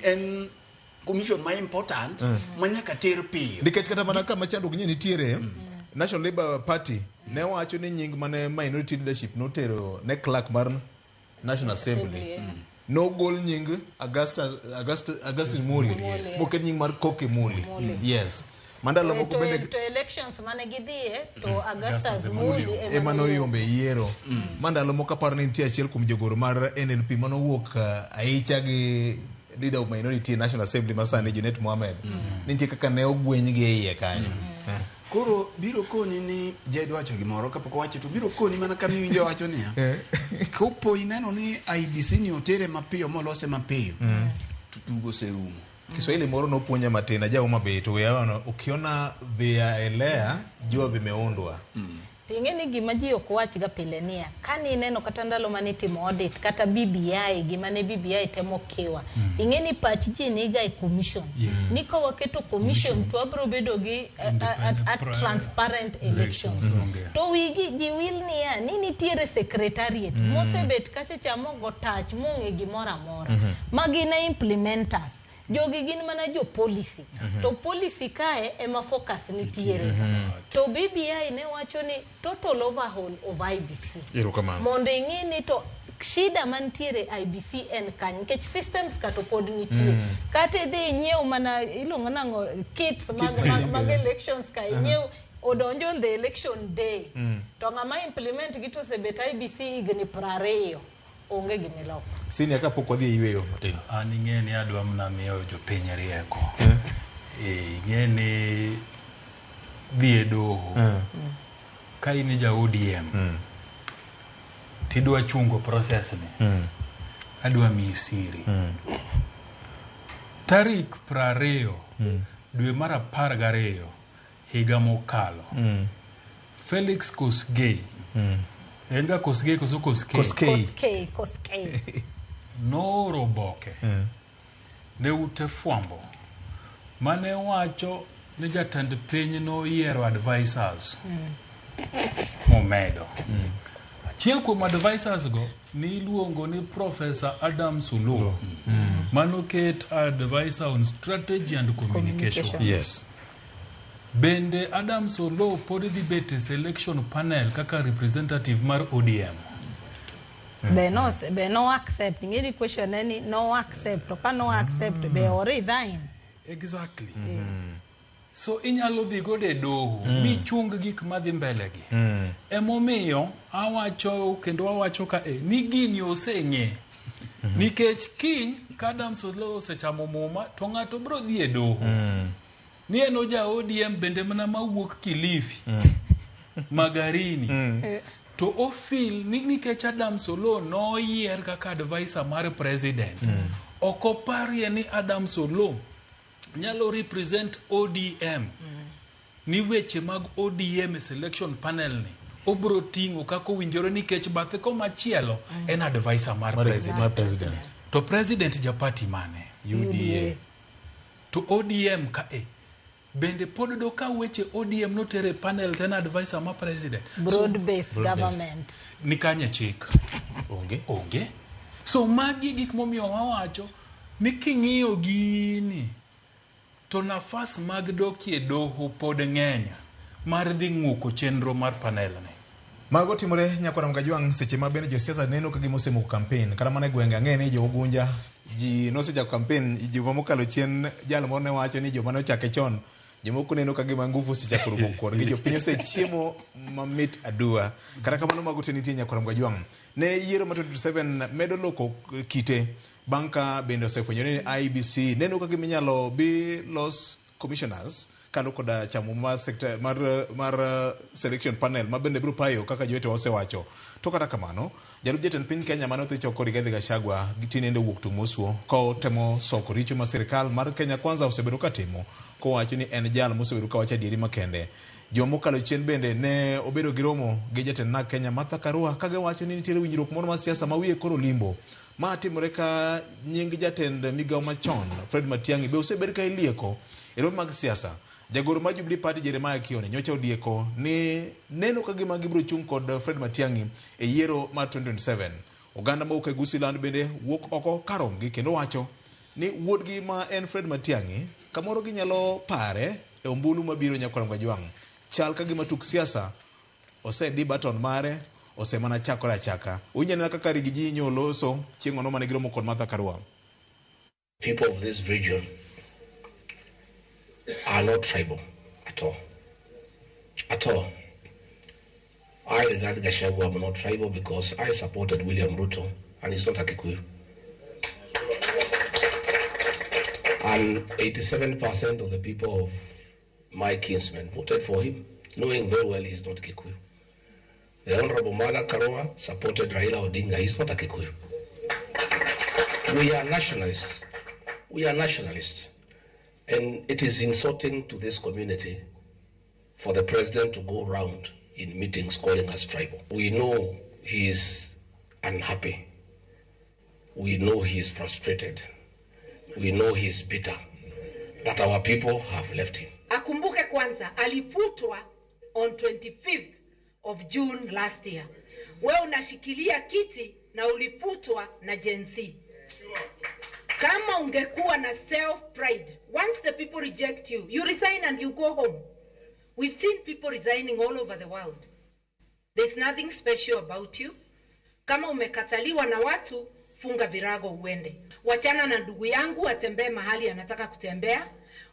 en commission ma important manyaka ter piyo nikech kata mana kama chandruok nye nitiere National Labour Party ne wacho ni nying mane minority leadership notero ne clerk mar National Assembly no gol nying Augustine Muriel moket nying mar Koke Muli yes mandalo moko bende to elections mane gidhie to Augustus Muli emano yombe yiero mandalo moko aparo ni nitie achiel kuom jogoro mar NLP manowuok aicha gi leader of minority National Assembly masani Junet Mohamed nitie kaka ne ogweny gi iye kanyo koro biro koni ni Jed wacho gimoro kapok wacho to biro koni mana kama iwinjo wacho niya kopo ineno ni IBC ni otere mapiyo molose mapiyo tutugo serumo Kiswahili moro no puonja matina jao mabeto weano ukiona via elea jua vimeundwa Tingeni gima ji ok wach ga pile niya kani ineno kata ndalo mane timo audit kata BBI gima ne BBI temo kiwa ingeni pach ji ni ga commission niko waketo commission to abro bedo gi transparent elections to wigi ji will niya nini tiere secretariat mosebet kache chamo go touch monge gimora mora magina implementers jogi gin mana jo policy to policy kae ema focus nitiere to BBI ne wacho ni total overhaul of IBC mondo ing'ini to shida mantiere IBC en kany kech systems kato pod nitie kate dhi nyiew mana ilongo nango kits mag elections ka nyiew odonjo on the election day to ngama implement gitu sebet IBC igni 20 onge gimiloko sini aka pok odhi yweyo matin an ing'eni adwa mna miyo jopiny rieko ing'eni dhi e doho ka in ja ODM tidwa chungo process ni adwa miyi siri tarik 20 dwe mar 12 higa mokalo Felix Kosgei enga Kosgei Koskei no roboke ne ute fwambo mane wacho ni jatend piny no yiero advisors momedo achiel kuom advisors go ni iluongo ni Professor Adam Suluo manoket advisor on strategy and communication yes bende Adam Suluo pod dhi bet selection panel kaka representative mar ODM be no accept ngeni question any no accept to ka no accept be or resign exactly so inyalo dhi gode doho mi chung gik madhi mbele gi emomiyo awacho kendo awacho ka ni gini oseng'e nikech kiny ka Adam Suluo osechamo muma to ng'ato bro dhi e doho ni eno ja ODM bende mana mawuok Kilifi Magarini to ofil nikech Adam Suluo no yier kaka advisor mar president okoparie ni Adam Suluo nyalo represent ODM ni weche mag ODM selection panel ni obro tingo kako winjore nikech bathe ko machielo en advisor mar president to president ja party mane UDA to ODM ka bende pod do ka weche ODM no tere panel ten advisor ma president broad based government ni kanye chik onge so magi gik momiyo wawacho ni king'iyo gini to nafas mag dokie doho pod ng'enya mar dhi ng'uko chenro mar panel ni mago timore nyakwana mgajwang seche ma bende josiasa neno ka gimosemo campaign kata mana gwenge ang'e ni jo ogunja ji nosechako campaign ji mokalo chien jal moro ne wacho ni joma nochake chon jomoko neno ka gima nguvu sichako rumo kor gi jopiny osechiemo mamit adua kata kamano mago te nitie nyakwana mgajwang ne yiero ma 27 medo loko kite banka bende osefwenyore ni IBC neno ka giminyalo bi los commissioners kano koda chamo ma sector mar selection panel ma bende bro payo kaka jowete osewacho to kata kamano jalup jatend piny Kenya mano thicho kod Rigathi Gachagua gitinende wuok to mosuo ko temo soko richo ma sirikal mar Kenya Kwanza osebedo katimo ko wacho ni en jal mosebedo ka wacha dieri makende jomokalo chien bende ne obedo gi romo gi jatend na Kenya Martha Karua kage wacho ni nitiere winjruok moro mar siasa ma wiye koro limbo ma timore ka nying jatend migawo machon Fred Matiang'i be osebedo ka ilieko e romo mag siasa jagoro ma Jubilee Party Jeremiah Kioni nyocha odieko ni neno ka gima gibro chung kod Fred Matiang'i e yiero mar 2027 oganda ma uke Gusiland bende wuok oko karom gi kendo wacho ni wuodgi ma en Fred Matiang'i kamoro ginyalo pare e ombulu mabiro nyakwana mgajwang chal ka gima tuk siasa osedi baton mare osemana chakore achaka. Unyanena kaka Rigiji nyoloso chieng' ono mane giromo kod Martha Karua. People of this region are not tribal at all. At all. I regard Gachagua as not tribal because I supported William Ruto and he's not a Kikuyu. And 87% of the people of my kinsmen voted for him, knowing very well he's not Kikuyu. The Honorable Martha Karua supported Raila Odinga, he's not a Kikuyu. We are nationalists. We are nationalists. And it is insulting to this community for the president to go around in meetings calling us tribal. We know he is unhappy. We know he is frustrated. We know he is bitter that our people have left him. Akumbuke kwanza alifutwa on 25th of June last year. Wewe unashikilia kiti na ulifutwa na Gen Z. Kama ungekuwa na self pride, once the people reject you, you resign and you go home. We've seen people resigning all over the world. There's nothing special about you. Kama umekataliwa na watu, funga virago uende. Wachana na ndugu yangu atembee mahali anataka kutembea.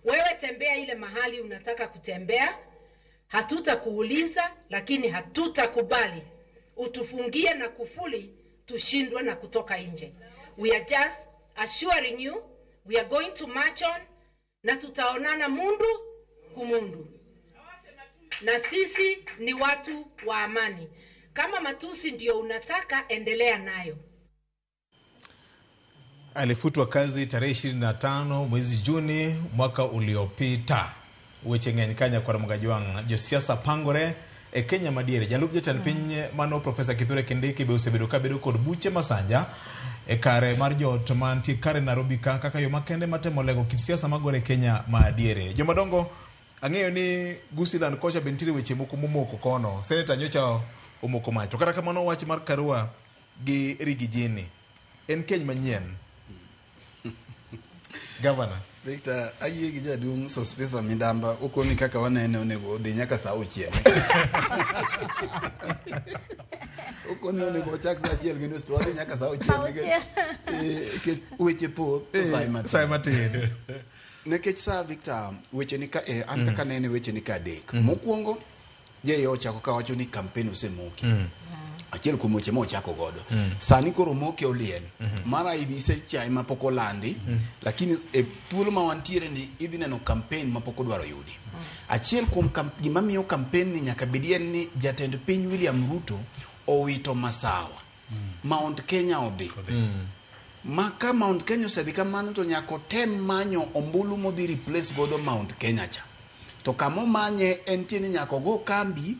Wewe tembea ile mahali unataka kutembea. Hatutakuuliza, lakini hatutakubali utufungie na kufuli tushindwe na kutoka nje. We are just assuring you we are going to march on na tutaonana mundu kumundu. Na sisi ni watu wa amani. Kama matusi ndio unataka, endelea nayo. Alifutwa kazi tarehe 25 mwezi Juni mwaka uliopita. Weche ng'enyikanya kwa Ramugajwang josiasa pangore e Kenya madiere. Jalup jatend piny mano Profesa Kithure Kindiki be osebedo kabedo kod buche masanja e kare mar jot mantie kare Nairobi kaka yo makende matemo lego kit siasa magore Kenya madiere. Jomadongo ang'eyo ni Gusiland kocha bentire weche moko momoko kono. Senator nyocha omoko macho. Kata kamano wach mar Karua gi Rigijini en keny manyien. Governor Victor, ayie gi jaduong' Sospesa Midamba okoni kaka wanene onego odhi nyaka saa auchiel. Okoni onego ochak saa achiel kendo odhi nyaka saa auchiel nikech weche thoth Sai Matin. Nikech saa Victor weche ni ka an kaka nene weche ni ka adek. Mokwongo je ochako ka wacho ni campaign osemoki. Achiel kuom weche mochako godo. Sani koro moke oliel. Mara ibise chai mapoko landi, lakini thuolo ma wantiere ni idhi neno campaign mapoko dwaro yudi. Achiel kuom gima miyo campaign ni nyaka bidien ni jatend piny William Ruto owito masawa. Mount Kenya odhi. Maka Mount Kenya osedhi kamano to nyako tem manyo ombulu modhi replace godo Mount Kenya cha. To kamo manye en tieni nyako go kambi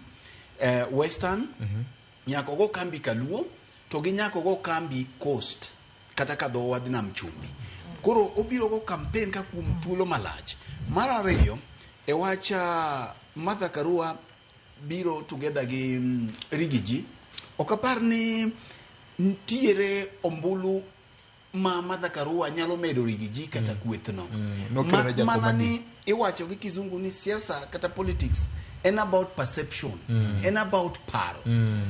Western, nyako go kambi Kaluo, to gi nyako go kambi Coast kata ka dho wadhi nam chumbi. Koro obiro go campaign ka kuom thuolo malach. Mar ariyo e wacha Martha Karua biro together gi Rigiji. Okapar ni ntiere ombulu ma Martha Karua nyalo medo Rigiji kata kwethno. Mana ni iwacho gi kizungu ni siasa kata politics and about perception and about paro.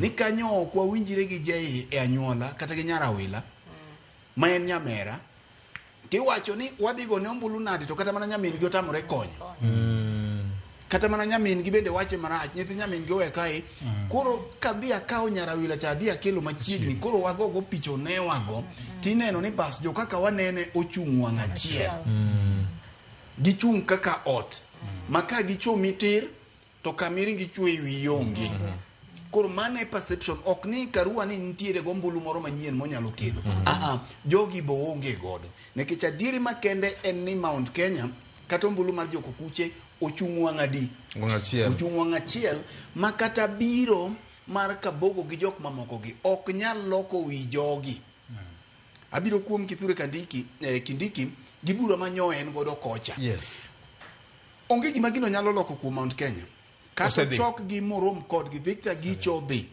Ni kanyo kwa winjire gi jai e anyuola kata gi nyarawila ma en nyamera tiwacho ni wadhi go ne ombulu nadi to kata mana nyamin gi otamore konyo. Kata mana nyamin gi bende wache marach nyithi nyamin gi we kai. Koro kadhi akawo nyarawila cha adhi akelo machiegni koro wago go picho ne wago tineno ni bas jo kaka wanene ochung' wang' achiel. Gichung' kaka ot maka gicho mitir to kamiri gichwe wi yonge. Koro mane perception ok ni Karua ni ntiere gombulu moro manyien monyalo kelo. Jogi bo onge godo. Nikech adieri makende en ni Mount Kenya kata ombulu mar joko kuche ochung' wang' adi. Ochung' wang' achiel makata biro mar Kabogo gi jok mamoko gi ok nyal loko wi jogi. Abiro kuom Kithure Kindiki gibura manyo en godo kocha. Yes. Onge gima gino nyalo loko kuom Mount Kenya. Kata chok gi morom kod gi Victor Gicho dhi.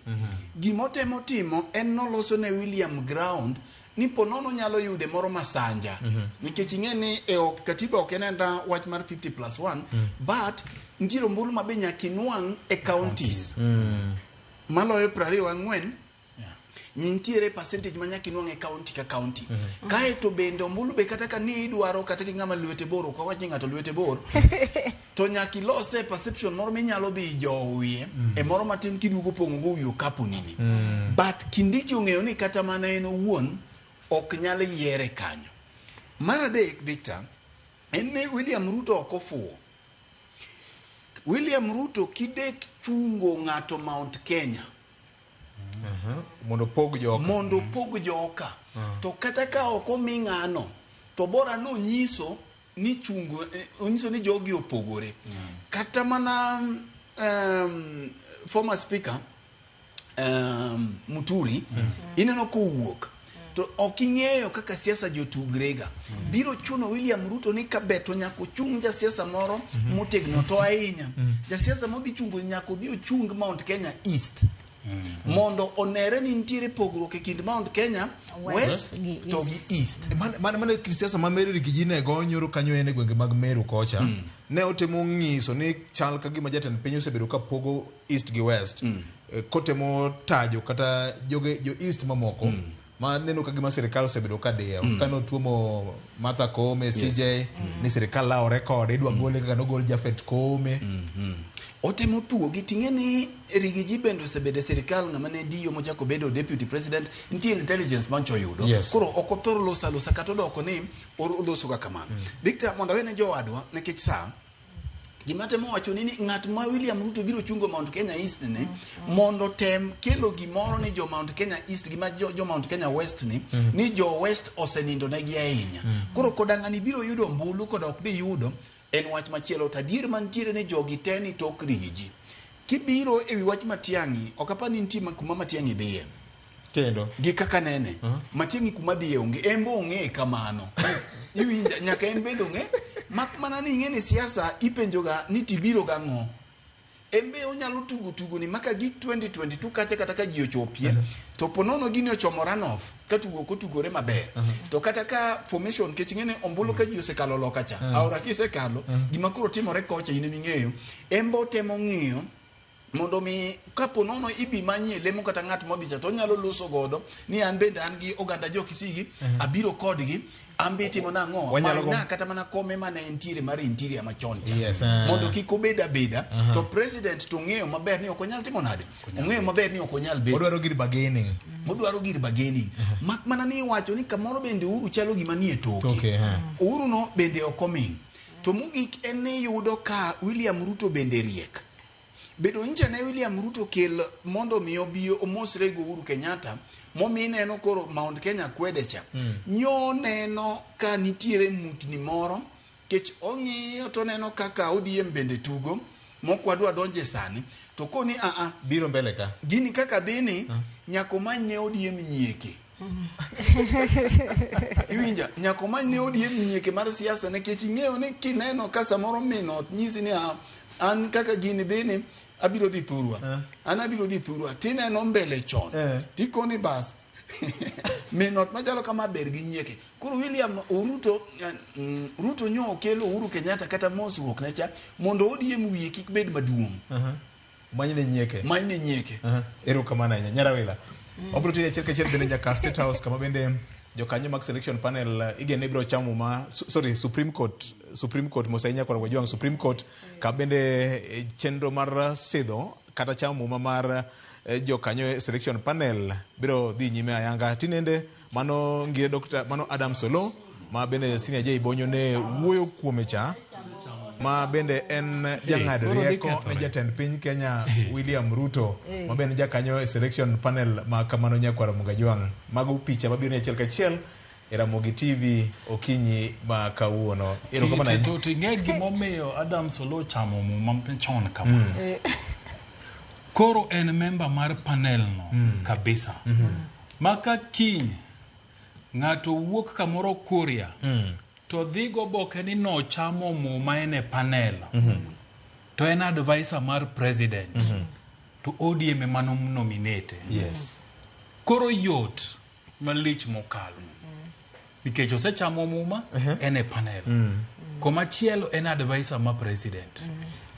Gimotemo timo en noloso ne William ground ni ponono nyalo yude moro masanja. Nikech ing'e ni katiba ok enenda wach mar 50+1 but ntiere ombulu mabe nyaka inwang' e counties. maloyo 24 nitiere percentage ma nyaka inwang'e county ka county. Kae to bende ombulu be kata ka ni idwaro kata ki ng'ama lwete bor, ok wawach ni ng'ato lwete bor, to nyaka ilose perception moro minyalo dhi jowo wiye e moro matin kiduogo pong'o go wiyo kapo nini. But kindiki ong'eyo ni kata mana en owuon ok nyal yiere kanyo. Mar adek, Victor, en ni William Ruto ok ofuwo. William Ruto kidek chungo ng'ato Mount Kenya mondo pog joka to kata ka ok omi ng'ano to bora nonyiso ni chungo onyiso ni jogi opogore. Kata mana former speaker Muturi ineno kowuok to ok ing'eyo kaka siasa jotugrega. Biro chuno William Ruto ni kabeto nyako chung ja siasa moro motegno to ahinya. Ja siasa modhi chungo nyako dhi ochung Mount Kenya East. Mondo onere ni nitiere pogruok e kind Mount Kenya West to gi East. Mane siasa ma Meru Rigiji go nyoro kanyo ene gwenge mag Meru kocha. Ne otemo ng'iso ni chal ka gima jatend piny osebedo ka pogo East gi West. Kotemo tajo kata jo East mamoko. Ma neno ka gima sirikal osebedo ka diyo. Kano tuomo Martha Koome, CJ, ni sirikal lao rekod, idwa gole kaka nogol Jafet Koome. Otemo thuo giting'e ni Rigiji bendo osebedo sirikal ng'ama ne diyo mochako bedo deputy president, nitie intelligence mancho yudo. Koro ok othor losa kata odoko ni oloso ga kamano. Victor, mondo wene jowadwa nekech sa gima temo wacho ni ng'at ma William Ruto biro chungo Mount Kenya East ni mondo tem kelo gimoro ni jo Mount Kenya East gima jo Mount Kenya West ni jo West osenindo negi ahinya. Koro kodang'ani biro yudo mbulu kod ok bi yudo en wach machielo. Tadier mantiere ni jogi te ni tok Rigiji. Kibiro ewi wach Matiang'i, ok apani nitie kuma Matiang'i dhiye kendo gi kaka nene Matiang'i kuma dhiye onge embo ong'e kamano. Iwinja nyaka en bendo ng'e mak mana ni ing'e ni siasa ipenjoga ni tibiro ga ng'o. Embe onyalo tugo ni maka gik 2022 kata ka ji ochopie to ponono gini ochomo runoff ka kotugore maber. To kata ka formation keching'ene ombulu ka ji osekalo loka cha aora kisekalo gima koro timore kocha ine ming'eyo embo temo ng'iyo mondo mi kapo nono ibi manyie lemo kata ng'at modhi cha to nyalo loso godo ni an bende an gi oganda jo Kisigi abiro kodgi ambi timo nang'o na kata mana kome mana entiere mar interior machon cha mondo kik obeda to president to ng'eyo maber ni ok onyal timo nade, ong'eyo maber ni ok onyal bedo, odwaro gir bargaining mak mana ni wacho ni kamoro bende Uhuru chalo gima nie toke. Uhuru no bende ok oming to mugik en ni yudo ka William Ruto bende riek. Bedo nje ne William Ruto kel mondo mi obio omosre go Uhuru Kenyatta momi neno koro Mount Kenya kwedecha nyo neno ka nitiere mutni moro kech ong'iyo to neno kaka ODM bende tugo mokwadwa donje sani to koni biro mbele ka gini kaka dhini nyako many ne ODM nyieke. Iwinja nyako many ne ODM nyieke mar siasa nekech ing'eyo ni kineno ka samoro minot nyisi ni an kaka gini dhini abiro dhi thurwa abiro dhi thurwa tineno mbele chon tikoni bas minot machalo kama ber gi nyieke. Koro William Ruto nyo kelo Uhuru Kenyatta kata mosruok necha mondo ODM wiye kik bed maduong'. Manyne nyieke. Ero kamana nyarawila obro tire chiel bende nyaka State House kama bende jokanyo mag selection panel igene biro chamo Supreme Court mosainya kwa wajwang Supreme Court ka bende chenro mar sidho kata chamo mar jokanyo selection panel biro dhi nyime ayanga tinende mano ngire mano Adam Solo ma bende senior Jay Bonyo ne wuoyo kuome cha ma bende en jang'ad rieko ne jatend piny Kenya William Ruto ma bende jakanyo selection panel ma kamano nyakwara Mungajwang. Mago picha mabiro ne achiel kachiel e Ramogi TV okinyi ma kawuono. Ero kamano to ng'e gimomiyo Adam Solo chamo muma chon kamano. Koro en member mar panel no kabisa. Maka kiny ng'ato wuok kamoro Kuria to dhigo boke ni no chamo muma ene panel to en advisor mar president to ODM mano nominate. Koro yot malich mokalo nikech osechamo muma ene panel komachielo en advisor mar president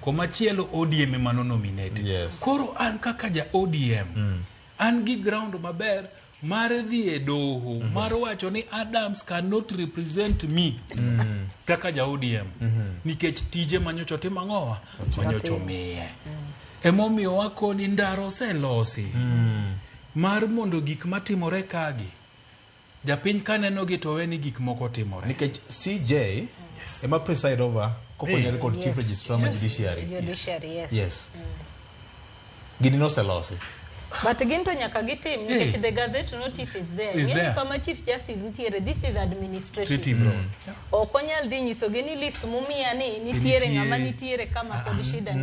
komachielo ODM emano nominate. Koro an kaka ja ODM, an gi ground maber mar dhi e doho mar wacho ni Adams cannot represent me kaka ja ODM nikech tije manyocho timo ang'owa manyocho miye. Emomiyo wakoni ndaro oselosi mar mondo gik matimore kagi japiny kaneno gi to weni gik moko timore nikech CJ ema preside over kokonyere kod chief registrar ma judiciary. Yes. Gini no selosi. But again, to nyaka gitim, the Gazette notice is there. Yes. Kama Chief Justice nitiere, this is administrative. Okonyal di nyiso gini list mumia ni nitiere ngama nitiere kama kod shida.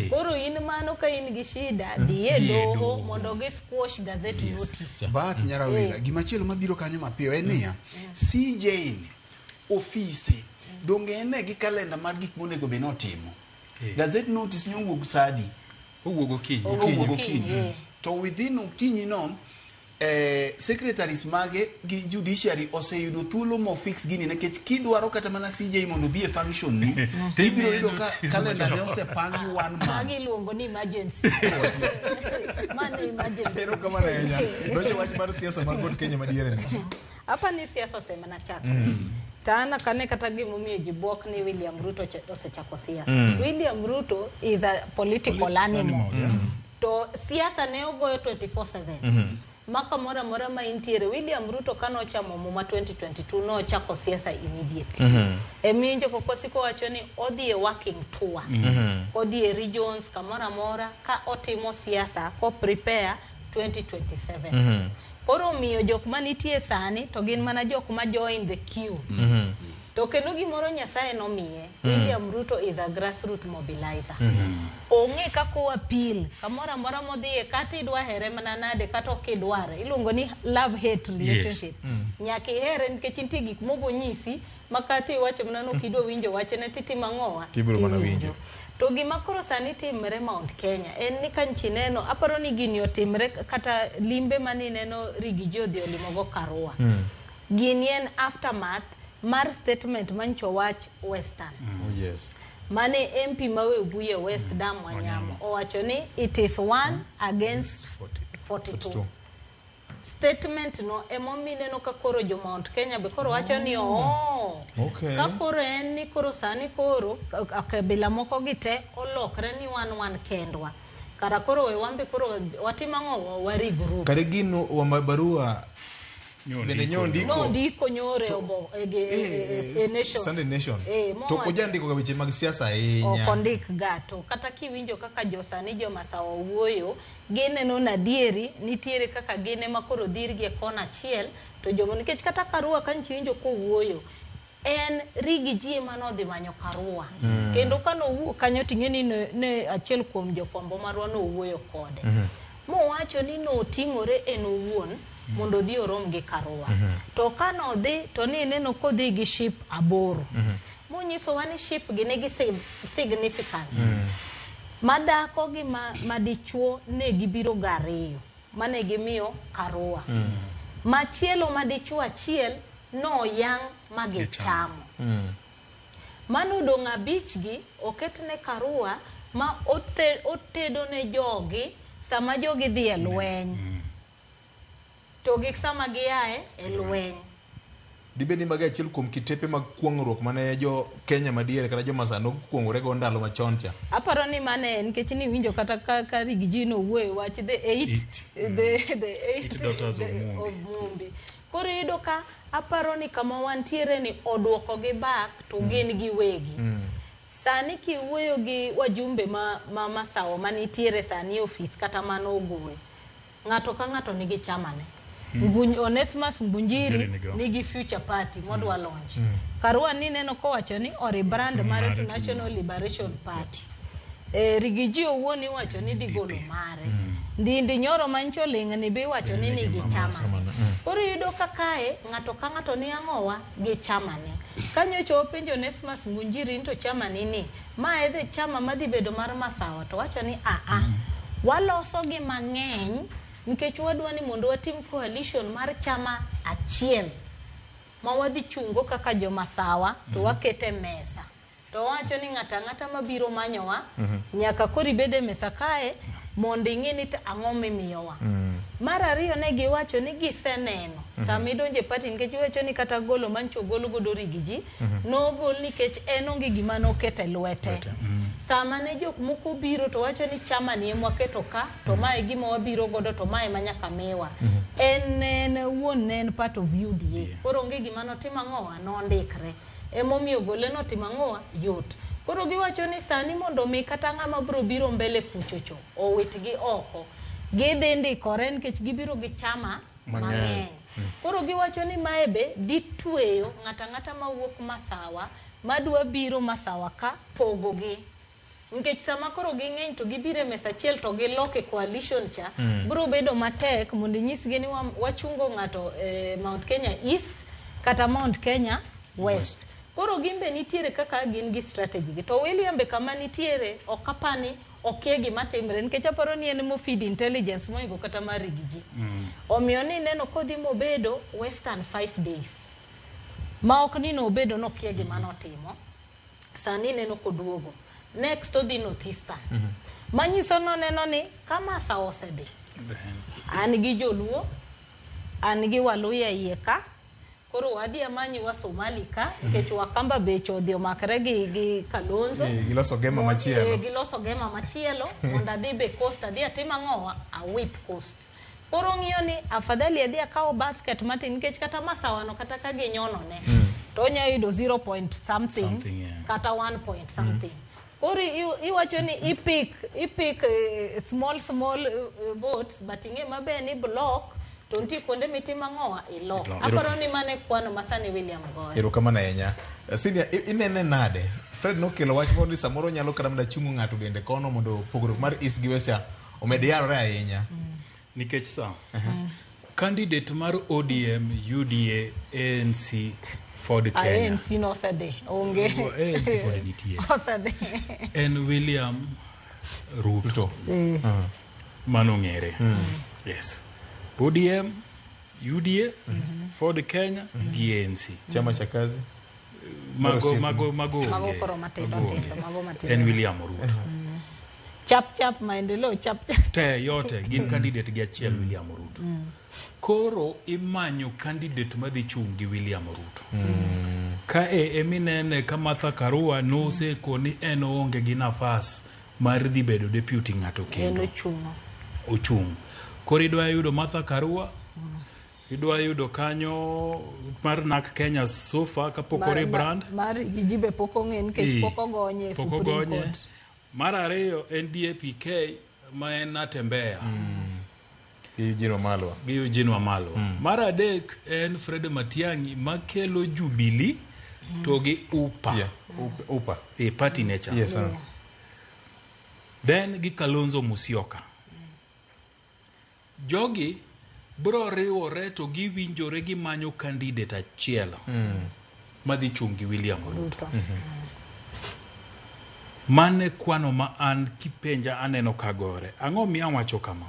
Koro in mano ka in gi shida, diye doho mondo gi squash Gazette notice. But nyarawila, gimachielo mabiro kanyo mapiyo en niya, CJ ni office donge ene gi kalenda mar gik monego be notimo. Gazette notice nyowuok sadi. Owuogo kinyi. To within okinyi no, secretaries mage gi judiciary oseyudo thuolo mo fix gini nekech kidwaro kata mana CJ mondo bi e function ni ibiro yudo ka calendar ne osepangi one month. Magi luongo ni emergency. Mane emergency. Ero kama na enya. Doje wach mar siasa mar God Kenya madiere ni. Hapa ni siasa sema na chako. Tana kane kata gimomiyo jibok ni William Ruto osechako siasa. William Ruto is a political animal. To siasa ne ogoyo 24/7. Maka mora ma intiere William Ruto kano chamo muma 2022 no chako siasa immediately. Eminjo kokosiko wacho ni odhi e working tour. Odhi e regions kamora ka otimo siasa ko prepare 2027. Koro miyo jok manitie sani to gin mana jok ma join the queue. To kendo gimoro Nyasaye no miye, William Ruto is a grassroots mobilizer. Onge kako appeal, kamora mora modhiye kata idwa here mana nade kata okidware. Iluongo ni love hate relationship. Nyaki here nikech nitie gik mobo nyisi makati iwacho mana no kidwa winjo wachene titi mang'owa. Tibiro mana winjo. To gima koro sani timre Mount Kenya en ni kanchineno aparo ni gini otimre kata limbe mani neno Rigiji odhi olimogo Karua. Gini en aftermath mar statement mancho wach Western. Yes. Mane MP mawe buye West Dam Wanyama owacho ni it is 1 against 42. Statement no emomine no ka koro jo Mount Kenya be koro wacho ni ka koro en ni koro sani koro akabila moko gite olokre ni wan kendwa kara koro we wambe koro watimang'o wari group kare gino wa mabarua bende nyondiko nyore obo nation Sunday Nation to kojandiko ga weche mag siasa enya okondik gato kata kiwinjo kaka josani jo masawa wuoyo gene no nadieri nitiere kaka gene makoro dhirgi kona chiel to jomo nikech kata Karua kanchiwinjo ko wuoyo en Rigiji manodhi manyo Karua kendo kano kanyo tingeni ne achiel kuom jofombo marwa no wuoyo kode mo wacho ni no tingore en owuon mondo dhi orom gi Karua. To kano dhi to ni neno kodhi gi ship aboro. Munyiso wani ship gi nigi significance. Madako gi madichuo ne gibiro gariyo. Mane gimiyo Karua. Machielo madichuo achiel no yang magichamo. Manudo ng'abich gi oketne Karua ma otedo ne jogi sama jogi dhi e lweny. To gik sama giae e lweny. Dibeni magi achiel kuom kitepe mag kuong'ruok mane jo Kenya madiere kata jo masano kuong'ore go ndalo machon cha. Aparo ni mane nikech ni winjo kata ka Rigiji no wuoyo wach the eight daughters of Mumbi. Koro yudo ka aparo ni kama wantiere ni odwoko gi back to gin gi wegi. Sani ki wuoyo gi wajumbe ma masawa manitiere sani office kata mano ogul. Ng'ato ka ng'ato nigi chamane. Onesimus Mbunjiri nigi Future Party modwa launch. Karua ni neno kowacho ni rebrand mar National Liberation Party. Rigiji owuon iwacho ni digolo mare. Ndindi Nyoro mancho ling ni be wacho ni nigi chamane. Koro yudo kakae ng'ato ka ng'ato ni ang'owa gi chamane. Kanyo chopenjo Onesimus Mbunjiri to chamane ni ma edhe chama madhi bedo mar masawa to wacho ni waloso gi mang'eny nikech wadwa ni mondo watim coalition mar chama achiel ma wadhi chungo kaka jo masawa to wakete mesa to wacho ni ng'ata mabiro manyowa nyaka kori bede mesa kae mondo ing'e ni ang'o mimiyowa. Mar ariyo ne giwacho ni giseneno sama idonje party nikech wacho ni kata golo mancho golo godo rigi ji nogol nikech en onge gima noketo e lwete. Sama ne jok moko biro to wacho ni chama ni ema waketo ka to mae gima wabiro godo to mae manyaka miwa. En wuon ne en part of UDA. Koro onge gima notimo ang'owa nondikre. Emomiyo gole notimo ang'owa yot. Koro giwacho ni sani mondo mi kata ng'ama bro biro mbele kuchocho owitgi oko. Gidhi ndikore nikech gibiro gi chama mang'eny. Koro giwacho ni mae be dhi tweyo ng'ata mawuok Masawa madwa biro Masawa ka pogogi. Nikech sama koro ging'eny to gibire mesa achiel to giloke coalition cha bro bedo matek mondo nyisgi ni wachungo ng'ato Mount Kenya East kata Mount Kenya West. Koro gimbe nitiere kaka gin gi strategy gi. To William be kama nitiere okapani okia gima timre nikech aparo ni en mo feed intelligence moingo kata marigi ji. Omiyo ni neno kodhi mobedo Western 5 days. Ma ok ni no bedo no kia gima notimo. Sani neno koduogo. Next odhi Northeastern. Manyiso no neno ni kama sa osebe. An gi Joluo, an gi Waluya iye ka. Koro wadi amanyi wa Somali ka nikech Wakamba be chodhi omakre gi Kalonzo. Giloso gema machielo. Giloso gema machielo mondo adhi be coast adhi atima ng'owa a whip coast. Koro ng'iyo ni afadhali adhi akawo basket matin nikech kata Masawa no kata ka ginyono ne to nya yudo 0 point something kata 1 point something. Koro iwacho ni ipick small votes but ing'e mabe ni block to nti kuonde mitima ng'owa ilo. Aparo ni mane kwano masani William Goyo. Erokamano ahinya. Sidia inene nade? Fred nokelo wach mondo samoro nyalo kata mda chungo ng'ato bende kono mondo pogruok mar East gi West cha omed yarore ahinya. Nikech sa candidate mar ODM, UDA, ANC Ford Kenya. ANC no sade onge. ANC Ford nitie. Osade. En William Ruto. Mano ng'ere. Yes. ODM, UDA, Ford Kenya, ANC. Chama cha kazi. Mago. En William Ruto. Chap maendeleo chap. Te yote gin candidate gi achiel William Ruto. Koro imanyo candidate madhi chung gi William Ruto. Ka eminene ka Martha Karua nose koni en onge gi nafas mar dhi bedo deputy ng'ato kendo. Ochung. Koro idwa yudo Martha Karua, idwa yudo kanyo mar NAK Kenya sofa kapokore brand. Mar gijibe poko ng'en kech poko gonye Supreme Court. Mar ariyo NDAPK ma en Natembeya. Eugene Wamalwa. Mar adek en Fred Matiang'i makelo Jubilee to gi UPA. UPA. Party nature. Yes, Then gi Kalonzo Musyoka. Jogi bro riwore to giwinjore gi manyo candidate achiel madhi chungi William Ruto. Mane kwano ma an kipenja aneno kagore. Ang'o miya wacho kama?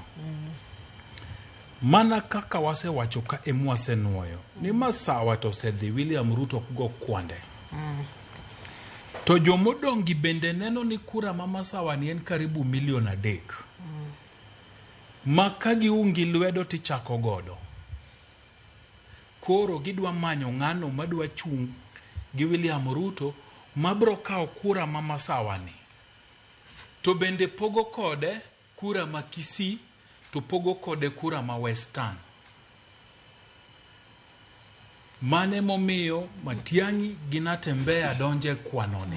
Mana kaka wase wacho ka emwase nuoyo. Ni Masawa to sedhi William Ruto go kwande. To jomodongi bende neno ni kura ma Masawa ni en karibu 3 million. Maka giungi lwedo tichako godo. Koro gidwa manyo ng'ano madwa chung gi William Ruto mabro kao kura ma Masawa ni. To bende pogo kode kura ma Kisii to pogo kode kura ma Western. Mane momiyo Matiang'i gi Natembeya donje kwanone.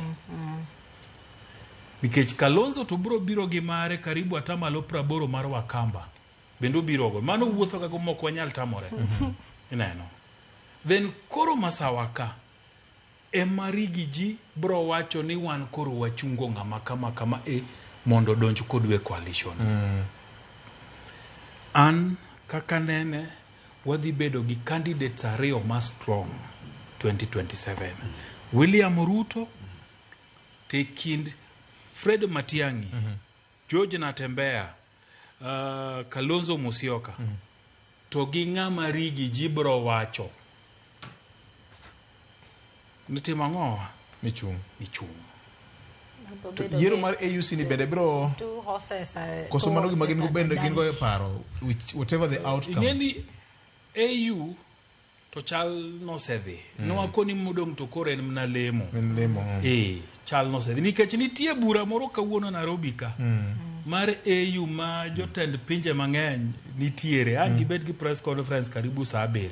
Nikech Kalonzo to biro gi mare karibu atamalo 80 mar Wakamba. Bendo biro go. Mano wuotho ka moko wanyal tamore. Ineno. Then koro Masawa ka emarigi ji bro wacho ni wan koro wachungo ng'ama kama mondo donj kodwe coalition. An kaka nene wadhi bedo gi candidates ariyo ma strong 2027. William Ruto te kind Fred Matiang'i, George Natembeya, Kalonzo Musyoka, to gi ng'ama rigi ji bro wacho. Nitimo ang'o? Ni chung. yiero mar AUC ni bende bro two horses koso mano gima gin go bende gin go e paro whatever the outcome. Ingeni AU to chal nosedhi nwakoni modong' to koro en mna lemo chal nosedhi nikech nitie bura moro kawuono Nairobi ka mar AU ma jotend pinje mang'eny nitiere ang gibed gi press conference karibu saa 7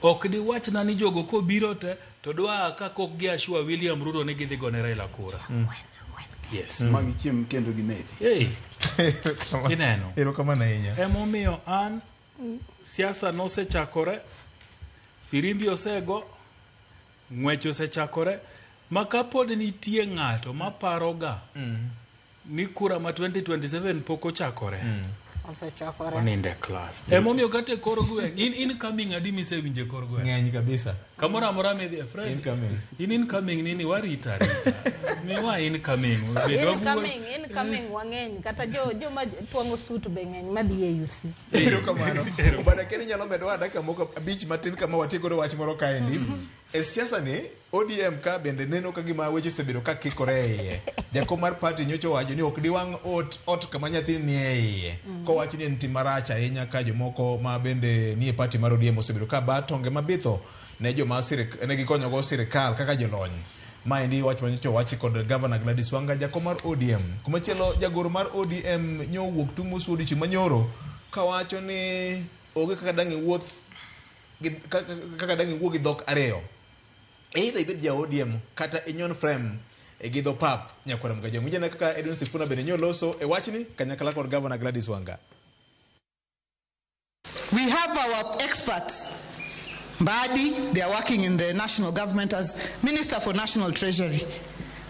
ok di wachna ni jogo kobiro te to dwa ka kok gi Ashua William Ruto ne gidhi gone Raila kura. Yes. Magi chiem kendo gimethi. Ineno. Ero kama na inya. Emomiyo an siasa nosechakore, firimbi osego, ng'wech osechakore, ma kapod nitie ng'ato maparoga ni kura ma 2027 pok ochakore. Osechakore. Oninde class. Emomiyo kate kor gweng' in coming adi misewinje kor gweng'? Ng'eny kabisa. Kamora amora medhi friend. Incoming. Incoming nini warita. Miwa incoming. Incoming wang'eny kata joma tuang'o suit be ng'eny madhi AUC. Ero kamano. Bada keni nyalo medo adaka moko abich matin kama watigo wach moro kaendi. E siasa ni ODM ka bende neno ka gima weche sebedo ka kikore iye. Jakom mar party nyocho wacho ni ok diwang' ot kama nyathi ni iye. Ko wacho ni en timaracha ahinya ka jomoko ma bende ni e party mar ODM osebedo ka batonge mabitho ne joma ne gikonyo go sirikal kaka jolony. Maendi wach manyocho wachi kod Governor Gladys Wanga jakom mar ODM. Kumachielo jagoro mar ODM nyo wuok tung musudi chimanyoro ka wacho ni oge kaka dangi wuoth kaka dangi wuogi dhok ariyo. Either ibed ja ODM kata inyon frame e gidho pap nyakwara mga jom. Mwijana kaka Edwin Sifuna bende nyo loso e wachni kanyakala kod Governor Gladys Wanga. We have our experts. Mbadi, they are working in the national government as Minister for National Treasury.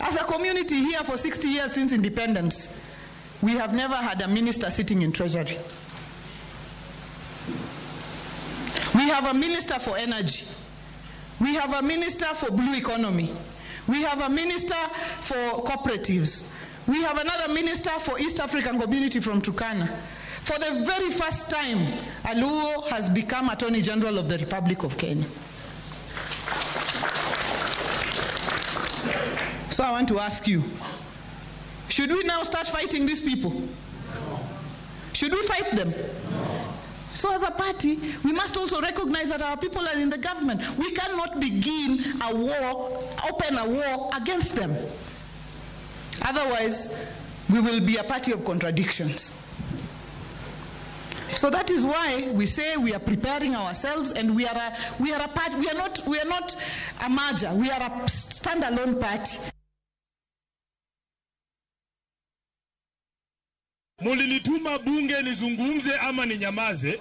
As a community here for 60 years since independence, we have never had a minister sitting in Treasury. We have a minister for energy. We have a minister for blue economy. We have a minister for cooperatives. We have another minister for East African community from Turkana. For the very first time, Aluo has become Attorney General of the Republic of Kenya. So I want to ask you, should we now start fighting these people? Should we fight them? So as a party, we must also recognize that our people are in the government. We cannot begin a war, open a war against them. Otherwise, we will be a party of contradictions. So that is why we say we are preparing ourselves, and we are a party. We are not a merger. We are a standalone party. Mulilituma bunge nizungumze ama ninyamaze.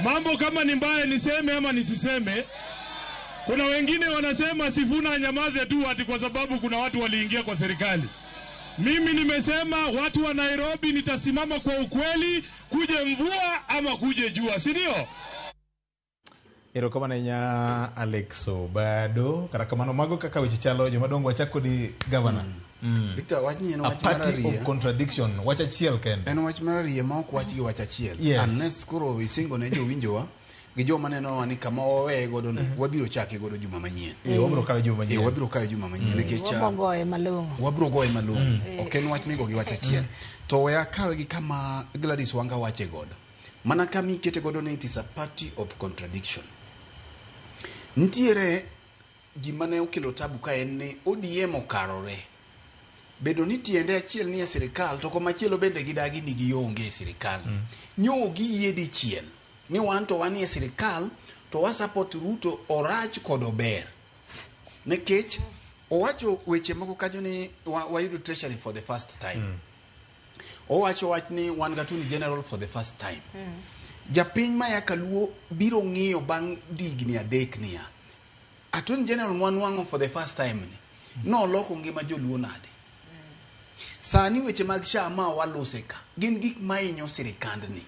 Mambo kama ni mbaya niseme ama nisiseme. Kuna wengine wanasema Sifuna nyamaze tu ati kwa sababu kuna watu waliingia kwa serikali. Mimi nimesema watu wa Nairobi nitasimama kwa ukweli, kuje mvua ama kuje jua, si ndio? Ero kama nenya Alexo bado karakamano mago kaka weche chalo jomadongo wachako di governor. Victor wachni en a wach party of contradiction wach achiel ken. En wach mararie ma ok wach gi wach achiel. Unless koro isingo ne jo winjowa gi joma neno ni kama owe godo wabiro chake godo juma manyien. Wabiro kawe juma manyien. Wabiro kawe juma manyien nikech wabogoe malongo. Wabiro goe malongo. Ok en wach migo gi wach achiel. To we akawe gi kama Gladys Wanga wache godo. Mana kama ikete godo ne it is a party of contradiction. Ntiere gima ne okelo tabu ka en ni ODM okarore. Bedo ni tiende achiel ni e sirikal to komachielo bende gidagi ni gionge e sirikal. Nyo gi yedi chiel. Ni wan to wan e sirikal to wa support Ruto orach kod ober. Nekech owacho weche moko kajo ni wayudo treasury for the first time. Owacho wach ni wan gatuni general for the first time. Japiny ma yakaluo biro ng'iyo bang' digni adek niya. Attorney General mwanwango for the first time ni. No loko ngima joluo nade. Sani weche mag SHA ma walose ka. Gin gik ma inyo sirikand ni.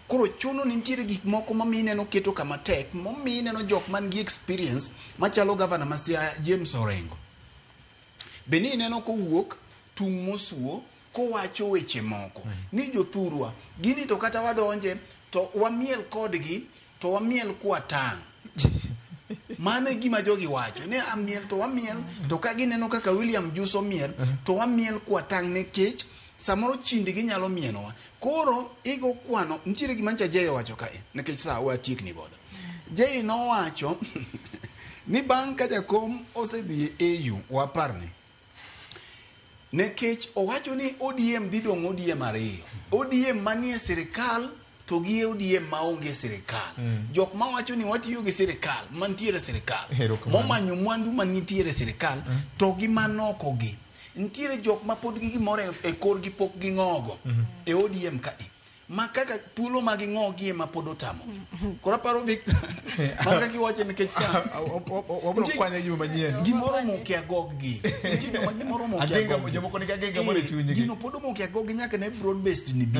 Koro chuno ni ntiere gik moko ma mineno keto kama tek. Mo mineno jok man gi experience machalo Governor Masia James Orengo. Beni neno ko wuok tung mosuo ko wacho weche moko. Ni jothurwa. Gini to kata wadonje to wamiel kodgi to wamiel kwa tang. Mano e gima jogi wacho ne amiel to wamiel to ka gineno kaka William Juso miel to wamiel kwa tang' ne kech samoro chindi ginyalo mienowa. Koro igo kwano nitiere gima ncha Jay wacho kae nikech saa watiekni godo. Jay nowacho ni bang' ka jakom osedhi AU waparni nekech owacho ni ODM dhi dong' ODM ariyo. ODM manie sirikal to gi ODM maonge sirikal. Jok ma wacho ni watiyo gi sirikal mantiere sirikal momanyo mwandu manitiere sirikal to gi manoko gi. Ntiere jok ma pod gi gimoro e kor gi pok gi ngogo e ODM kae. Ma kaka thuolo ma gi ngogi ema pod otamo. Kora paro Victor maka gi wacho nikech sa wabro kwanya gima manyien gimoro moke agog gi. Ntiere gimoro moke agog jomoko ni agenga moro chuny gi. Gino pod moke agog nyaka ne broad based ni bi.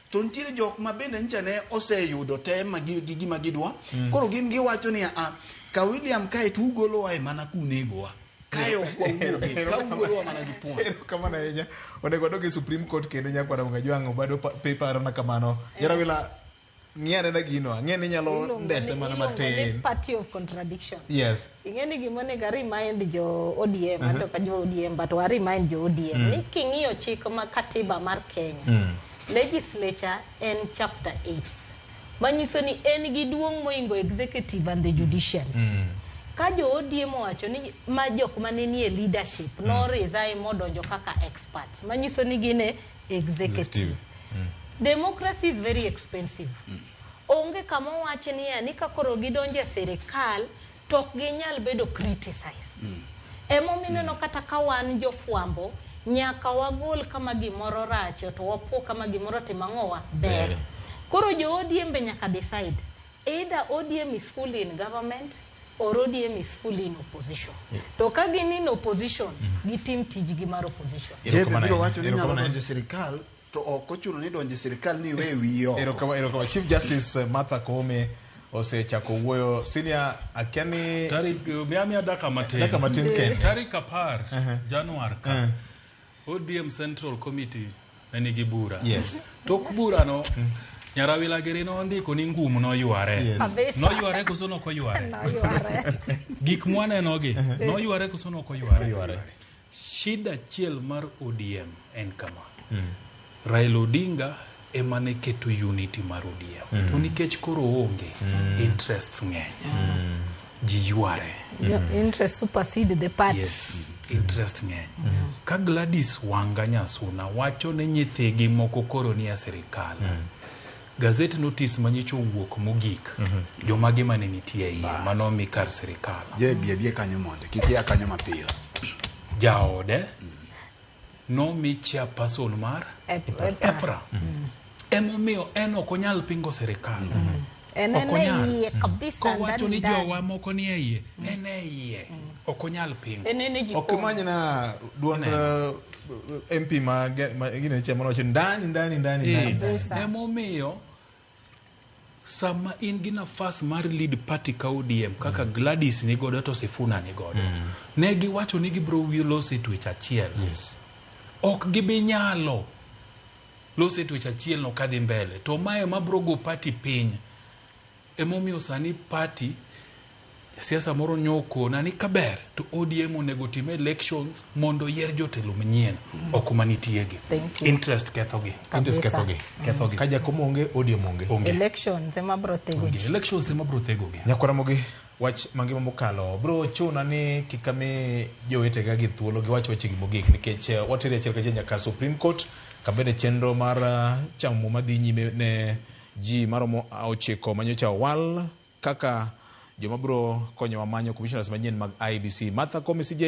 To ntiere jok ma bende ncha ne oseyudo tema gi gima gidwa. Koro gin giwacho ni ka William kae tu golo ai mana kunegowa. Kayo kwa uge, ka ugolo mana gipuan. Kama na yenya, onego doge Supreme Court kendo nyakwa na ungajuango bado paper na kamano. Yarawila ng'iyane na gino, ng'iyane nyalo ndese mana matin. Party of contradiction. Yes. Ing'eni gimone ga remind jo ODM, ato ka jo ODM, but wa remind jo ODM. Ni king'iyo chik ma katiba mar Kenya. Legislature en chapter 8. Manyiso ni en gi duong' moingo executive and the judiciary. Ka jo ODM wacho ni ma jok manenie leadership no resign modonjo kaka experts. Manyiso ni gine executive. Democracy is very expensive. Onge kama wacho ni ka koro gidonje sirikal tok ginyal bedo criticize. Emo mineno kata ka wan jofwambo nyaka wagol kama gimoro racho to wapo kama gimoro timang'owa ber. Koro jo ODM be nyaka decide either ODM is fully in government or ODM is fully in opposition. To ka gin in opposition, gitim tijgi mar opposition. Jebe biro wacho ni nyalo donje sirikal to ok ochuno ni donje sirikal ni we wiyo. Erokama Chief Justice Martha Koome osechako wuoyo senior akiani tarik miami daka matin ken tarik 10 Januar ka ODM Central Committee nigi bura. Yes. Tok bura no Nyarawila Gerino ndiko ni ngumu no yuare. No yuare koso no ko yuare. Gik mwane nogi. No yuare koso no ko yuare. Shida chiel mar ODM en kama. Raila Odinga emane keto unity mar ODM. To nikech koro onge interests ng'eny. Ji yuare. Interest supersede the party. Yes. Interest ng'eny. Ka Gladys Wanga Nyasuna wacho ne nyithigi moko koro ni ya serikal. Gazette notice manyicho wuok mogik. Joma gi mane nitie iye mano mi kar serikal. Je bie kanyo monde kikia kanyo mapiyo. Jaode no mi chairperson mar EPRA. Emomiyo en ok onyal pingo serikal. Ene iye kabisa ndani. Ko wacho ni jowa moko ni iye. Ene iye. Ok onyal pingo. Ok manyana duon MP ma gine chema no ndani. Emomiyo sama in gi nafas mar lead party ka ODM kaka Gladys ni godo to Sifuna ni godo. Ne gi wacho ni gibro wilo setwecha achiel. Yes. Ok gibi nyalo lo setwecha achiel no kadhi mbele. To mae mabro go party piny. Emomiyo sani party siasa moro nyoko na ni kaber to ODM onego time elections mondo yier jotelo manyien ok manitiegi. Interest kethogi. Kaja komonge ODM onge. Elections ema bro tego. Nyakora mogi wach mangima mokalo bro chuna ni kikame jowetega gi thuolo gi wach wechegi mogik nikech watere achiel ka nyaka Supreme Court kabede chenro mar chamo madhi nyime ne ji maromo 9 manyocha wal kaka joma bro konyo wamanyo commissioners manyien mag IBC. Martha Koome CJ